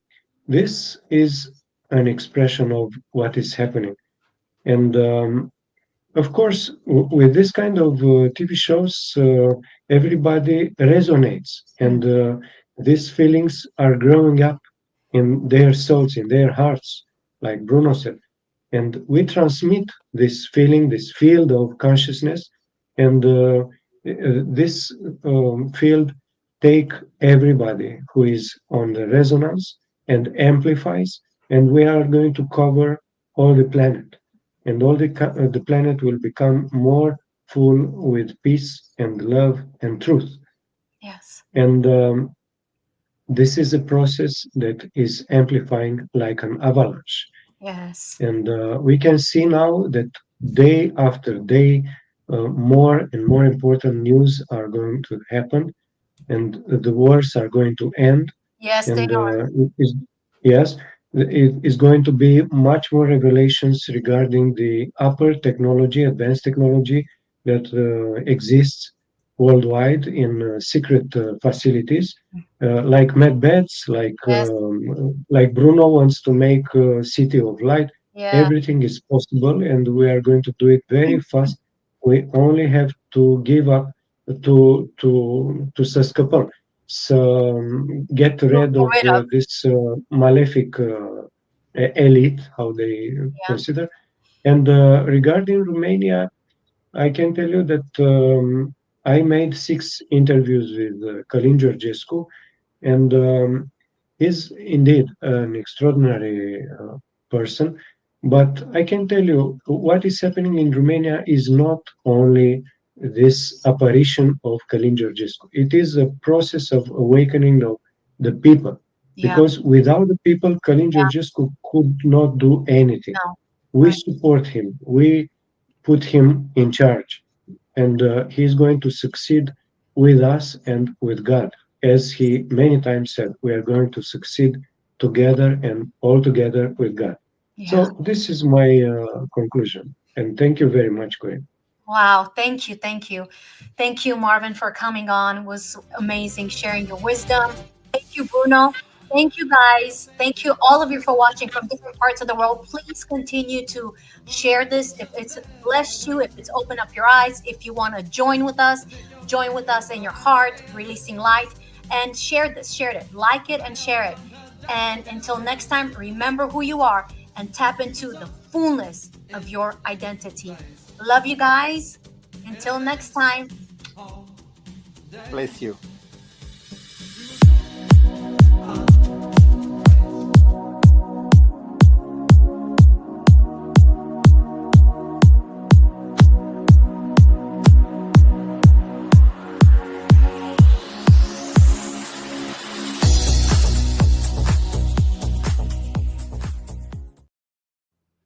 S2: this is an expression of what is happening. And of course, with this kind of TV shows, everybody resonates, and these feelings are growing up in their souls, in their hearts, like Bruno said. And we transmit this feeling, this field of consciousness, and this field take everybody who is on the resonance and amplifies, and we are going to cover all the planet, and all the planet will become more full with peace and love and truth.
S1: Yes.
S2: And this is a process that is amplifying like an avalanche.
S1: Yes.
S2: And we can see now that day after day, more and more important news are going to happen, and the wars are going to end.
S1: Yes,
S2: And
S1: they are.
S2: yes, it is going to be much more revelations regarding the upper technology, advanced technology that exists worldwide in secret facilities, like med beds,
S1: Yes.
S2: like Bruno wants to make a city of light.
S1: Yeah.
S2: Everything is possible, and we are going to do it very fast we only have to give up to Saskapon. So get rid
S1: Get
S2: of
S1: rid of.
S2: this malefic elite, how they
S1: Yeah.
S2: consider. And regarding Romania, I can tell you that I made 6 interviews with Călin Georgescu, and he's indeed an extraordinary person. But I can tell you what is happening in Romania is not only this apparition of Călin Georgescu. It is a process of awakening of the people.
S1: Yeah.
S2: Because without the people, Călin Georgescu could not do anything.
S1: No.
S2: We
S1: Right.
S2: support him. We put him in charge, and he's going to succeed with us and with God. As he many times said, we are going to succeed together and all together with God.
S1: Yeah.
S2: So this is my conclusion. And thank you very much, Corinne.
S1: Wow. Thank you. Thank you. Thank you, Marvin, for coming on. It was amazing sharing your wisdom. Thank you, Bruno. Thank you, guys. Thank you, all of you, for watching from different parts of the world. Please continue to share this if it's blessed you, if it's opened up your eyes. If you want to join with us in your heart, releasing light, and share this, share it, like it, and share it. And until next time, remember who you are and tap into the fullness of your identity. Love you guys. Until next time.
S4: Bless you.